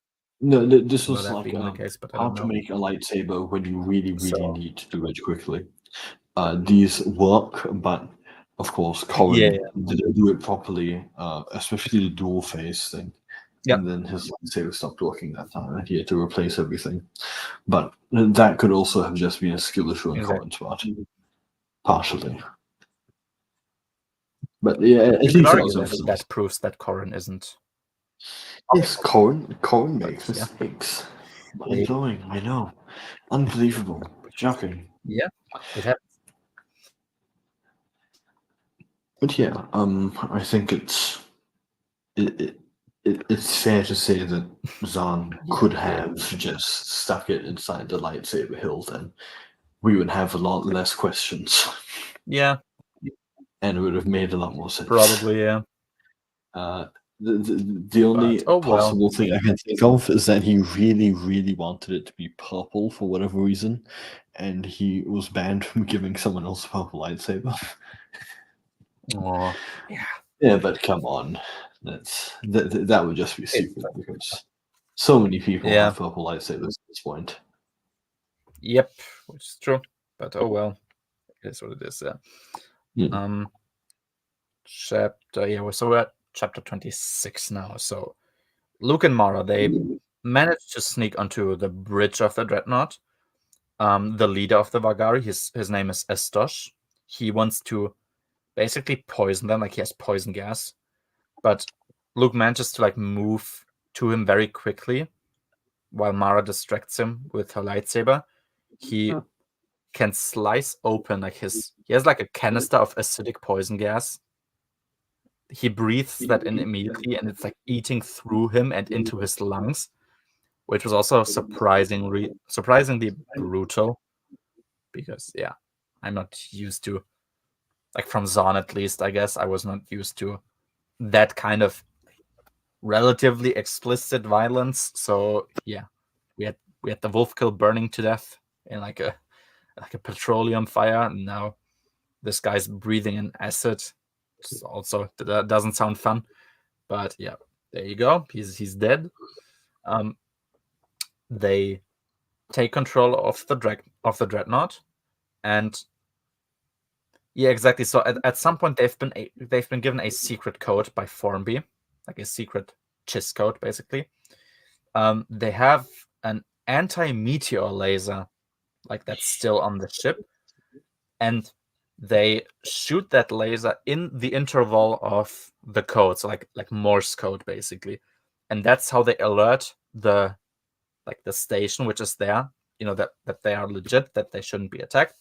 No, this was that like being the case, but I how don't to know. make a lightsaber when you really So- need to do it quickly. These work, but of course, Corin Yeah. didn't do it properly, especially the dual phase thing. Yep. And then his lightsaber stopped working that time, and he had to replace everything. But that could also have just been a skill issue on Exactly. Corin's part, partially. But yeah, at You could least argue that proves that Corin isn't. Yes, Corin makes yeah. mistakes. Mind-blowing, I know. Unbelievable. Shocking. Yeah, it happens. But yeah, I think it's fair to say that Zahn could have just stuck it inside the lightsaber hilt, and we would have a lot less questions. Yeah. And it would have made a lot more sense. Probably, yeah. The only possible thing I can think of is that he really, really wanted it to be purple for whatever reason, and he was banned from giving someone else a purple lightsaber. Oh, yeah. Yeah, but come on, that would just be stupid because so many people have purple lightsabers at this point. Yep, which is true. But oh well, it is what it is. Yeah. So we're at chapter 26 now. So Luke and Mara, they managed to sneak onto the bridge of the Dreadnought. The leader of the Vagari, his name is Estosh. He wants to basically poison them, like he has poison gas. But Luke manages to like move to him very quickly while Mara distracts him with her lightsaber. He can slice open like he has like a canister of acidic poison gas. He breathes that in immediately, and it's like eating through him and into his lungs, which was also surprisingly brutal. Because I'm not used to, like from Zahn at least, I guess I was not used to that kind of relatively explicit violence. So we had the wolf kill burning to death in like a petroleum fire, and now this guy's breathing in acid. Also, that doesn't sound fun, but yeah, there you go. He's dead. They take control of the Dreadnought, and exactly. So at some point they've been given a secret code by Formby, like a secret Chiss code, basically. They have an anti-meteor laser, like that's still on the ship, and they shoot that laser in the interval of the code, so like Morse code, basically, and that's how they alert the station, which is there, that they are legit, that they shouldn't be attacked.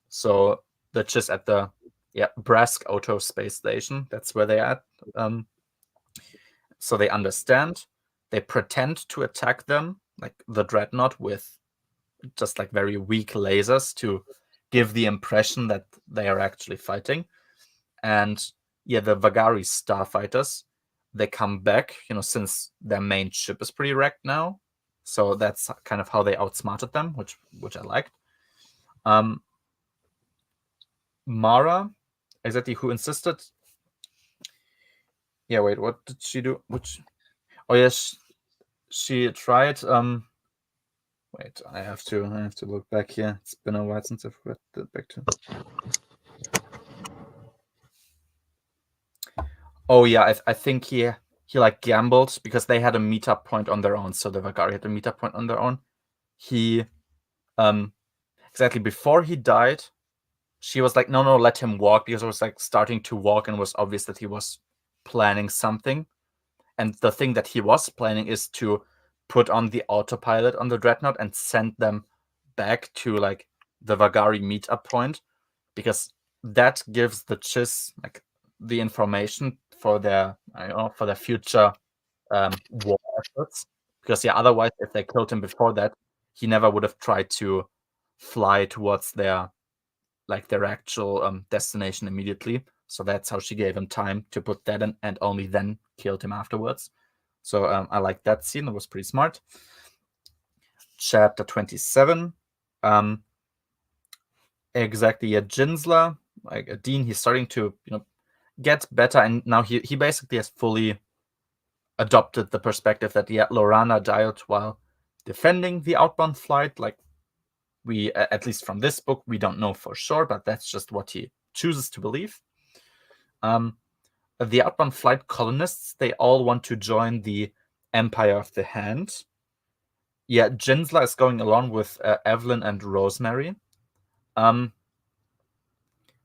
So they're just at the Brask Auto Space Station. That's where they're at. So they understand. They pretend to attack them, like the Dreadnought, with just like very weak lasers to give the impression that they are actually fighting. And the Vagari starfighters, they come back, since their main ship is pretty wrecked now. So that's kind of how they outsmarted them, which I liked. Mara, exactly, who insisted. Yeah, wait, what did she do? Oh yes, she tried. Wait, I have to look back here. It's been a while since I've read that back to. Oh yeah, I think he like gambled because they had a meetup point on their own. So the Vagari had a meetup point on their own. He, exactly before he died, she was like, no, let him walk, because it was like starting to walk and it was obvious that he was planning something. And the thing that he was planning is to put on the autopilot on the Dreadnought and send them back to like the Vagari meetup point, because that gives the Chiss like the information for their future war efforts. Because otherwise, if they killed him before that, he never would have tried to fly towards their actual destination immediately. So that's how she gave him time to put that in, and only then killed him afterwards. So I like that scene. It was pretty smart. Chapter 27. Exactly. Yeah, Jinsla, like Dean, he's starting to get better, and now he basically has fully adopted the perspective that Lorana died while defending the outbound flight. Like, we, at least from this book, we don't know for sure, but that's just what he chooses to believe. The outbound flight colonists, they all want to join the Empire of the Hand. Yeah, Jinsla is going along with Evelyn and Rosemary.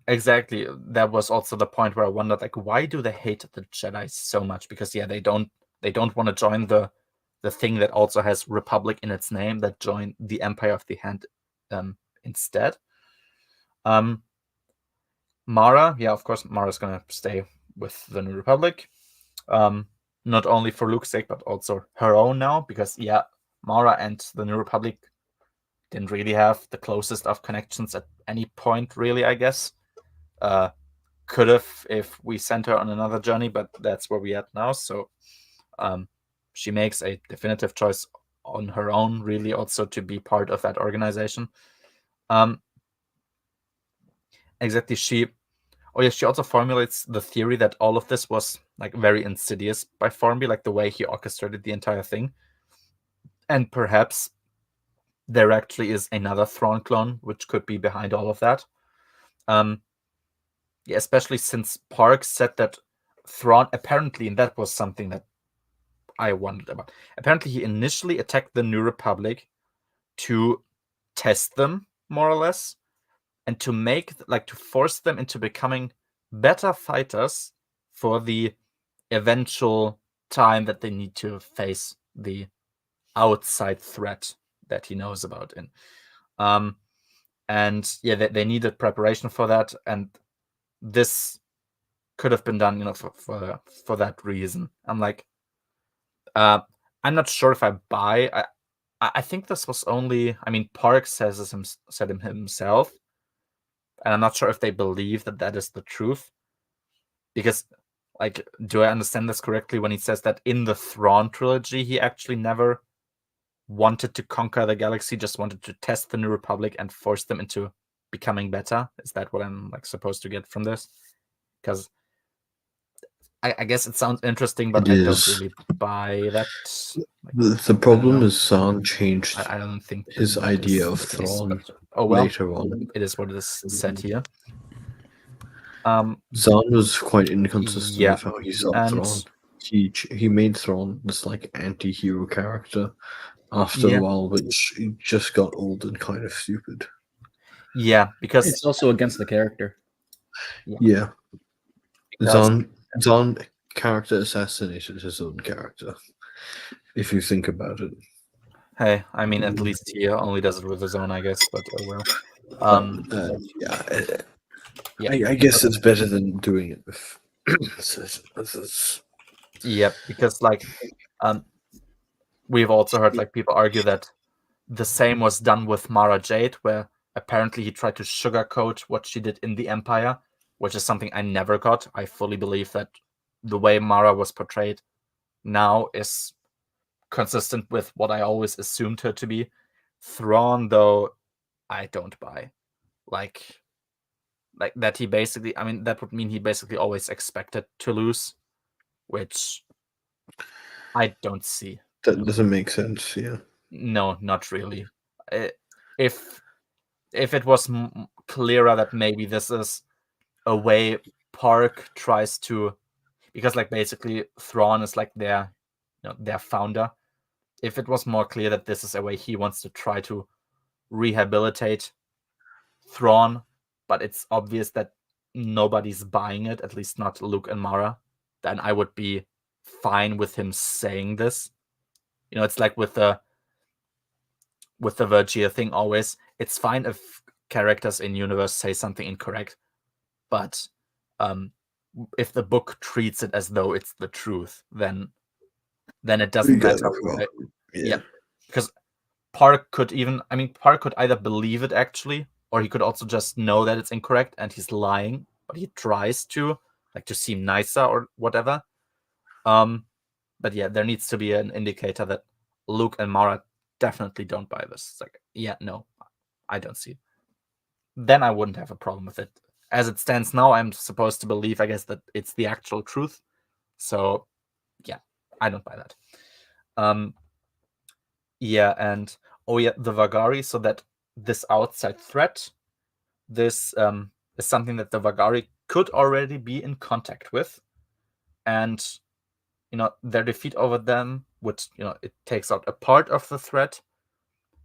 Exactly. That was also the point where I wondered, like, why do they hate the Jedi so much? Because they don't want to join the thing that also has Republic in its name, that join the Empire of the Hand instead. Mara, of course, Mara's gonna stay with the New Republic. Not only for Luke's sake, but also her own now, because Mara and the New Republic didn't really have the closest of connections at any point, really, I guess. Could have if we sent her on another journey, but that's where we at now. So she makes a definitive choice on her own, really, also to be part of that organization. Exactly. She also formulates the theory that all of this was like very insidious by Formby, like the way he orchestrated the entire thing. And perhaps there actually is another Thrawn clone which could be behind all of that. Especially since Park said that Thrawn apparently, and that was something that I wondered about, apparently he initially attacked the New Republic to test them, more or less, and to to force them into becoming better fighters for the eventual time that they need to face the outside threat that he knows about. And they needed preparation for that, and this could have been done, for that reason. I'm like, I'm not sure if I buy. I think this was only. I mean, Park said him himself, and I'm not sure if they believe that is the truth. Because, like, do I understand this correctly when he says that in the Thrawn trilogy he actually never wanted to conquer the galaxy, just wanted to test the New Republic and force them into becoming better? Is that what I'm supposed to get from this? Because I guess it sounds interesting, but I don't really buy that. The problem is Zahn changed I don't think his idea of Thrawn later on. It is what it is said here. Zahn was quite inconsistent with how he saw Thrawn. He made Thrawn this anti-hero character after a while, which just got old and kind of stupid. Yeah, because it's also against the character. Yeah. Zahn character assassinated his own character, if you think about it. Hey, I mean, at least he only does it with his own, I guess, but oh well. I guess it's better than doing it with because we've also heard people argue that the same was done with Mara Jade, where apparently he tried to sugarcoat what she did in the Empire, which is something I never got. I fully believe that the way Mara was portrayed now is consistent with what I always assumed her to be. Thrawn, though, I don't buy. Like that he basically, I mean, that would mean he basically always expected to lose, which I don't see. That doesn't make sense, yeah. No, not really. If it was clearer that maybe this is a way Park tries to, because basically Thrawn is their founder. If it was more clear that this is a way he wants to try to rehabilitate Thrawn, but it's obvious that nobody's buying it, at least not Luke and Mara, then I would be fine with him saying this. It's like with the Vergia thing always. It's fine if characters in universe say something incorrect, but if the book treats it as though it's the truth, then it doesn't matter. Right? Yeah, because Park could either believe it actually, or he could also just know that it's incorrect and he's lying, but he tries to seem nicer or whatever. But there needs to be an indicator that Luke and Mara definitely don't buy this. It's no, I don't see it. then I wouldn't have a problem with it. As it stands now, I'm supposed to believe, I guess, that it's the actual truth. So, yeah, I don't buy that. Yeah, and the Vagari, so that this outside threat, this is something that the Vagari could already be in contact with, and their defeat over them would, it takes out a part of the threat,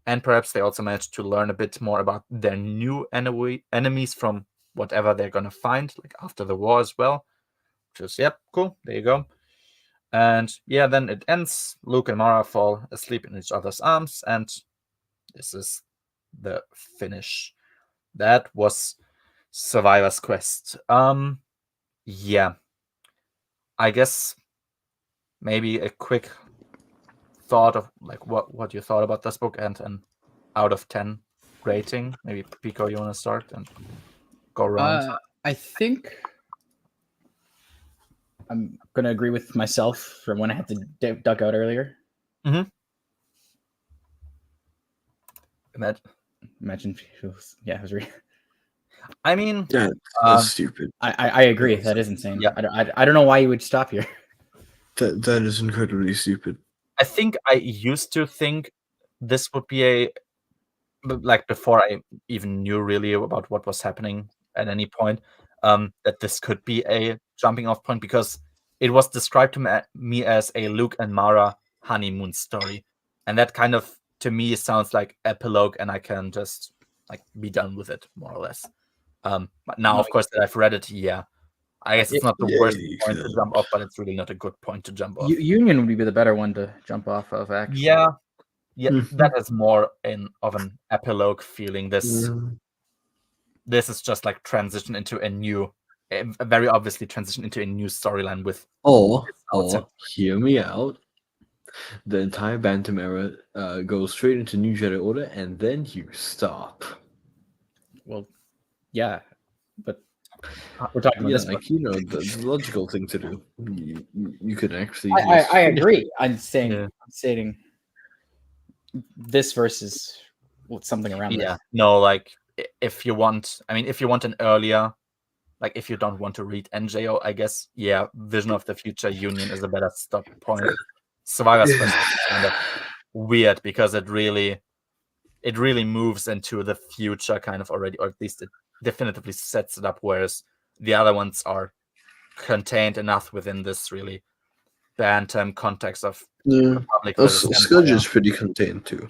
and perhaps they also managed to learn a bit more about their new enemies from whatever they're gonna find, like after the war as well. Just cool. There you go. And then it ends. Luke and Mara fall asleep in each other's arms, and this is the finish. That was Survivor's Quest. I guess maybe a quick thought of like what you thought about this book and an out of 10 rating. Maybe Pico, you want to start and go around? I think I'm gonna agree with myself from when I had to duck out earlier. Mm-hmm. Imagine it was I mean, that's stupid. I agree. That is insane. Yeah. I don't know why you would stop here. That is incredibly stupid. I think I used to think this would be like before I even knew really about what was happening at any point, that this could be a jumping off point, because it was described to me as a Luke and Mara honeymoon story, and that kind of to me sounds like epilogue, and I can just like be done with it more or less. But now, of course, that I've read it, I guess it's not the worst point to jump off, but it's really not a good point to jump off. Union would be the better one to jump off of, actually. Yeah, that has more of an epilogue feeling. This is just like transition into a very obviously transition into a new storyline with. Or hear me out. The entire Bantam era goes straight into New Jedi Order, and then you stop. Well, yeah, but we're talking about this. Like the logical thing to do. You could actually. I agree. I'm saying this versus something around. Yeah, no, like if you want an earlier, like if you don't want to read NJO, I guess Vision of the Future Union is a better stop point. Survivor's Quest is kind of weird because it really moves into the future kind of already, or at least it definitively sets it up, whereas the other ones are contained enough within this really Bantam context of Republic. Scourge is pretty contained too.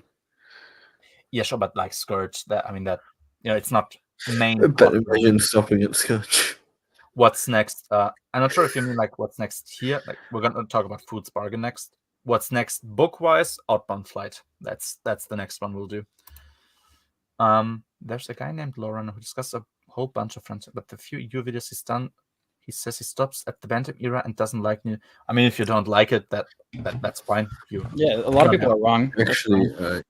Yeah, sure, but like Scourge, it's not main. But imagine stopping at Scourge. What's next? I'm not sure if you mean like what's next here. Like we're gonna talk about Food's Bargain next. What's next book-wise? Outbound Flight. That's the next one we'll do. There's a guy named Lauren who discussed a whole bunch of friends, but the few EU videos he's done, he says he stops at the Bantam era and doesn't like new. I mean, if you don't like it, that's fine. A lot of people are wrong. Actually,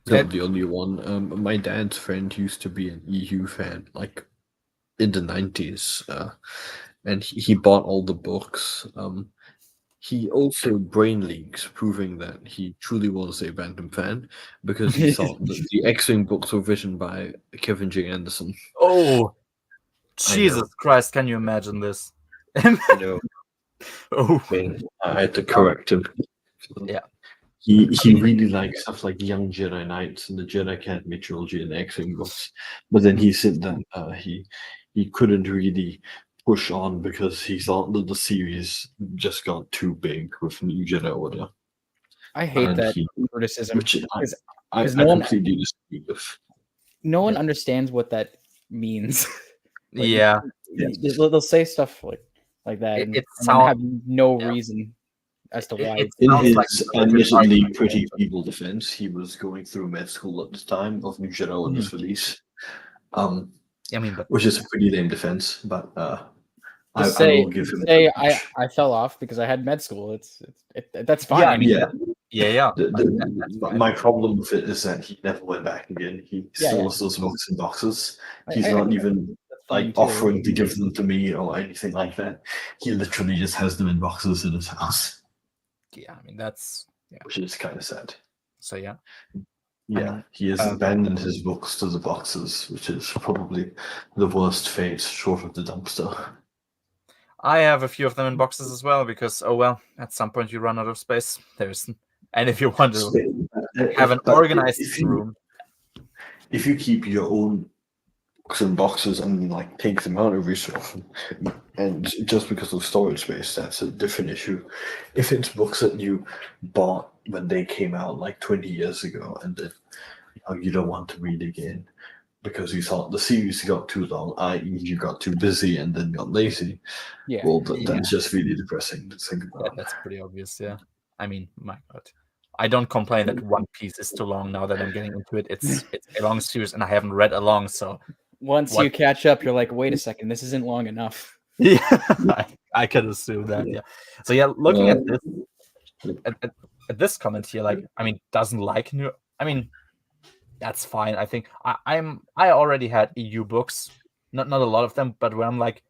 not the only one. My dad's friend used to be an EU fan, like in the 90s, and he bought all the books. He also brain leaks, proving that he truly was a Bantam fan, because he thought that the X-Wing books were written by Kevin J. Anderson. Oh, Jesus Christ! Can you imagine this? I know. I had to correct him. Yeah. He really likes stuff like Young Jedi Knights and the Jedi Academy trilogy and the X-Wing books, but then he said that he couldn't really push on because he thought that the series just got too big with New Jedi Order. I hate that criticism, which I completely disagree with. No one understands what that means. They'll say stuff like that, and have no reason as to why. In his admittedly pretty feeble defense, he was going through med school at the time of New Jedi Order's release. Which is a pretty lame defense, but I will give him. I fell off because I had med school. That's fine. My problem with it is that he never went back again. He still has those books in boxes. He's not even offering to give them to me or anything like that. He literally just has them in boxes in his house. Yeah, I mean that's which is kind of sad. So Yeah, he has abandoned his books to the boxes, which is probably the worst fate short of the dumpster. I have a few of them in boxes as well because, at some point you run out of space. And if you want to have an organized room. If you keep your own books in boxes and like take them out every so often, and just because of storage space, that's a different issue. If it's books that you bought when they came out like 20 years ago and then you don't want to read again because you thought the series got too long, i.e. you got too busy and then got lazy, that's just really depressing to think about. Yeah, that's pretty obvious, yeah. I mean, my God. I don't complain that One Piece is too long now that I'm getting into it. It's a long series and I haven't read along, so... Once you catch up, you're like, wait a second, this isn't long enough. Yeah, I can assume that, yeah. So yeah, looking at this, at this comment here, like, I mean, doesn't like new... I mean, that's fine. I think I already had EU books, not a lot of them, but where I'm like,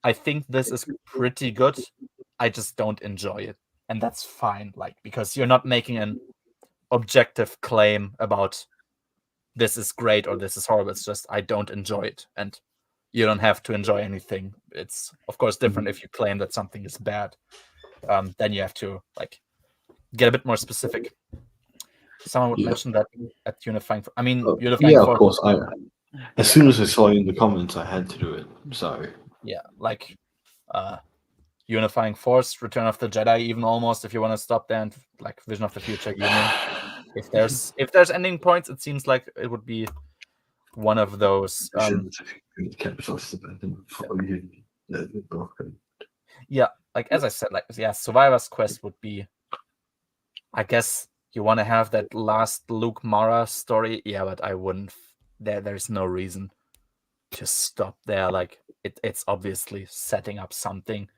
I think this is pretty good. I just don't enjoy it, and that's fine. Like, because you're not making an objective claim about this is great or this is horrible. It's just I don't enjoy it, and you don't have to enjoy anything. It's of course different if you claim that something is bad. Then you have to like get a bit more specific. Someone would mention that at Unifying. I mean, Unifying. Yeah, of course. As soon as I saw you in the comments, I had to do it. Sorry. Yeah, like Unifying Force, Return of the Jedi, even almost if you want to stop there, and like Vision of the Future Union. If there's ending points, it seems like it would be one of those. Yeah, like as I said, like Survivor's Quest would be. I guess you want to have that last Luke Mara story, but I wouldn't. There's no reason to stop there. Like it's obviously setting up something,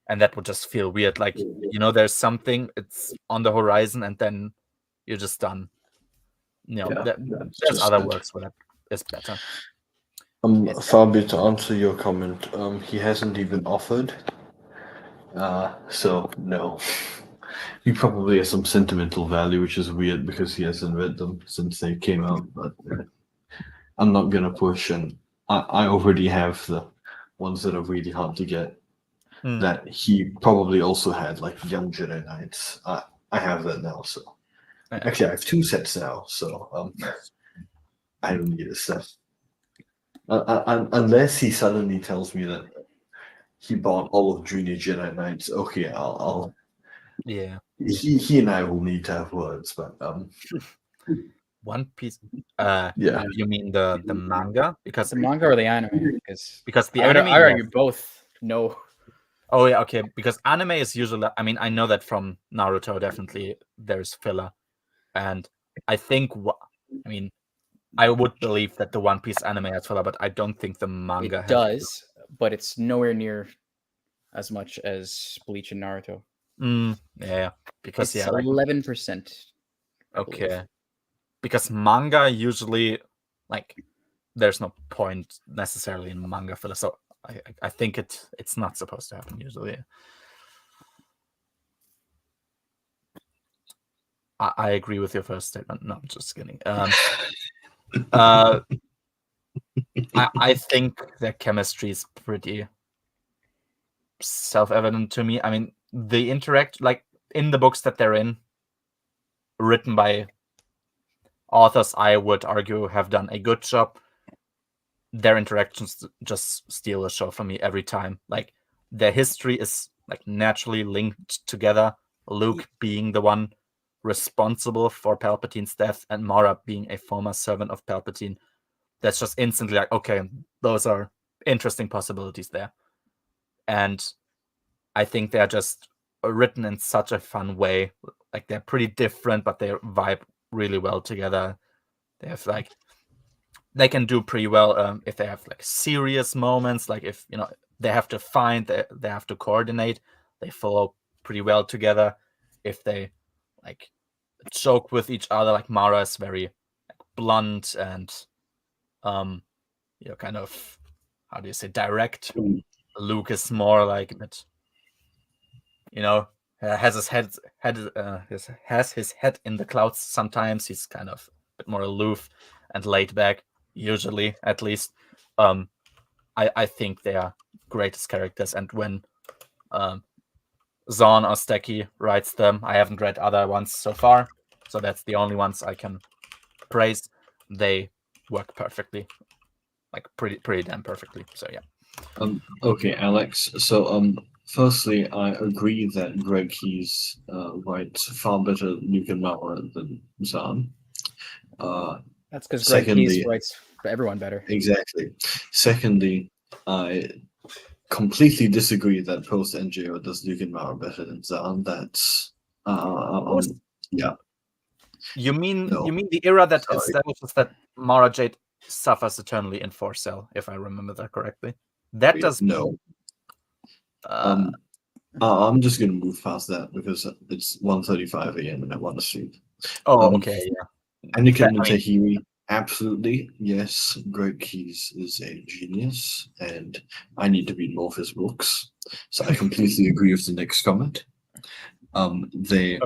and that would just feel weird. Like there's something, it's on the horizon, and then you're just done. There's other works where that is better. Fabi, to answer your comment, he hasn't even offered. So no. He probably has some sentimental value, which is weird because he hasn't read them since they came out. But I'm not gonna push, and I already have the ones that are really hard to get. That he probably also had, like Young Jedi Knights. I have that now, so actually I have 2 sets now, so I don't need a set. Unless he suddenly tells me that he bought all of Junior Jedi Knights, okay, I'll. Yeah. He and I will need to have words, but One Piece. You mean the manga? Because the manga or the anime? Because the anime. I argue both. No. Oh yeah, okay. Because anime is usually. I mean, I know that from Naruto. Definitely, there's filler, and I think. I mean, I would believe that the One Piece anime has filler, but I don't think the manga does. But it's nowhere near as much as Bleach and Naruto. Yeah, because it's 11%. Okay, because manga usually like there's no point necessarily in manga filler, so I think it's not supposed to happen usually. I agree with your first statement. No, I'm just kidding. I think their chemistry is pretty self-evident to me. I mean, they interact like in the books that they're in, written by authors, I would argue, have done a good job. Their interactions just steal the show from me every time. Like their history is like naturally linked together. Luke being the one responsible for Palpatine's death, and Mara being a former servant of Palpatine. That's just instantly like, okay, those are interesting possibilities there. And I think they're just written in such a fun way. Like they're pretty different, but they vibe really well together. They have like, they can do pretty well if they have like serious moments, like if they have to find, they have to coordinate, they follow pretty well together. If they like joke with each other, like Mara is very blunt and kind of, how do you say, direct. Luke is more like it, has his head in the clouds sometimes. He's kind of bit more aloof and laid back, usually at least. I think they are greatest characters, and when Zahn or Stecky writes them, I haven't read other ones so far, so that's the only ones I can praise. They work perfectly, like pretty damn perfectly. So yeah. Okay, Alex. So firstly, I agree that Greg Keyes writes far better Luke and Maurer than Zahn. That's because Greg Keyes writes for everyone better. Exactly. Secondly, I completely disagree that post NGO does Luke and Maurer better than Zahn. That's yeah. You mean the era that establishes that Mara Jade suffers eternally in 4-cell, if I remember that correctly. That does no. I'm just gonna move past that because it's 1:35 a.m. and I want to sleep. Okay, yeah. Anakin and Tahiri, absolutely, yes. Greg Keyes is a genius, and I need to read more of his books. So I completely agree with the next comment. They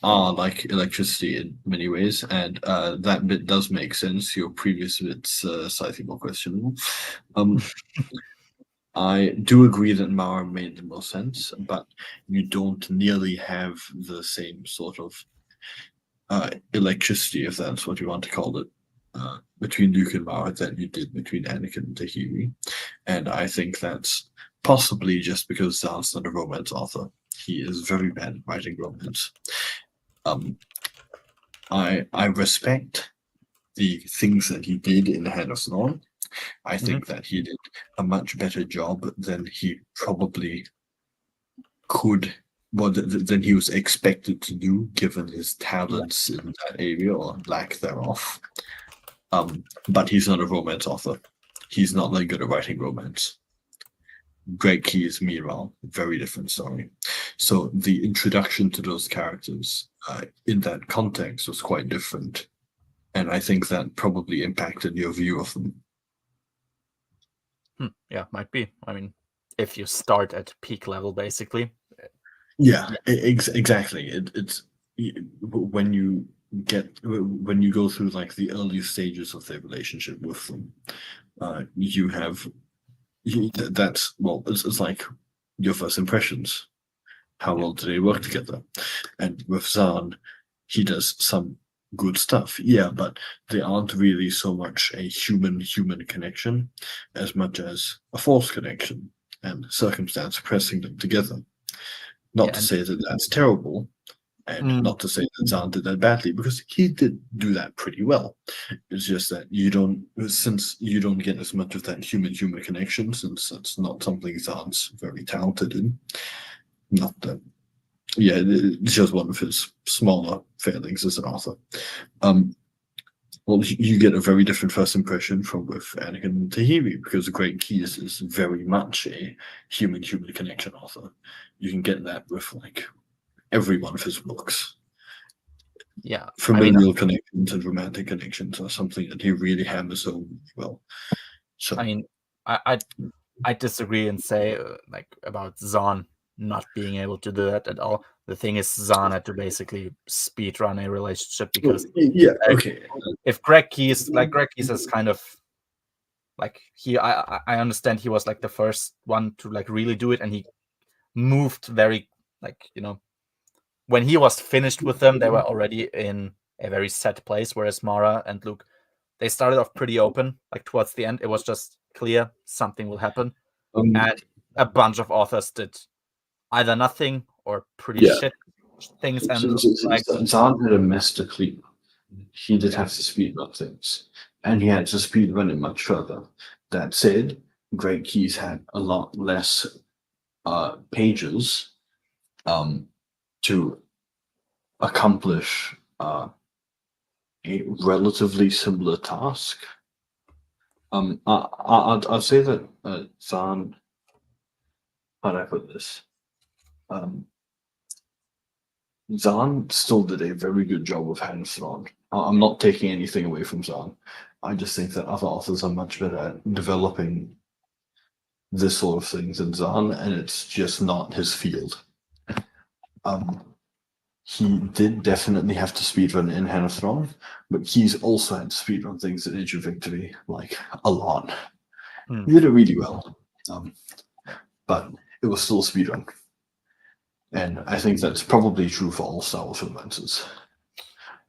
are like electricity in many ways, and that bit does make sense. Your previous bit's slightly more questionable. I do agree that Mara made the most sense, but you don't nearly have the same sort of electricity, if that's what you want to call it, between Luke and Mara that you did between Anakin and Tahiri. And I think that's possibly just because Zahn's not a romance author. He is very bad at writing romance. I respect the things that he did in The Hand of Thrawn. I think that he did a much better job than he probably could, than he was expected to do, given his talents in that area or lack thereof. But he's not a romance author. He's not that good at writing romance. Greg Keyes, meanwhile, very different story. So the introduction to those characters in that context was quite different. And I think that probably impacted your view of them. Yeah, might be. I mean, if you start at peak level, basically. Yeah, exactly. It's when you go through like the early stages of their relationship with them, you have that's it's like your first impressions. How well do they work together? And with Zahn, he does some good stuff, yeah, but they aren't really so much a human connection as much as a force connection and circumstance pressing them together. Not to say that that's terrible, and not to say that Zahn did that badly, because he did do that pretty well. It's just that since you don't get as much of that human connection, since that's not something Zahn's very talented in. Not that, yeah, it's just one of his smaller failings as an author. Well, you get a very different first impression from with Anakin and Tahiri, because Greg Keyes is very much a human connection author. You can get that with like every one of his books. Yeah, familial connections and romantic connections are something that he really hammers home well. So I mean, I disagree and say like about Zahn not being able to do that at all. The thing is, Zahn had to basically speedrun a relationship because if Greg Keyes is kind of like I understand he was like the first one to like really do it, and he moved very like, you know, when he was finished with them, they were already in a very set place, whereas Mara and Luke, they started off pretty open. Like towards the end, it was just clear something will happen. And a bunch of authors did either nothing or pretty shit things. And Zahn had a master clean. He did have to speed run things, and he had to speed run it much further. That said, Greg Keyes had a lot less pages to accomplish a relatively similar task. I'd say that Zahn, how do I put this? Zahn still did a very good job with Hand of Thrawn. I'm not taking anything away from Zahn. I just think that other authors are much better at developing this sort of thing than Zahn, and it's just not his field. he did definitely have to speedrun in Hand of Thrones, but he's also had to speedrun things in Age of Victory, like a lot. He did it really well, but it was still a speedrun. And I think that's probably true for all Star Wars romances.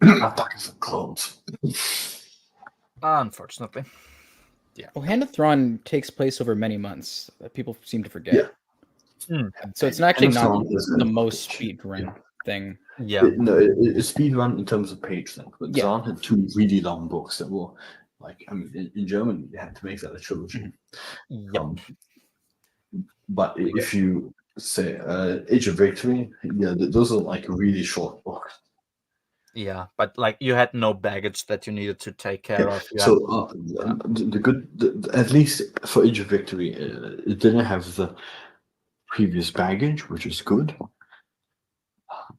Attacks and clones. Unfortunately. Yeah. Well, Hand of Thrawn takes place over many months. People seem to forget. Yeah. So it's actually not is the most speedrun thing. Yeah. It's speedrun in terms of page length, but Yeah. Zahn had 2 really long books that were like, I mean, in German, you had to make that a trilogy. Yep. But if you say Age of Victory, yeah, those are like really short books. Yeah, but like you had no baggage that you needed to take care of. So at least for Age of Victory, it didn't have the previous baggage, which is good.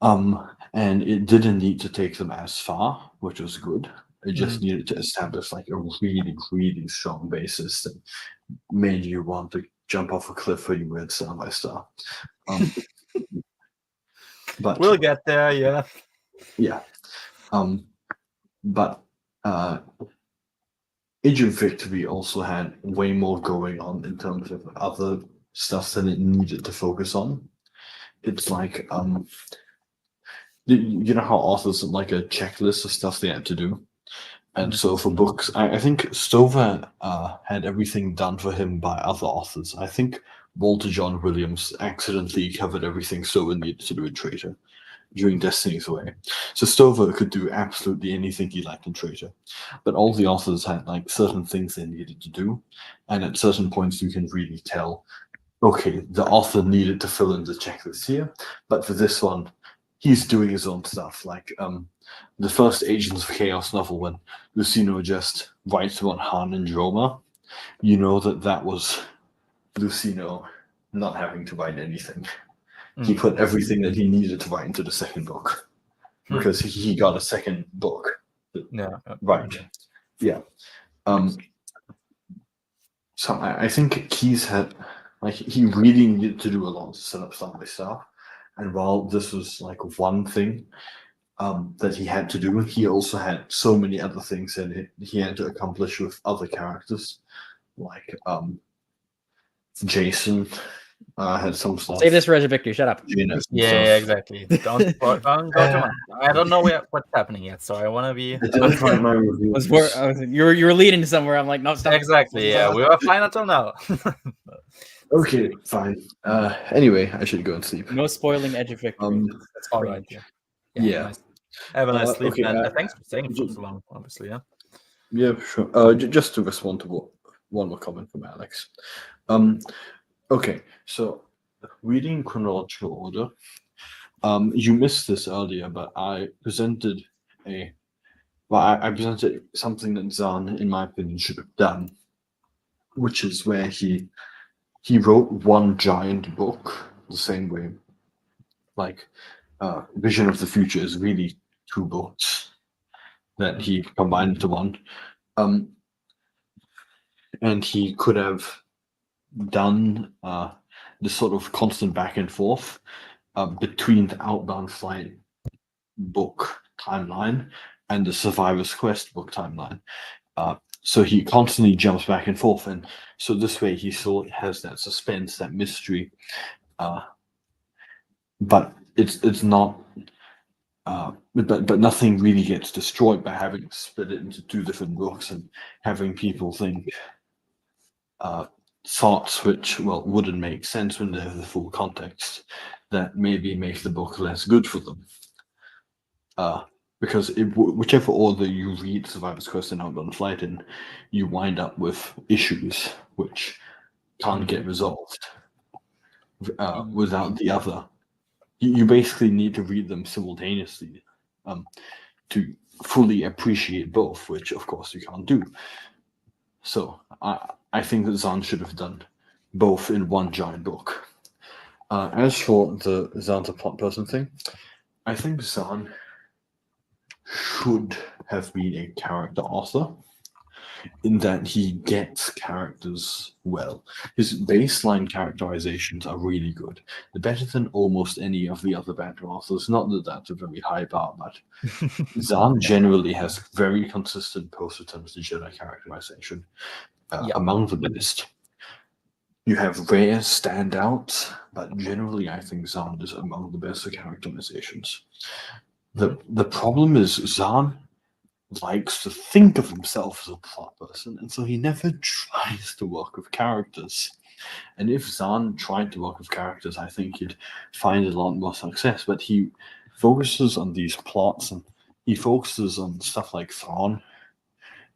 And it didn't need to take them as far, which was good. It just needed to establish like a really, really strong basis that made you want to jump off a cliff when you read Star by Star. But we'll get there, yeah. Yeah. But Age of Victory also had way more going on in terms of other stuff than it needed to focus on. It's like you know how authors have like a checklist of stuff they had to do. And so for books, I think Stover had everything done for him by other authors. I think Walter John Williams accidentally covered everything Stover needed to do in Traitor during Destiny's Way. So Stover could do absolutely anything he liked in Traitor. But all the authors had like certain things they needed to do. And at certain points you can really tell, okay, the author needed to fill in the checklist here. But for this one, he's doing his own stuff. Like the first Agents of Chaos novel, when Lucino just writes about Han and Droma, you know that was Lucino not having to write anything. He put everything that he needed to write into the second book because he got a second book. Yeah. Right. Yeah. So I think Keyes had like he really needed to do a lot to set up Star by Star. And while this was like one thing that he had to do, he also had so many other things that he had to accomplish with other characters, like Jason had some stuff. Save this for Age of Victory. Shut up. Yeah, exactly. Don't go too much. I don't know what's happening yet, so I want to be. You were leading to somewhere. I'm like, no, stop. Exactly. Yeah, we were fine until now. Okay, fine. Anyway, I should go and sleep. No spoiling Edge of Victory. That's all right. Yeah. Nice. Have a nice sleep, okay, and thanks for staying for so long. Obviously, yeah. Yeah, sure. Just to respond to one more comment from Alex. Okay, so reading chronological order. You missed this earlier, but I presented I presented something that Zahn, in my opinion, should have done, which is where he wrote one giant book the same way. Like Vision of the Future is really 2 books that he combined into one. And he could have done this sort of constant back and forth between the Outbound Flight book timeline and the Survivor's Quest book timeline. So he constantly jumps back and forth, and so this way he still has that suspense, that mystery, but it's not. But nothing really gets destroyed by having split it into 2 different books and having people think thoughts which wouldn't make sense when they have the full context, that maybe makes the book less good for them. Because whichever order you read Survivor's Quest and Outbound Flight in, you wind up with issues which can't get resolved without the other. You basically need to read them simultaneously to fully appreciate both, which of course you can't do. So I think that Zahn should have done both in one giant book. As for the Zahn's a plot person thing, I think Zahn should have been a character author. in that he gets characters well. His baseline characterizations are really good. They're better than almost any of the other Bantam authors. Not that that's a very high bar, but Zahn generally has very consistent post-Return of the Jedi characterization, among the best. You have rare standouts, but generally I think Zahn is among the best characterizations. The problem is Zahn likes to think of himself as a plot person, and so he never tries to work with characters. And if Zahn tried to work with characters, I think he'd find a lot more success. But he focuses on these plots, and he focuses on stuff like Thrawn,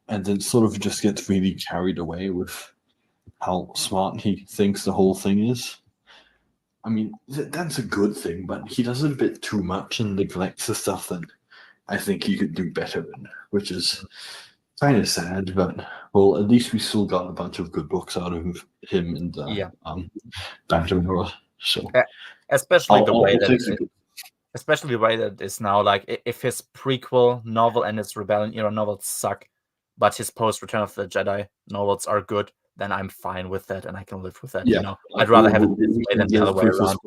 and then sort of just gets really carried away with how smart he thinks the whole thing is. I mean, that's a good thing, but he does it a bit too much and neglects the stuff that I think he could do better in, which is kind of sad, but well, at least we still got a bunch of good books out of him in the Bantam era. So especially the way that it's now, like, if his prequel novel and his Rebellion era novels suck, but his post Return of the Jedi novels are good, then I'm fine with that and I can live with that. Yeah. You know, I'd rather have it this way than the other way around.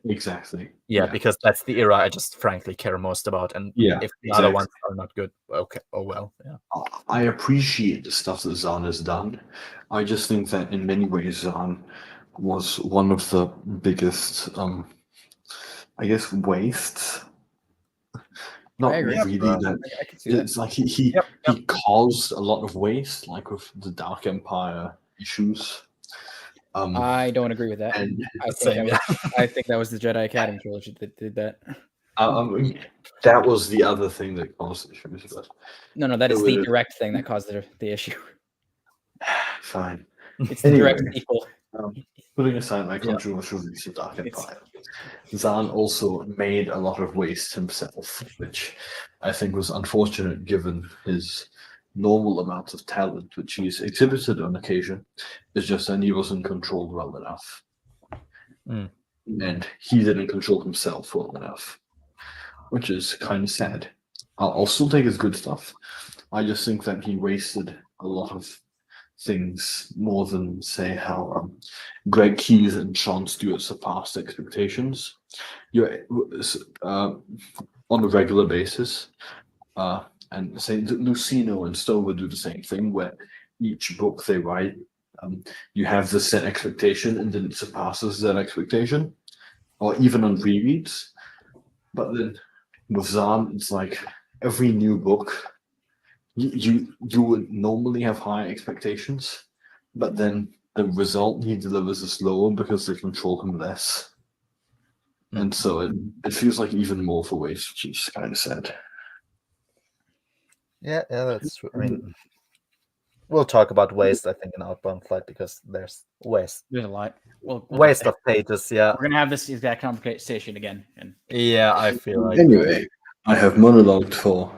Exactly. Yeah, because that's the era I just frankly care most about. And if the other ones are not good, okay, oh well. Yeah. I appreciate the stuff that Zahn has done. I just think that in many ways Zahn was one of the biggest, I guess, wastes. Not really. It's like he caused a lot of waste, like with the Dark Empire issues. I don't agree with that. I think that was the Jedi Academy trilogy that did that. That was the other thing that caused issues. But no, that is the direct thing that caused the issue. Fine. It's the direct sequel. Putting aside my controversial views of Dark Empire, Zahn also made a lot of waste himself, which I think was unfortunate given his normal amount of talent, which he's exhibited on occasion. It's just that he wasn't controlled well enough. And he didn't control himself well enough, which is kind of sad. I'll still take his good stuff. I just think that he wasted a lot of things more than, say, how Greg Keyes and Sean Stewart surpassed expectations. On a regular basis. And say Lucino and Stover do the same thing, where each book they write, you have the set expectation and then it surpasses that expectation, or even on rereads. But then with Zahn, it's like every new book, you would normally have high expectations, but then the result he delivers is lower because they control him less. And so it feels like even more for waste, which is kind of sad. Yeah, that's true. I mean, we'll talk about waste, I think, in Outbound Flight, because there's waste. There's a lot. Waste of pages, yeah. We're going to have this exact conversation again. Yeah, I feel like... Anyway, I have monologued for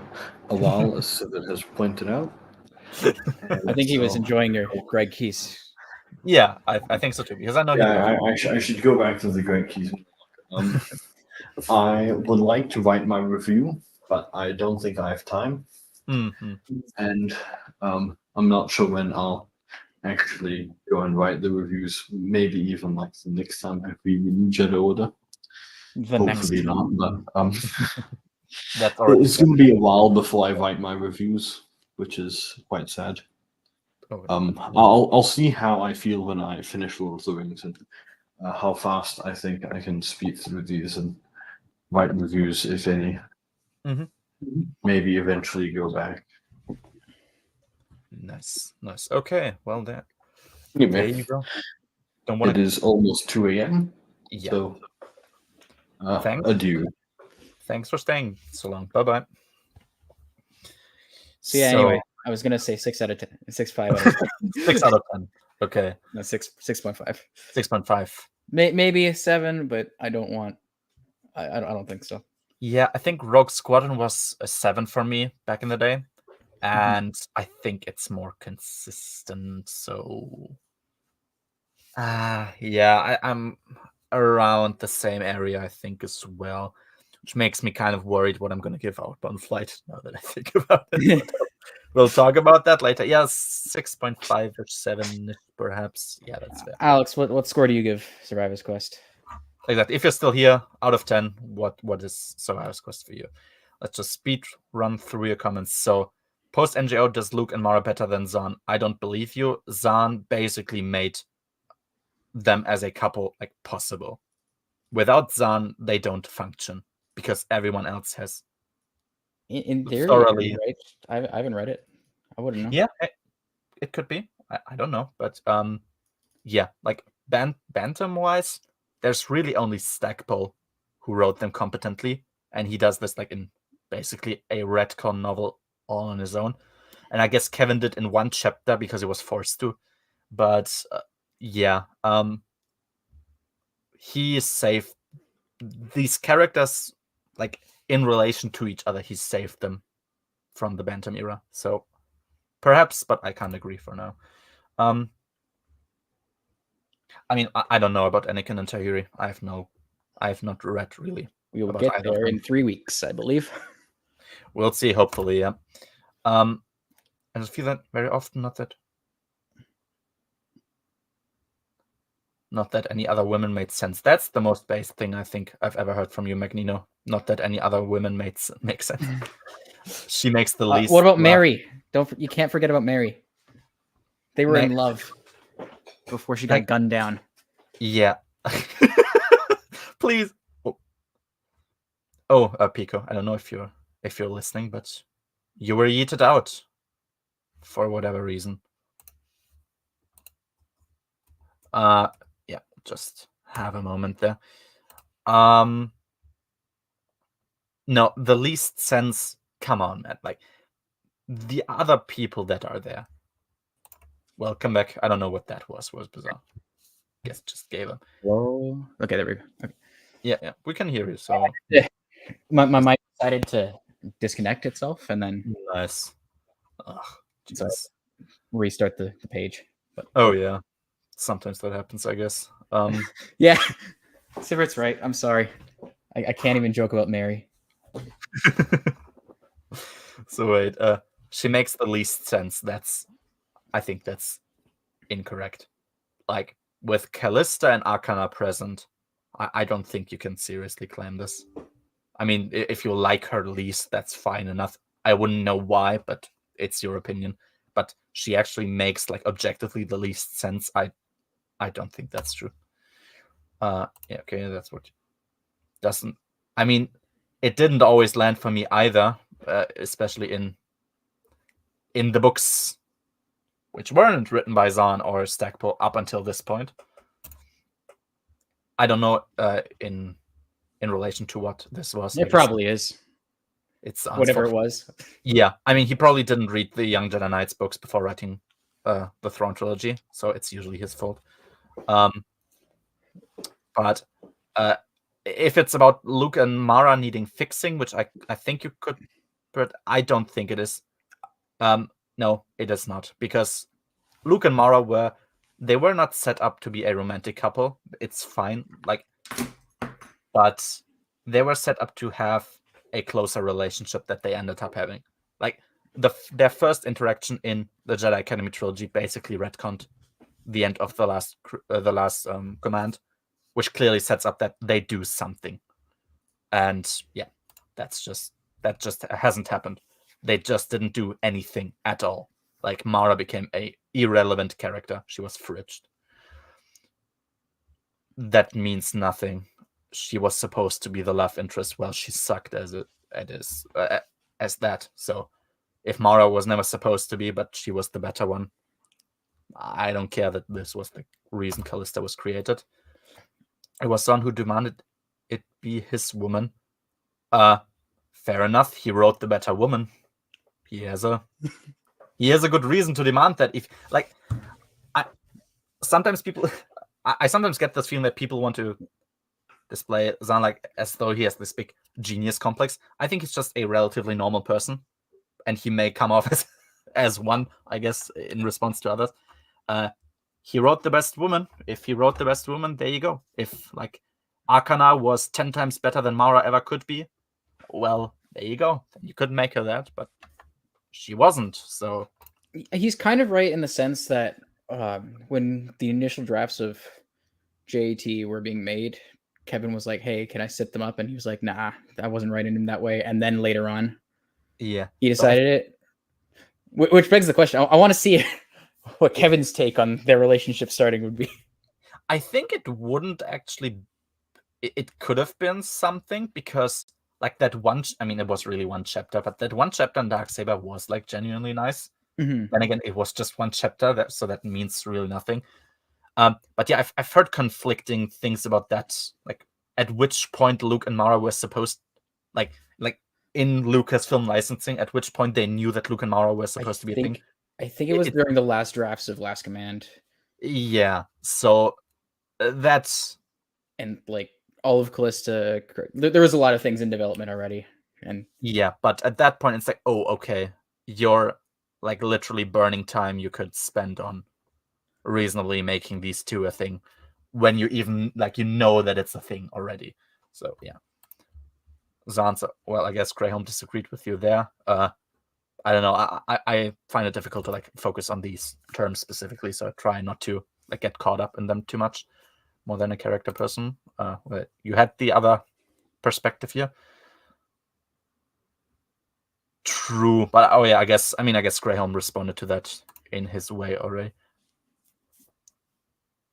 a while, as Sivit has pointed out. I think he was enjoying your Greg Keyes. Yeah, I think so too, because I know I should go back to the Greg Keyes. I would like to write my review, but I don't think I have time. And I'm not sure when I'll actually go and write the reviews. Maybe even like the next time I read Jedi Order. Hopefully not, but it's going to be a while before I write my reviews, which is quite sad. I'll see how I feel when I finish Lord of the Rings and how fast I think I can speed through these and write reviews, if any. Maybe eventually go back. Nice. Okay, well then. There you go. It is almost 2 a.m. Yeah. So, adieu. Thanks for staying so long. Bye-bye. So anyway, I was gonna say 6 out of 10, 6.5 out of 10. 6 out of 10. Okay. No, 6.5. 6.5. Maybe a 7, but I don't want. I don't think so. Yeah, I think Rogue Squadron was a 7 for me back in the day, and I think it's more consistent. So, I'm around the same area, I think, as well, which makes me kind of worried what I'm going to give Outbound Flight now that I think about it. We'll talk about that later. Yeah, 6.5 or 7, perhaps. Yeah, that's fair. Alex, what score do you give Survivor's Quest? Like that. If you're still here, out of 10, what is Survivor's Quest for you? Let's just speed run through your comments. So, post NGO, does Luke and Mara better than Zahn? I don't believe you. Zahn basically made them as a couple like possible. Without Zahn, they don't function because everyone else has. In theory, thoroughly. Right? I haven't read it. I wouldn't know. Yeah, it could be. I don't know, but yeah, like Bantam-wise, there's really only Stackpole who wrote them competently, and he does this like in basically a retcon novel all on his own. And I guess Kevin did in one chapter because he was forced to, but yeah, he saved these characters like in relation to each other. He saved them from the Bantam era, so perhaps, but I can't agree for now. I mean, I don't know about Anakin and Tahiri. I have not read really. We will get there in 3 weeks, I believe. We'll see, hopefully, yeah. I just feel that very often, not that any other women made sense. That's the most base thing I think I've ever heard from you, Magnino. Not that any other women make sense. She makes the least. What about Mary? You can't forget about Mary. They were in love before she got gunned down. Yeah. Please. Oh, Pico. I don't know if you're listening, but you were yeeted out for whatever reason. Yeah, just have a moment there. No, the least sense. Come on, man. Like the other people that are there. Welcome back. I don't know what that was. Was bizarre. Guess just gave up. Whoa. Okay, there we go. Okay. Yeah, we can hear you. So yeah, my mic decided to disconnect itself, and then nice. So restart the page. But oh yeah, sometimes that happens, I guess. Yeah, Sivert's right. I'm sorry. I can't even joke about Mary. So wait, she makes the least sense. I think that's incorrect. Like with Callista and Arcana present, I don't think you can seriously claim this. I mean, if you like her least, that's fine enough. I wouldn't know why, but it's your opinion. But she actually makes like objectively the least sense. I don't think that's true. Yeah, okay, that's what doesn't. I mean, it didn't always land for me either, especially in the books, which weren't written by Zahn or Stackpole up until this point. I don't know in relation to what this was. It probably is. It's whatever it was. Yeah, I mean, he probably didn't read the Young Jedi Knights books before writing the Throne trilogy, so it's usually his fault. But if it's about Luke and Mara needing fixing, which I think you could, but I don't think it is. No, it is not, because Luke and Mara were not set up to be a romantic couple. It's fine, but they were set up to have a closer relationship that they ended up having. Like their first interaction in the Jedi Academy trilogy basically retconned the end of the last command, which clearly sets up that they do something. And yeah, that just hasn't happened. They just didn't do anything at all. Like Mara became a irrelevant character. She was fridged. That means nothing. She was supposed to be the love interest. Well, she sucked as that. So if Mara was never supposed to be, but she was the better one, I don't care that this was the reason Callista was created. It was Zahn who demanded it be his woman. Fair enough. He wrote the better woman. He has a good reason to demand that. If I sometimes get this feeling that people want to display Zahn like as though he has this big genius complex. I think he's just a relatively normal person, and he may come off as one, I guess, in response to others. He wrote the best woman. If he wrote the best woman, there you go. If Arcana was 10 times better than Mara ever could be, well, there you go. You could make her that, but she wasn't. So he's kind of right in the sense that when the initial drafts of JT were being made, Kevin was like, "Hey, can I sit them up?" And he was like, "Nah, I wasn't writing him that way." And then later on, yeah, he decided it. Which begs the question: I want to see what Kevin's take on their relationship starting would be. I think it wouldn't actually. It could have been something because, like that one. I mean, it was really one chapter, but that one chapter in Darksaber was like genuinely nice. Mm-hmm. Then again, it was just one chapter, so that means really nothing. But yeah, I've heard conflicting things about that. Like, at which point Luke and Mara were supposed, like in Lucasfilm licensing, at which point they knew that Luke and Mara were supposed to be a thing. I think it was during the last drafts of Last Command. Yeah, so that's and like all of Callista. There was a lot of things in development already, and yeah, but at that point it's like, oh, okay, you're like literally burning time you could spend on reasonably making these two a thing when you even like that it's a thing already. So yeah. Zanza, well, I guess Graham disagreed with you there. I don't know. I find it difficult to like focus on these terms specifically, so I try not to like get caught up in them too much, more than a character person. You had the other perspective here. True, but oh yeah, I guess Graham responded to that in his way already.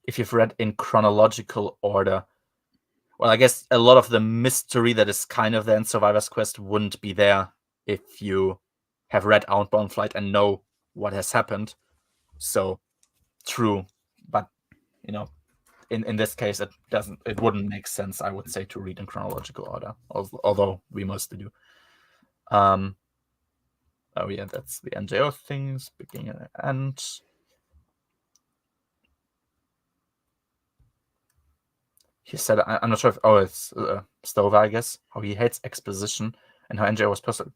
If you've read in chronological order, well, I guess a lot of the mystery that is kind of there in Survivor's Quest wouldn't be there if you have read Outbound Flight and know what has happened. So true, but in this case it wouldn't make sense, I would say, to read in chronological order, although we mostly do. Oh yeah, that's the NJO things, beginning and end. He said, I'm not sure if it's Stover, I guess, how he hates exposition and how NJO was possible.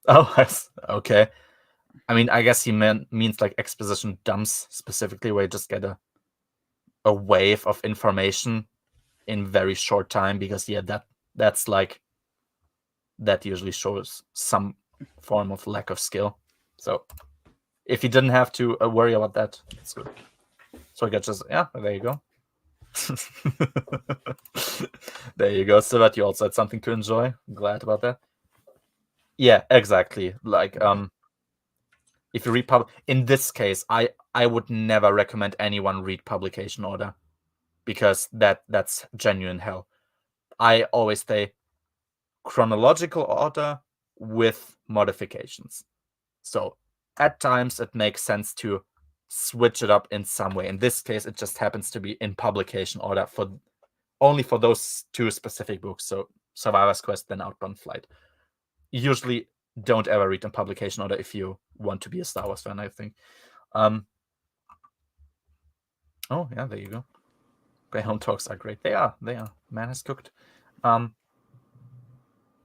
Oh, okay. I mean, I guess he means like exposition dumps specifically, where you just get a wave of information in very short time, because yeah, that's like that usually shows some form of lack of skill. So if he didn't have to worry about that, it's good. So I guess just there you go. There you go. So that you also had something to enjoy. I'm glad about that. Yeah, exactly. Like if you read in this case, I would never recommend anyone read publication order, because that's genuine hell. I always say chronological order with modifications. So at times it makes sense to switch it up in some way. In this case, it just happens to be in publication order only for those two specific books. So Survivor's Quest, then Outbound Flight. Usually don't ever read in publication order if you want to be a Star Wars fan, I think. Oh yeah, there you go. Greyhound talks are great. They are. Man has cooked.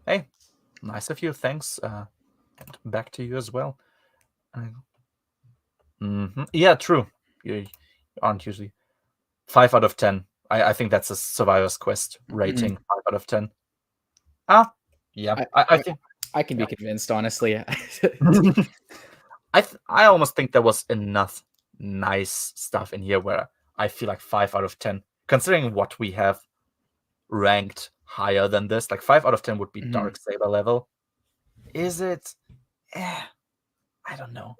Hey, nice of you. Thanks. And back to you as well. Yeah, true. You aren't usually 5 out of 10. I think that's a Survivor's Quest rating. 5 out of 10. Yeah. I think I can be convinced, honestly. I almost think there was enough nice stuff in here where I feel like 5 out of 10, considering what we have ranked higher than this. Like 5 out of 10 would be Darksaber level. Is it? I don't know.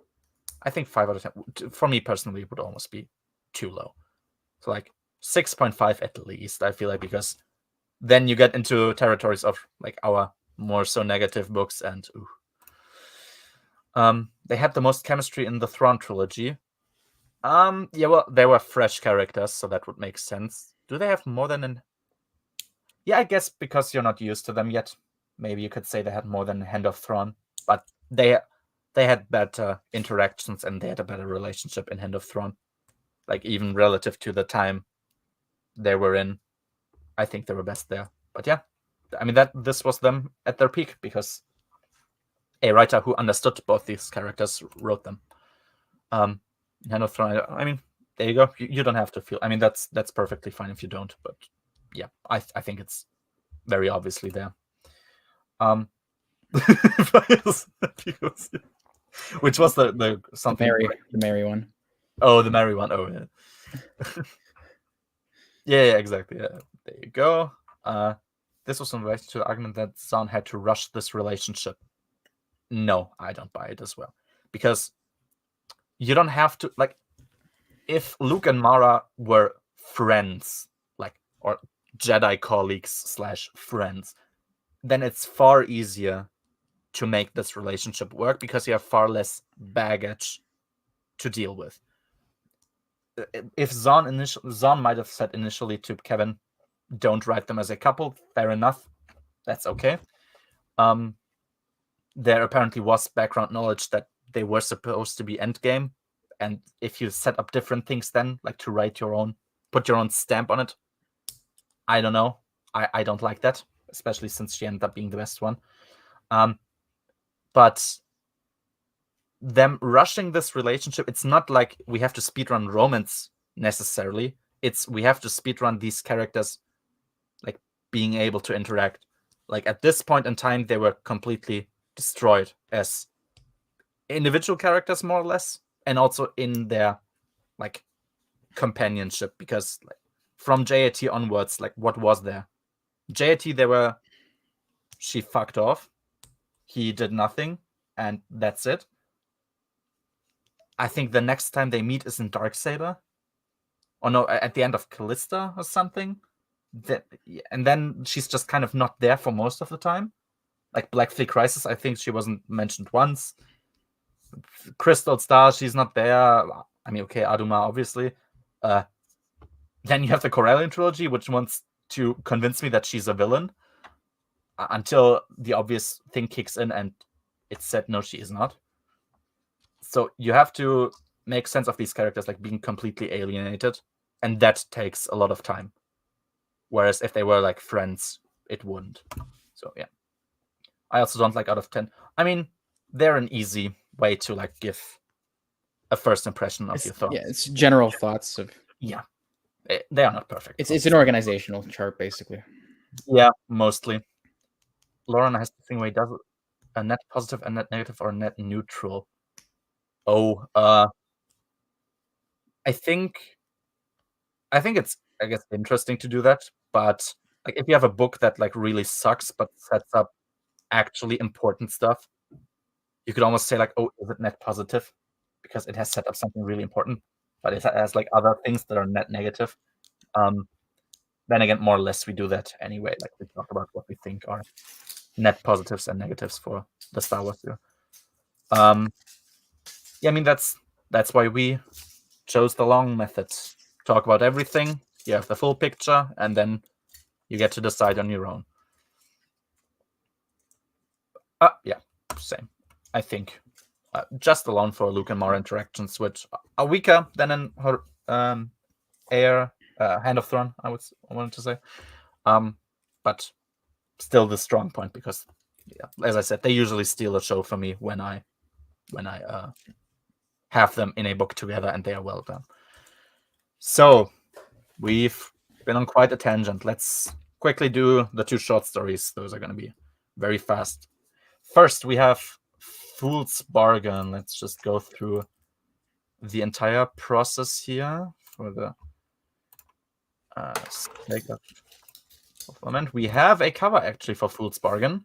I think 5 out of 10 for me personally would almost be too low. So like 6.5 at least, I feel like, because then you get into territories of like our more so negative books, and they had the most chemistry in the Thrawn trilogy. Yeah, well, they were fresh characters, so that would make sense. Do they have more than Yeah, I guess because you're not used to them yet, maybe you could say they had more than Hand of Thrawn, but they had better interactions and they had a better relationship in Hand of Thrawn. Like, even relative to the time they were in, I think they were best there. But yeah, I mean, this was them at their peak, because a writer who understood both these characters wrote them. Hand of Thrawn, I mean, there you go. You don't have to feel. I mean, that's perfectly fine if you don't. But yeah, I think it's very obviously there. Which was the something the Mary one. Oh, the Mary one. Oh yeah. Yeah, exactly. Yeah. There you go. This was in relation to the argument that Zahn had to rush this relationship. No, I don't buy it as well. Because you don't have to, like, if Luke and Mara were friends, like, or Jedi colleagues / friends, then it's far easier to make this relationship work because you have far less baggage to deal with. If Zahn might have said initially to Kevin, don't write them as a couple, fair enough. That's okay. There apparently was background knowledge that they were supposed to be endgame, and if you set up different things then, like to write your own, put your own stamp on it, I don't know. I don't like that, especially since she ended up being the best one. But them rushing this relationship, it's not like we have to speedrun romance necessarily. It's we have to speedrun these characters, like, being able to interact. Like, at this point in time, they were completely destroyed as individual characters, more or less, and also in their, like, companionship, because, like, from JAT onwards, like, what was there? JAT, she fucked off, he did nothing, and that's it. I think the next time they meet is in Darksaber. Or no, at the end of Callista or something. And then she's just kind of not there for most of the time. Like Black Fleet Crisis, I think she wasn't mentioned once. Crystal Star, she's not there. I mean, okay, Aduma, obviously. Then you have the Corellian trilogy, which wants to convince me that she's a villain. Until the obvious thing kicks in and it's said, no, she is not. So you have to make sense of these characters, like, being completely alienated, and that takes a lot of time. Whereas if they were, like, friends, it wouldn't. So yeah. I also don't like out of 10. I mean, they're an easy way to, like, give a first impression of your thoughts. Yeah, it's general thoughts of. Yeah, they are not perfect. It's an organizational chart, basically. Yeah, mostly. Lauren has the thing where he does a net positive, a net negative, or a net neutral. Oh, I think it's, I guess, interesting to do that, but, like, if you have a book that, like, really sucks but sets up actually important stuff, you could almost say, like, oh, is it net positive? Because it has set up something really important, but it has, like, other things that are net negative. Then again, more or less, we do that anyway. Like, we talk about what we think are net positives and negatives for the Star Wars year. Yeah, I mean, that's why we chose the long method. Talk about everything, you have the full picture, and then you get to decide on your own. Yeah, same. I think just alone for Luke and Mara interactions, which are weaker than in her Hand of Thrawn, I wanted to say. But still the strong point, because, yeah, as I said, they usually steal a show for me when I have them in a book together and they are well done. So we've been on quite a tangent. Let's quickly do the 2 short stories. Those are going to be very fast. First, we have Fool's Bargain. Let's just go through the entire process here for the sake of moment. We have a cover, actually, for Fool's Bargain.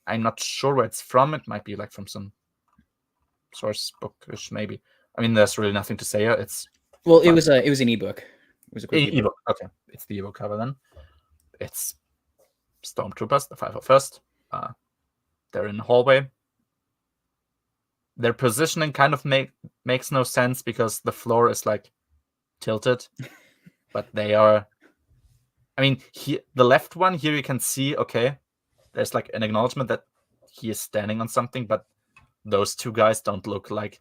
I'm not sure where it's from. It might be, like, from some source bookish, maybe. I mean, there's really nothing to say here. It was an ebook. It was a quick ebook. Okay, it's the ebook cover then. It's Stormtroopers, the 501st. They're in the hallway. Their positioning kind of makes no sense because the floor is, like, tilted, but they are. I mean, the left one here, you can see, okay, there's, like, an acknowledgement that he is standing on something, but those 2 guys don't look like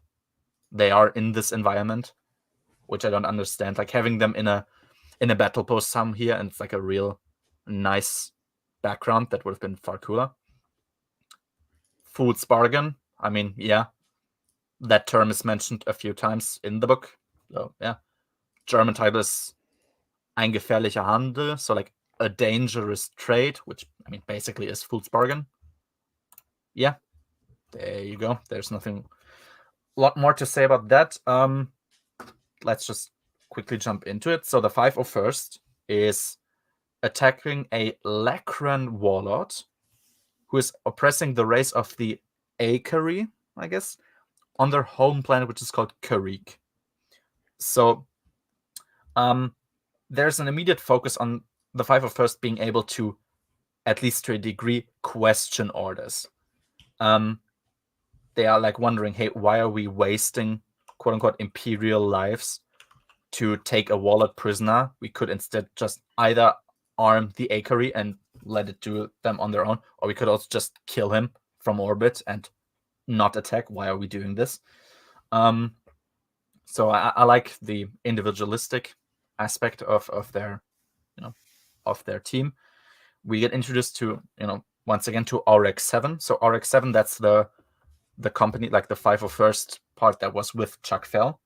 they are in this environment, which I don't understand. Like, having them in a battle pose some here, and it's, like, a real nice background that would have been far cooler. Fool's Bargain. I mean, yeah, that term is mentioned a few times in the book. So yeah, German title is Ein gefährlicher Handel, so, like, a dangerous trade, which, I mean, basically is Fool's Bargain. yeah, there you go. There's nothing a lot more to say about that. Let's just quickly jump into it. So the 501st is attacking a Lacran warlord who is oppressing the race of the Akari, I guess, on their home planet, which is called Karik. So there's an immediate focus on the 501st being able to, at least to a degree, question orders. They are like wondering, hey, why are we wasting quote unquote imperial lives to take a warlord prisoner? We could instead just either arm the Akari and let it do them on their own, or we could also just kill him from orbit and not attack. Why are we doing this? So I like the individualistic aspect of their, of their team. We get introduced to, once again to RX-7. So RX-7, that's the company, like the 501st part that was with Chuck Fell.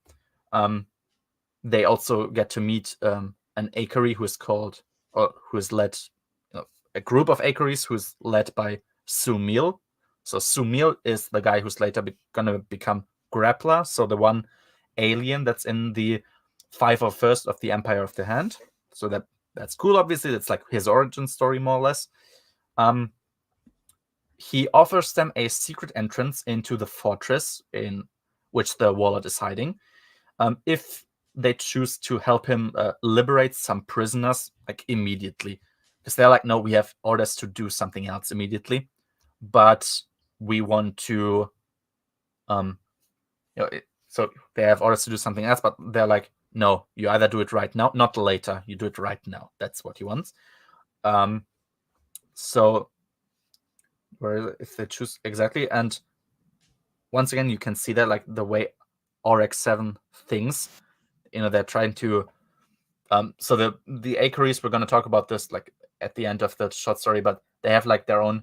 They also get to meet an Akari who is called, or who is led, a group of Akaris who's led by Sumil. So Sumil is the guy who's later gonna become Grappler. So the one alien that's in the 501st of the Empire of the Hand. So that's cool. Obviously, it's like his origin story, more or less. He offers them a secret entrance into the fortress in which the warlord is hiding, if they choose to help him liberate some prisoners, like immediately. Because they're like, no, we have orders to do something else immediately, but we want to, so they have orders to do something else, but they're like, no, you either do it right now, not later. You do it right now. That's what he wants. So where if they choose exactly, and once again, you can see that like the way RX-7 thinks, they're trying to. So the Akaris, we're going to talk about this like at the end of the short story, but they have like their own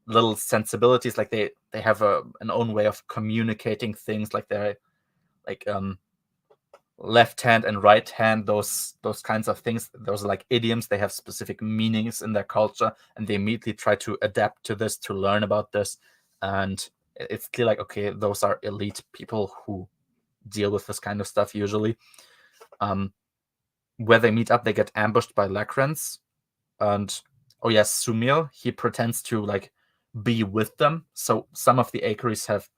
little sensibilities. Like they have an own way of communicating things. Like they're like left hand and right hand, those kinds of things. Those are like idioms. They have specific meanings in their culture, and they immediately try to adapt to this, to learn about this. And it's clear, like, okay, those are elite people who deal with this kind of stuff usually. Where they meet up, they get ambushed by Lacrans, and Sumil, he pretends to like be with them. So some of the Akaris have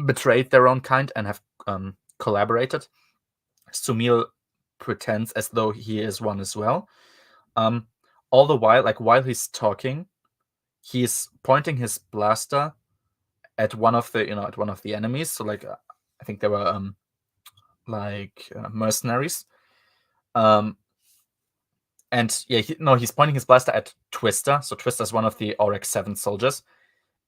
betrayed their own kind and have collaborated. Sumil pretends as though he is one as well. All the while, like while he's talking, he's pointing his blaster at one of the enemies. So like I think they were mercenaries. And he's pointing his blaster at Twister. So Twister is one of the RX-7 soldiers,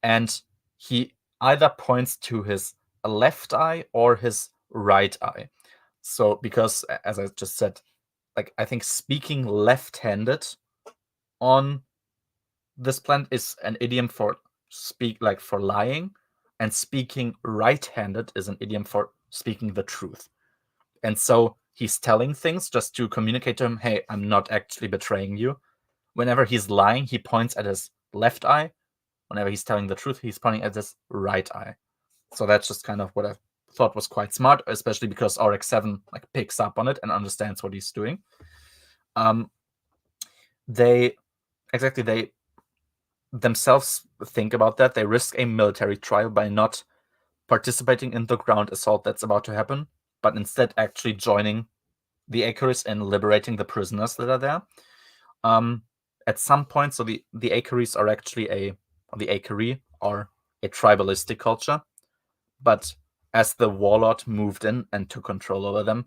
and he either points to his left eye or his right eye. So because, as I just said, like I think speaking left-handed on this planet is an idiom for for lying, and speaking right-handed is an idiom for speaking the truth. And so he's telling things just to communicate to him, hey, I'm not actually betraying you. Whenever he's lying, he points at his left eye. Whenever he's telling the truth, he's pointing at his right eye. So that's just kind of what I thought was quite smart, especially because RX-7 like picks up on it and understands what he's doing. They themselves think about that. They risk a military trial by not participating in the ground assault that's about to happen, but instead actually joining the Akaris and liberating the prisoners that are there. At some point, so the Akaris are actually the Akari are a tribalistic culture, but as the warlord moved in and took control over them,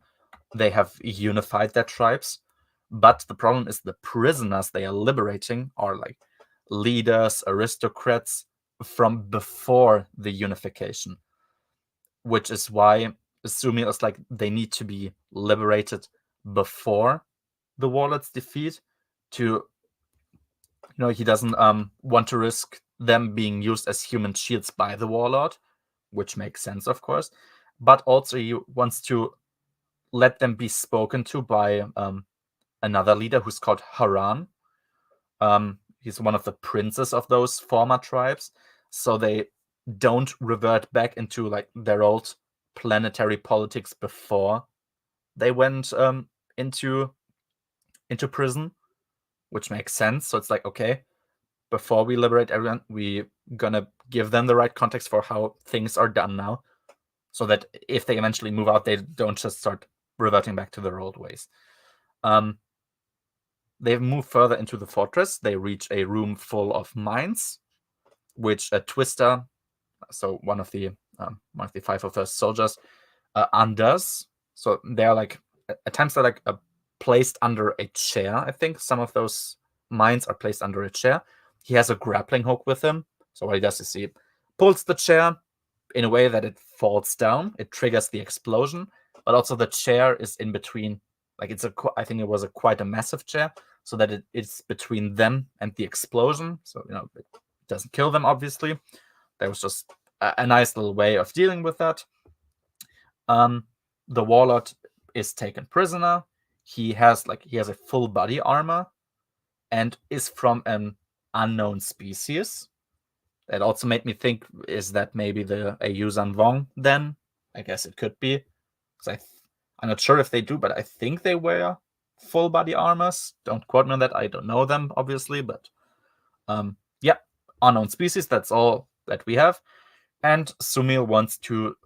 they have unified their tribes. But the problem is the prisoners they are liberating are like leaders, aristocrats from before the unification, which is why Sumil is like they need to be liberated before the warlord's defeat. To he doesn't want to risk them being used as human shields by the warlord, which makes sense, of course. But also he wants to let them be spoken to by another leader who's called Haran. He's one of the princes of those former tribes. so they don't revert back into like their old planetary politics before they went into prison, which makes sense. So it's like, okay, before we liberate everyone, we're gonna give them the right context for how things are done now, so that if they eventually move out, they don't just start reverting back to their old ways. They move further into the fortress. They reach a room full of mines, which a Twister, so one of the 501st soldiers, undoes. So they're like attempts are like placed under a chair. I think some of those mines are placed under a chair. He has a grappling hook with him. So what he does is he pulls the chair in a way that it falls down. It triggers the explosion, but also the chair is in between. Like I think it was quite a massive chair, so that it's between them and the explosion. So it doesn't kill them. Obviously, there was just a nice little way of dealing with that. The warlord is taken prisoner. He has a full body armor, and is from an unknown species. That also made me think: is that maybe a Yuuzhan Vong? Then I guess it could be. Because I'm not sure if they do, but I think they wear full body armors. Don't quote me on that. I don't know them, obviously, but yeah, unknown species. That's all that we have. And Sumil wants to,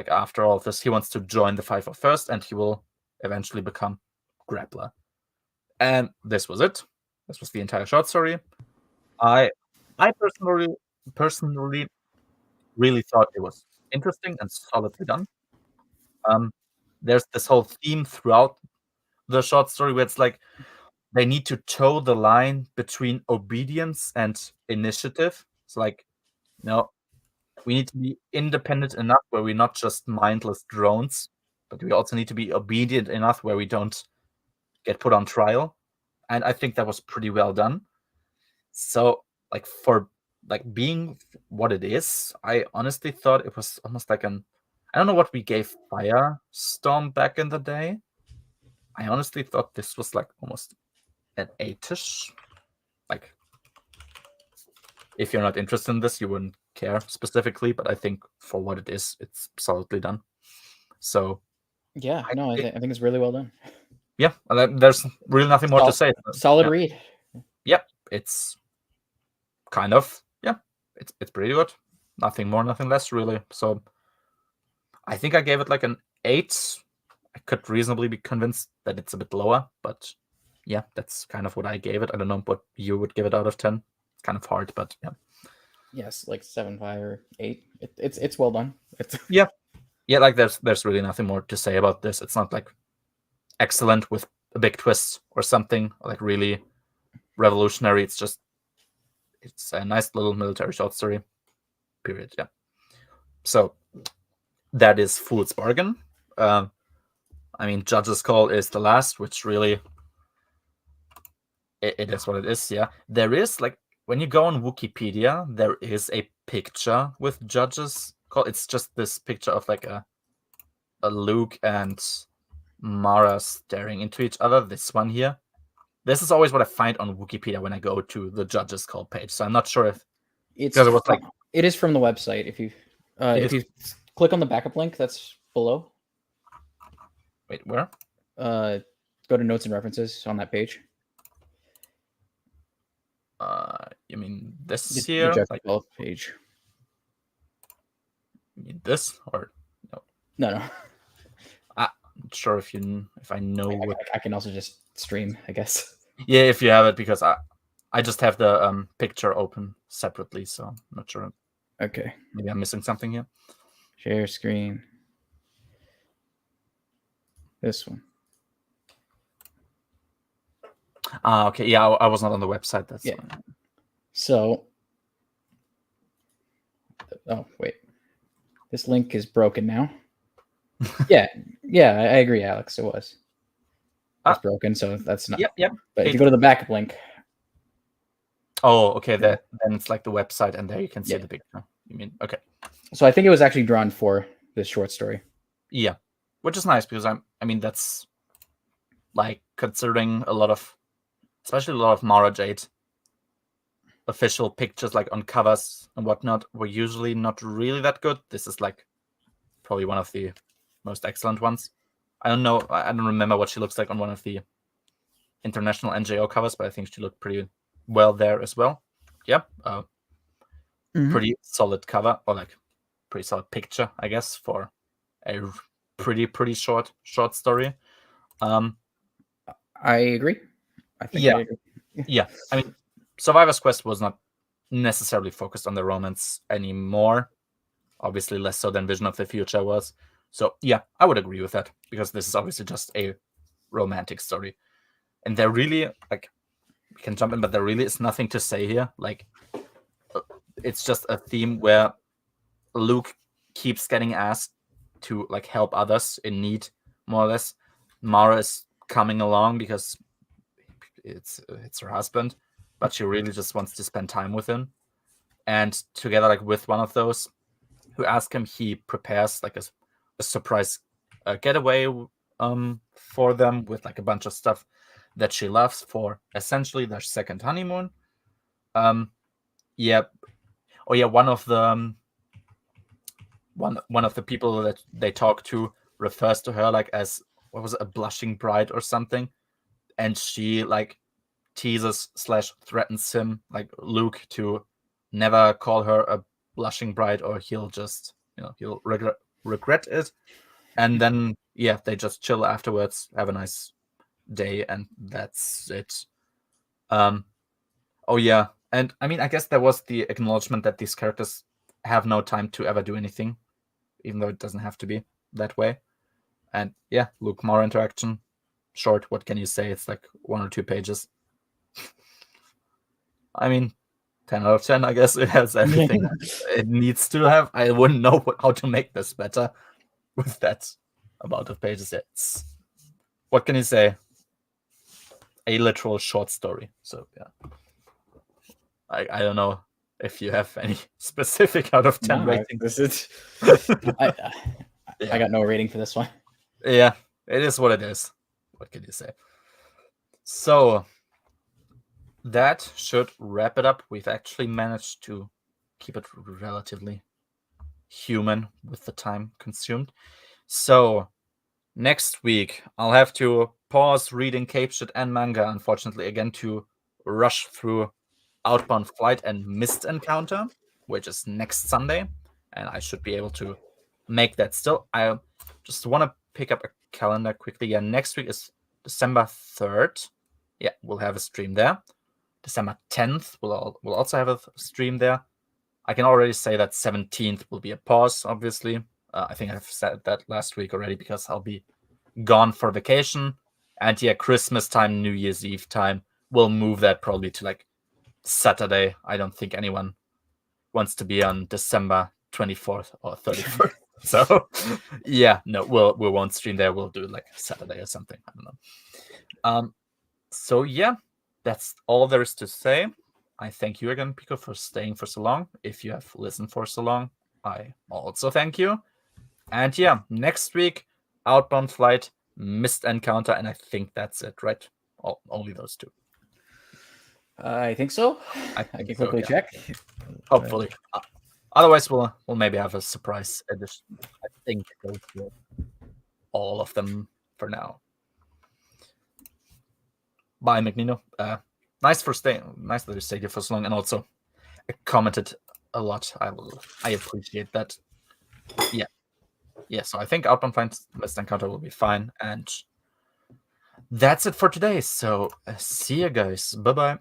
after all of this, he wants to join the 501st, and he will eventually become Grappler. And this was it. This was the entire short story. I personally really thought it was interesting and solidly done. There's this whole theme throughout the short story where it's like they need to toe the line between obedience and initiative. It's like, we need to be independent enough where we're not just mindless drones, but we also need to be obedient enough where we don't get put on trial. And I think that was pretty well done. So, for being what it is, I honestly thought it was almost like I don't know what we gave Firestorm back in the day. I honestly thought this was almost an 8-ish. If you're not interested in this, you wouldn't care specifically, but I think for what it is, it's solidly done. So yeah, I think it's really well done. Yeah, there's really nothing more to say. Solid read. Yep, it's kind of it's pretty good. Nothing more, nothing less, really. So I think I gave it an 8. I could reasonably be convinced that it's a bit lower, but yeah, that's kind of what I gave it. I don't know what you would give it out of 10. It's kind of hard, but yeah. Yes, 7.5 or 8. It's well done. Yeah. There's really nothing more to say about this. It's not excellent with a big twist or something, or really revolutionary. It's a nice little military short story. Period. Yeah. So that is Fool's Bargain. Judge's Call is the last, which really it is what it is. Yeah. There is when you go on Wikipedia, there is a picture with Judge's Call. It's just this picture of a Luke and Mara staring into each other. This one here. This is always what I find on Wikipedia when I go to the Judge's Call page. So I'm not sure if it is from the website. If you click on the backup link that's below. Wait, where? Go to notes and references on that page. You mean this here? The Judge's page. You mean this or no? No. I'm not sure if I know I can also just stream, I guess. Yeah, if you have it, because I just have the picture open separately, so I'm not sure. Okay. Maybe I'm missing something here. Share screen. This one. Okay. Yeah, I was not on the website. That's So. Oh wait, this link is broken now. yeah, I agree, Alex. It was. It's broken, so that's not. Yep. But if you go to the backup link. Oh, okay. Then it's the website, and there you can see the picture. You mean okay? So I think it was actually drawn for this short story. Yeah, which is nice because that's considering especially a lot of Mara Jade official pictures, like on covers and whatnot, were usually not really that good. This is like probably one of the most excellent ones. I don't know. I don't remember what she looks like on one of the international NJO covers, but I think she looked pretty well there as well. Yeah. Pretty solid cover, or like pretty solid picture, I guess, for a pretty short story. I agree. I think I agree. Yeah. I mean, Survivor's Quest was not necessarily focused on the romance anymore. Obviously, less so than Vision of the Future was. So yeah, I would agree with that, because this is obviously just a romantic story, and there really, like, we can jump in, but there really is nothing to say here. Like, it's just a theme where Luke keeps getting asked to like help others in need, more or less. Mara is coming along because it's her husband, but she really just wants to spend time with him. And together, like, with one of those who ask him, he prepares like a surprise getaway for them with like a bunch of stuff that she loves for essentially their second honeymoon. One of the one of the people that they talk to refers to her like as, what was it, a blushing bride or something, and she like teases / threatens him, like Luke, to never call her a blushing bride or he'll just, he'll regret it. And then they just chill afterwards, have a nice day, and that's it. And I mean, I guess there was the acknowledgement that these characters have no time to ever do anything, even though it doesn't have to be that way. And Luke Mara interaction, short, what can you say? It's like 1 or 2 pages. I mean, 10 out of 10, I guess. It has everything it needs to have. I wouldn't know how to make this better with that amount of pages. It's, what can you say? A literal short story. So I don't know if you have any specific out of 10 rating. This is I got no rating for this one. Yeah, it is what it is. What can you say? So that should wrap it up. We've actually managed to keep it relatively human with the time consumed. So next week, I'll have to pause reading Cape Shit and manga, unfortunately, again, to rush through Outbound Flight and Mist Encounter, which is next Sunday, and I should be able to make that still. I just want to pick up a calendar quickly. Yeah, next week is December 3rd. Yeah, we'll have a stream there. December 10th, we'll also have a stream there. I can already say that 17th will be a pause, obviously. I think I've said that last week already, because I'll be gone for vacation. And Christmas time, New Year's Eve time, we'll move that probably to like Saturday. I don't think anyone wants to be on December 24th or 31st. So we won't stream there. We'll do like Saturday or something. I don't know. That's all there is to say. I thank you again, Pico, for staying for so long. If you have listened for so long, I also thank you. And next week, Outbound Flight, Mist Encounter, and I think that's it, right? Only those 2. I think so. I can quickly check. Hopefully. Otherwise, we'll maybe have a surprise edition. I think goes with all of them for now. Bye, Magnino. Nice that you stayed here for so long, and also commented a lot. I appreciate that. So I think Outbound Flight Mist Encounter will be fine, and that's it for today. So see you guys. Bye bye.